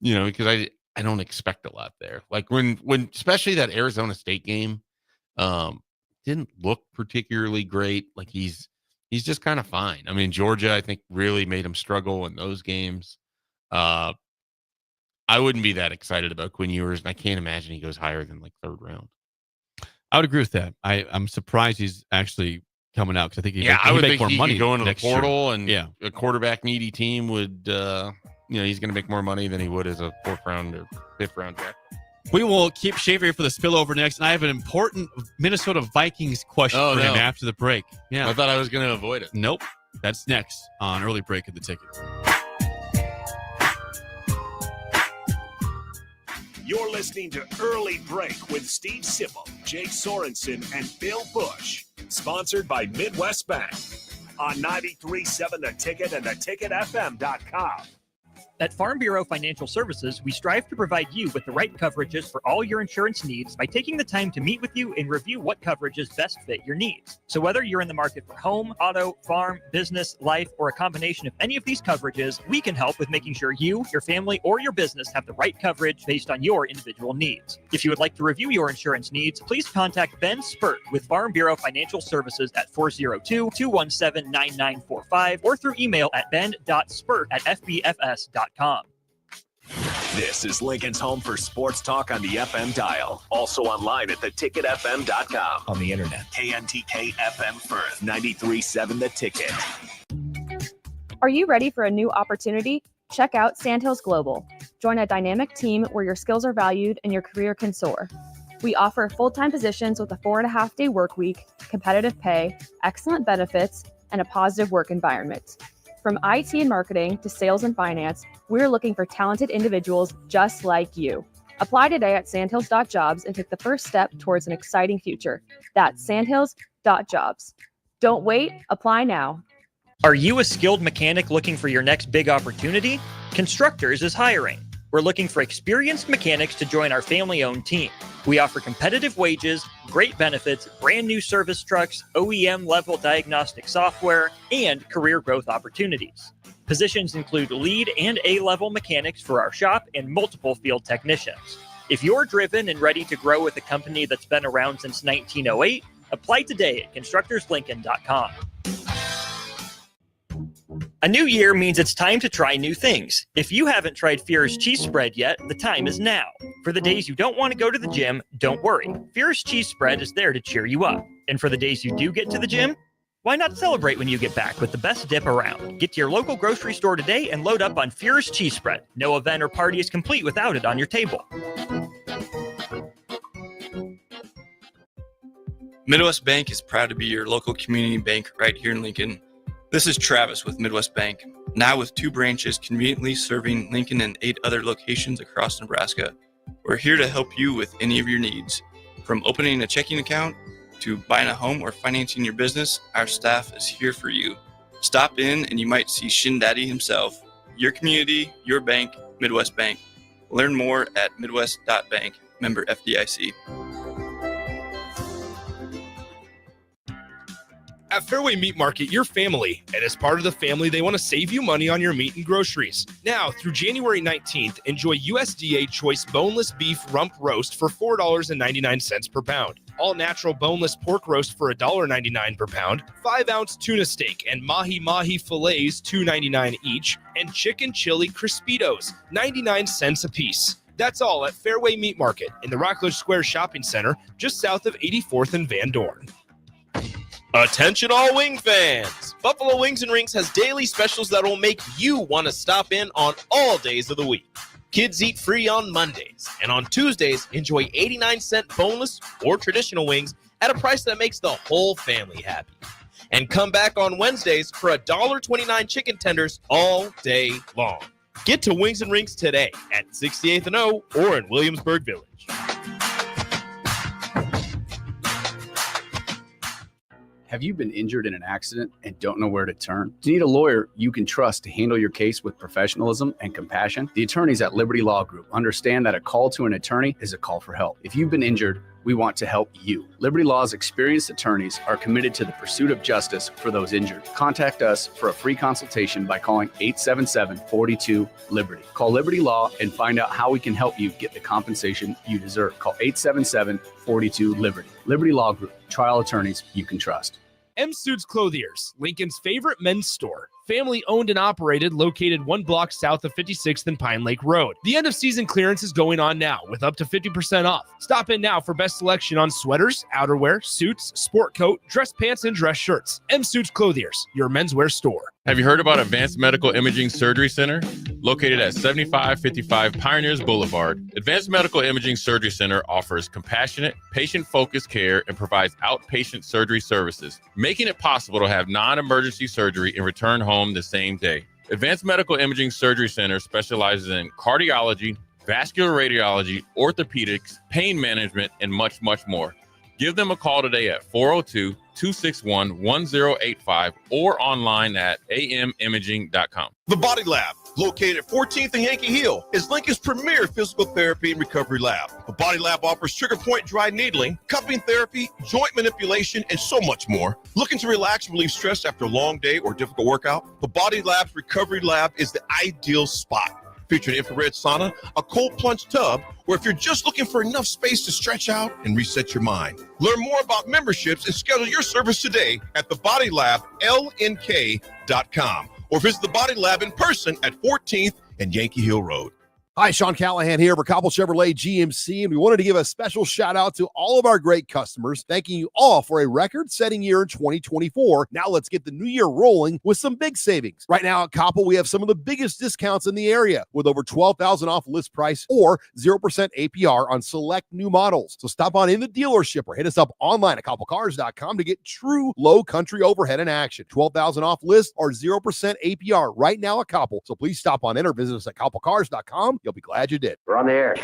because I don't expect a lot there. Like when especially that Arizona State game didn't look particularly great. Like he's just kind of fine. I mean, Georgia, I think, really made him struggle in those games. I wouldn't be that excited about Quinn Ewers, and I can't imagine he goes higher than like 3rd round. I would agree with that. I'm surprised he's actually coming out because I think I would make think more he money could go into the portal, year. and a quarterback needy team would, he's going to make more money than he would as a 4th round or 5th round draft. We will keep Schaefer here for the spillover next, and I have an important Minnesota Vikings question for him after the break. Yeah, I thought I was going to avoid it. Nope, that's next on Early Break of the Ticket. You're listening to Early Break with Steve Sipple, Jake Sorensen, and Bill Busch. Sponsored by Midwest Bank on 93.7 The Ticket and theticketfm.com. At Farm Bureau Financial Services, we strive to provide you with the right coverages for all your insurance needs by taking the time to meet with you and review what coverages best fit your needs. So whether you're in the market for home, auto, farm, business, life, or a combination of any of these coverages, we can help with making sure you, your family, or your business have the right coverage based on your individual needs. If you would like to review your insurance needs, please contact Ben Spurt with Farm Bureau Financial Services at 402-217-9945 or through email at ben.spurt@fbfs.com. This is Lincoln's home for sports talk on the FM dial. Also online at theticketfm.com. On the internet. KNTK FM Firth, 93.7 The Ticket. Are you ready for a new opportunity? Check out Sandhills Global. Join a dynamic team where your skills are valued and your career can soar. We offer full-time positions with a 4.5-day work week, competitive pay, excellent benefits, and a positive work environment. From IT and marketing to sales and finance, we're looking for talented individuals just like you. Apply today at sandhills.jobs and take the first step towards an exciting future. That's sandhills.jobs. Don't wait, apply now. Are you a skilled mechanic looking for your next big opportunity? Constructors is hiring. We're looking for experienced mechanics to join our family-owned team. We offer competitive wages, great benefits, brand new service trucks, OEM-level diagnostic software, and career growth opportunities. Positions include lead and A-level mechanics for our shop and multiple field technicians. If you're driven and ready to grow with a company that's been around since 1908, apply today at constructorslincoln.com. A new year means it's time to try new things. If you haven't tried Fear's cheese spread yet, the time is now. For the days you don't want to go to the gym, don't worry. Fear's cheese spread is there to cheer you up. And for the days you do get to the gym, why not celebrate when you get back with the best dip around? Get to your local grocery store today and load up on Fear's cheese spread. No event or party is complete without it on your table. Midwest Bank is proud to be your local community bank right here in Lincoln. This is Travis with Midwest Bank, now with 2 branches conveniently serving Lincoln and 8 other locations across Nebraska. We're here to help you with any of your needs. From opening a checking account to buying a home or financing your business, our staff is here for you. Stop in and you might see Shin Daddy himself. Your community, your bank, Midwest Bank. Learn more at midwest.bank, member FDIC. At Fairway Meat Market, your family, and as part of the family, they want to save you money on your meat and groceries. Now, through January 19th, enjoy USDA Choice Boneless Beef Rump Roast for $4.99 per pound. All-natural boneless pork roast for $1.99 per pound, 5-ounce tuna steak and mahi-mahi fillets $2.99 each, and chicken chili crispitos, 99 cents a piece. That's all at Fairway Meat Market in the Rockledge Square Shopping Center, just south of 84th and Van Dorn. Attention all wing fans! Buffalo Wings and Rings has daily specials that will make you want to stop in on all days of the week. Kids eat free on Mondays, and on Tuesdays, enjoy 89-cent boneless or traditional wings at a price that makes the whole family happy. And come back on Wednesdays for $1.29 chicken tenders all day long. Get to Wings and Rings today at 68th and O or in Williamsburg Village. Have you been injured in an accident and don't know where to turn? Do you need a lawyer you can trust to handle your case with professionalism and compassion? The attorneys at Liberty Law Group understand that a call to an attorney is a call for help. If you've been injured, we want to help you. Liberty Law's experienced attorneys are committed to the pursuit of justice for those injured. Contact us for a free consultation by calling 877-42-LIBERTY. Call Liberty Law and find out how we can help you get the compensation you deserve. Call 877-42-LIBERTY. Liberty Law Group, trial attorneys you can trust. M Suits Clothiers, Lincoln's favorite men's store. Family owned and operated, located 1 block south of 56th and Pine Lake Road. The end of season clearance is going on now with up to 50% off. Stop in now for best selection on sweaters, outerwear, suits, sport coat, dress pants, and dress shirts. M Suits Clothiers, your menswear store. Have you heard about Advanced Medical Imaging Surgery Center? Located at 7555 Pioneers Boulevard, Advanced Medical Imaging Surgery Center offers compassionate, patient-focused care and provides outpatient surgery services, making it possible to have non-emergency surgery and return home the same day. Advanced Medical Imaging Surgery Center specializes in cardiology, vascular radiology, orthopedics, pain management, and much, much more. Give them a call today at 402-261-1085 or online at amimaging.com. The Body Lab, Located at 14th and Yankee Hill is Lincoln's premier physical therapy and recovery lab. The Body Lab offers trigger point dry needling, cupping therapy, joint manipulation, and so much more. Looking to relax and relieve stress after a long day or difficult workout? The Body Lab's recovery lab is the ideal spot. Featuring infrared sauna, a cold plunge tub, or if you're just looking for enough space to stretch out and reset your mind. Learn more about memberships and schedule your service today at thebodylablnk.com or visit the Body Lab in person at 14th and Yankee Hill Road. Hi, Sean Callahan here for Cobble Chevrolet GMC, and we wanted to give a special shout out to all of our great customers, thanking you all for a record-setting year in 2024. Now let's get the new year rolling with some big savings. Right now at Cobble, we have some of the biggest discounts in the area with over $12,000 off list price or 0% APR on select new models. So stop on in the dealership or hit us up online at cobblecars.com to get true low country overhead in action. $12,000 off list or 0% APR right now at Cobble. So please stop on in or visit us at cobblecars.com. You'll be glad you did. We're on the air.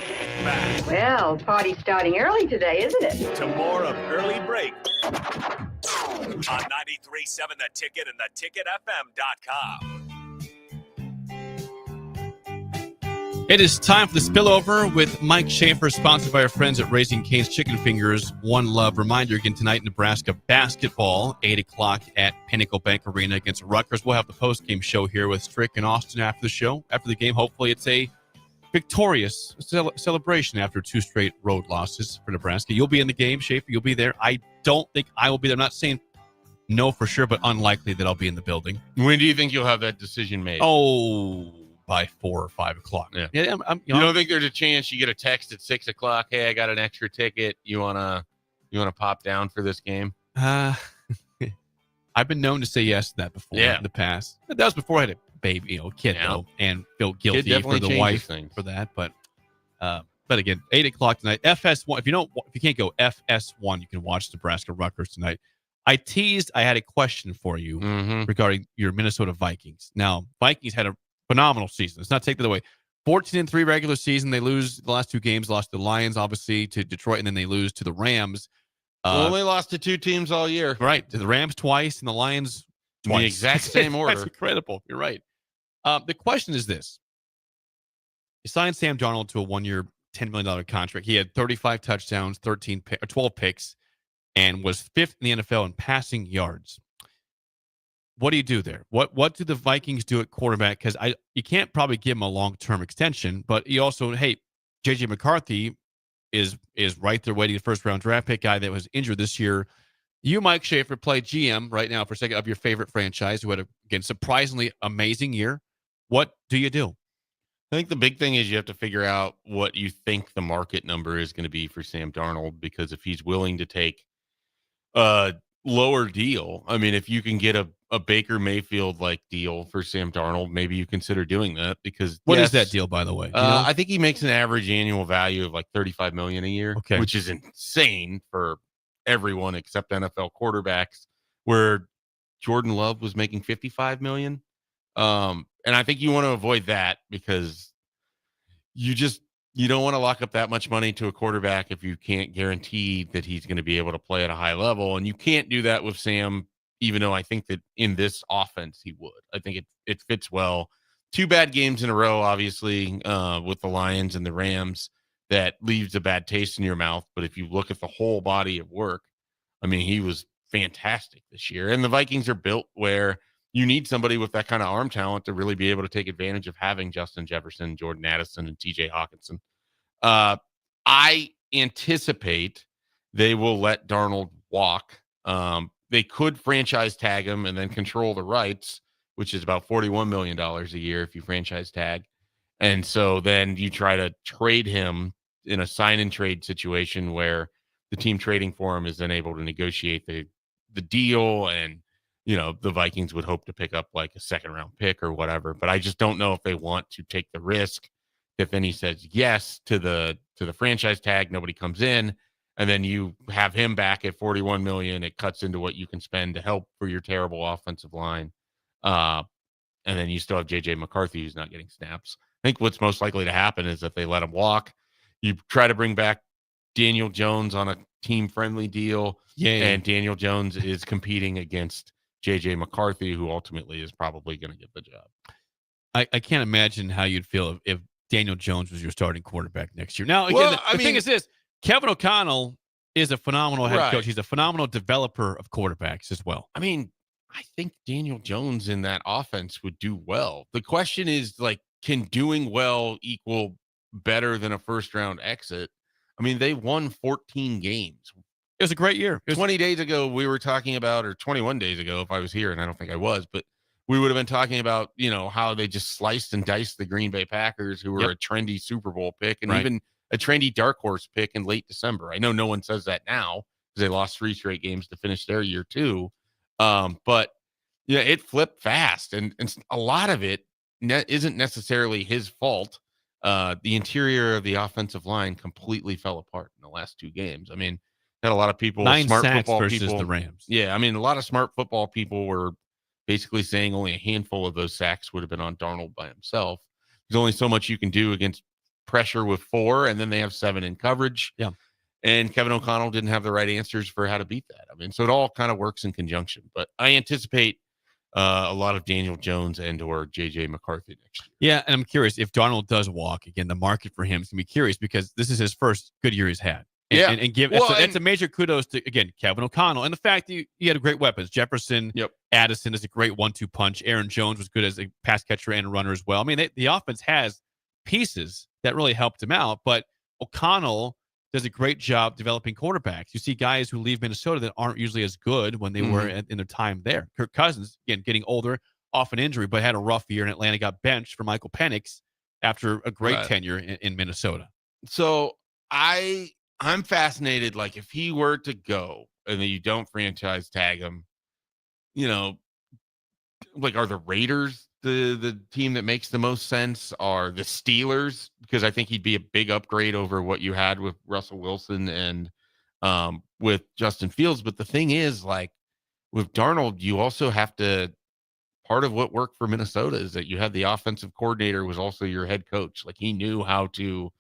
Well, party's starting early today, isn't it? To more of Early Break on 93.7 The Ticket and theticketfm.com. It is time for the spillover with Mike Schaefer, sponsored by our friends at Raising Cane's Chicken Fingers. One Love. Reminder again tonight, Nebraska basketball, 8 o'clock at Pinnacle Bank Arena against Rutgers. We'll have the post-game show here with Strick and Austin after the show. After the game, hopefully it's a victorious celebration after 2 straight road losses for Nebraska. You'll be in the game, Schaefer. You'll be there. I don't think I will be there. I'm not saying no for sure, but unlikely that I'll be in the building. When do you think you'll have that decision made? Oh, by 4 or 5 o'clock. Yeah. You You don't think there's a chance you get a text at 6 o'clock? Hey, I got an extra ticket. You wanna pop down for this game? I've been known to say yes to that before in the past. But that was before I had a baby, kid, though, and feel guilty for the wife for that. But again, 8 o'clock tonight. FS1. If you can't go FS1, you can watch Nebraska Rutgers tonight. I teased. I had a question for you regarding your Minnesota Vikings. Now, Vikings had a phenomenal season. Let's not take that away. 14-3 regular season. They lose the last 2 games. Lost to the Lions, obviously, to Detroit, and then they lose to the Rams. Only lost to 2 teams all year. Right. To the Rams twice and the Lions twice. In the exact same order. That's incredible. You're right. The question is this. You signed Sam Darnold to a 1-year, $10 million contract. He had 35 touchdowns, 12 picks, and was 5th in the NFL in passing yards. What do you do there? What do the Vikings do at quarterback? Because you can't probably give him a long-term extension, but you also, J.J. McCarthy is right there waiting, a first-round draft pick guy that was injured this year. You, Mike Schaefer, play GM right now for a second of your favorite franchise, who had, again, surprisingly amazing year. What do you do? I think the big thing is you have to figure out what you think the market number is going to be for Sam Darnold, because if he's willing to take a lower deal, I mean, if you can get a Baker Mayfield like deal for Sam Darnold, maybe you consider doing that. Because what is that deal, by the way? I think he makes an average annual value of like $35 million a year, which is insane for everyone except NFL quarterbacks, where Jordan Love was making $55 million. And I think you want to avoid that, because you don't want to lock up that much money to a quarterback if you can't guarantee that he's going to be able to play at a high level. And you can't do that with Sam, even though I think that in this offense he would. I think it fits well. 2 bad games in a row, obviously, with the Lions and the Rams, that leaves a bad taste in your mouth. But if you look at the whole body of work, I mean, he was fantastic this year. And the Vikings are built where you need somebody with that kind of arm talent to really be able to take advantage of having Justin Jefferson, Jordan Addison, and TJ Hawkinson. I anticipate they will let Darnold walk. They could franchise tag him and then control the rights, which is about $41 million a year if you franchise tag. And so then you try to trade him in a sign and trade situation where the team trading for him is then able to negotiate the deal, and the Vikings would hope to pick up like a 2nd-round pick or whatever. But I just don't know if they want to take the risk. If then he says yes to the franchise tag, nobody comes in, and then you have him back at $41 million. It cuts into what you can spend to help for your terrible offensive line, and then you still have J.J. McCarthy, who's not getting snaps. I think what's most likely to happen is that they let him walk. You try to bring back Daniel Jones on a team-friendly deal, and Daniel Jones is competing against J.J. McCarthy, who ultimately is probably going to get the job. I can't imagine how you'd feel if Daniel Jones was your starting quarterback next year. Now, again, Well, the thing is this: Kevin O'Connell is a phenomenal head Right. coach. He's a phenomenal developer of quarterbacks as well. I mean, I think Daniel Jones in that offense would do well. The question is, like, can doing well equal better than a first-round exit? I mean, they won 14 games. It was a great year. 20 days ago, we were talking about, or 21 days ago, if I was here, and I don't think I was, but we would have been talking about, how they just sliced and diced the Green Bay Packers, who were a trendy Super Bowl pick, and even a trendy dark horse pick in late December. I know no one says that now because they lost 3 straight games to finish their year too. But it flipped fast, and a lot of it isn't necessarily his fault. The interior of the offensive line completely fell apart in the last 2 games. I mean, had a lot of people, 9 smart sacks football versus people, the Rams. Yeah, I mean, a lot of smart football people were basically saying only a handful of those sacks would have been on Darnold by himself. There's only so much you can do against pressure with 4, and then they have 7 in coverage. Yeah. And Kevin O'Connell didn't have the right answers for how to beat that. I mean, so it all kind of works in conjunction. But I anticipate a lot of Daniel Jones and or J.J. McCarthy next year. Yeah, and I'm curious if Darnold does walk again. The market for him is going to be curious because this is his first good year he's had. And give it's a major kudos to, again, Kevin O'Connell and the fact that you had great weapons. Jefferson, Addison is a great 1-2 punch. Aaron Jones was good as a pass catcher and a runner as well. I mean, the offense has pieces that really helped him out, but O'Connell does a great job developing quarterbacks. You see guys who leave Minnesota that aren't usually as good when they were in their time there. Kirk Cousins, again, getting older, off an injury, but had a rough year in Atlanta, got benched for Michael Penix after a great tenure in Minnesota. So I'm fascinated. Like, if he were to go and then you don't franchise tag him, like, are the Raiders the team that makes the most sense? Are the Steelers? Because I think he'd be a big upgrade over what you had with Russell Wilson and with Justin Fields. But the thing is, like, with Darnold, you also have to, part of what worked for Minnesota is that you had the offensive coordinator was also your head coach. Like, he knew how to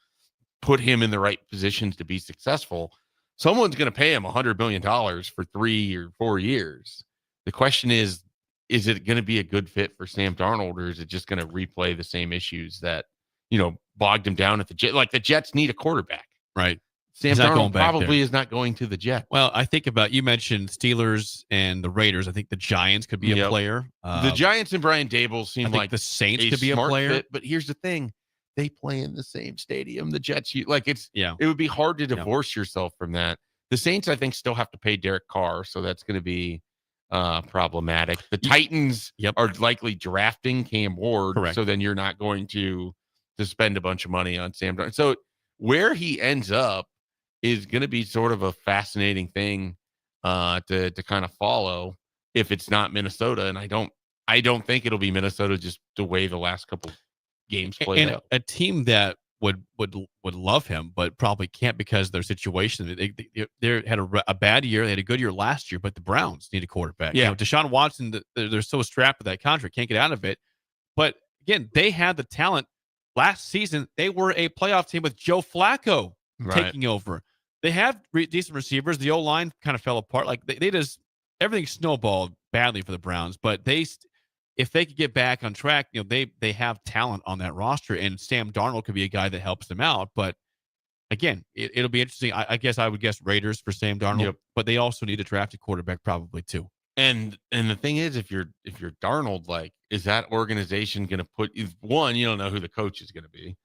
put him in the right positions to be successful. Someone's going to pay him $100 million for 3 or 4 years. The question is it going to be a good fit for Sam Darnold, or is it just going to replay the same issues that, bogged him down at the Jets? Like, the Jets need a quarterback, right? Sam Darnold probably is not going to the Jets. Well, I think you mentioned Steelers and the Raiders. I think the Giants could be a player. The Giants and Brian Dable seem like the Saints could be a player. Fit, but here's the thing. They play in the same stadium. The Jets, it would be hard to divorce yourself from that. The Saints, I think, still have to pay Derek Carr, so that's going to be problematic. The Titans are likely drafting Cam Ward, so then you're not going to spend a bunch of money on Sam Darnold. So where he ends up is going to be sort of a fascinating thing to kind of follow if it's not Minnesota, and I don't think it'll be Minnesota just the way the last couple games played out. A team that would love him, but probably can't because of their situation. They had a bad year. They had a good year last year, but the Browns need a quarterback. Yeah. Deshaun Watson, they're so strapped with that contract, can't get out of it. But again, they had the talent. Last season, they were a playoff team with Joe Flacco taking over. They have decent receivers. The O-line kind of fell apart. Like they just, everything snowballed badly for the Browns, but if they could get back on track, they have talent on that roster, and Sam Darnold could be a guy that helps them out. But again, it'll be interesting. I guess I would guess Raiders for Sam Darnold, but they also need to draft a quarterback probably too. And the thing is, if you're Darnold, like, is that organization going to put, one, you don't know who the coach is going to be.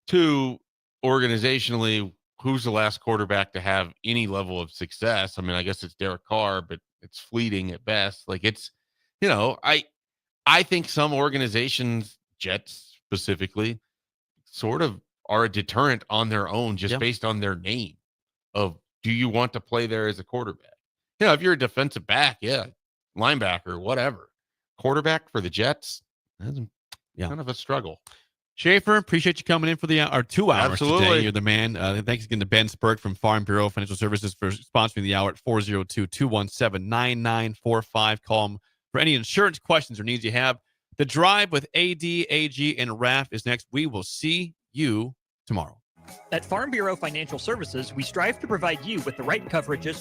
2, organizationally, who's the last quarterback to have any level of success? I mean, I guess it's Derek Carr, but it's fleeting at best. Like, it's, I think some organizations, Jets specifically, sort of are a deterrent on their own just based on their name of, do you want to play there as a quarterback? If you're a defensive back, linebacker, whatever. Quarterback for the Jets, that's kind of a struggle. Schaefer, appreciate you coming in for our 2 hours Absolutely. today. You're the man. Thanks again to Ben Spurk from Farm Bureau Financial Services for sponsoring the hour at 402-217-9945. Call them for any insurance questions or needs you have. The Drive with AD, AG, and Raf is next. We will see you tomorrow. At Farm Bureau Financial Services, we strive to provide you with the right coverages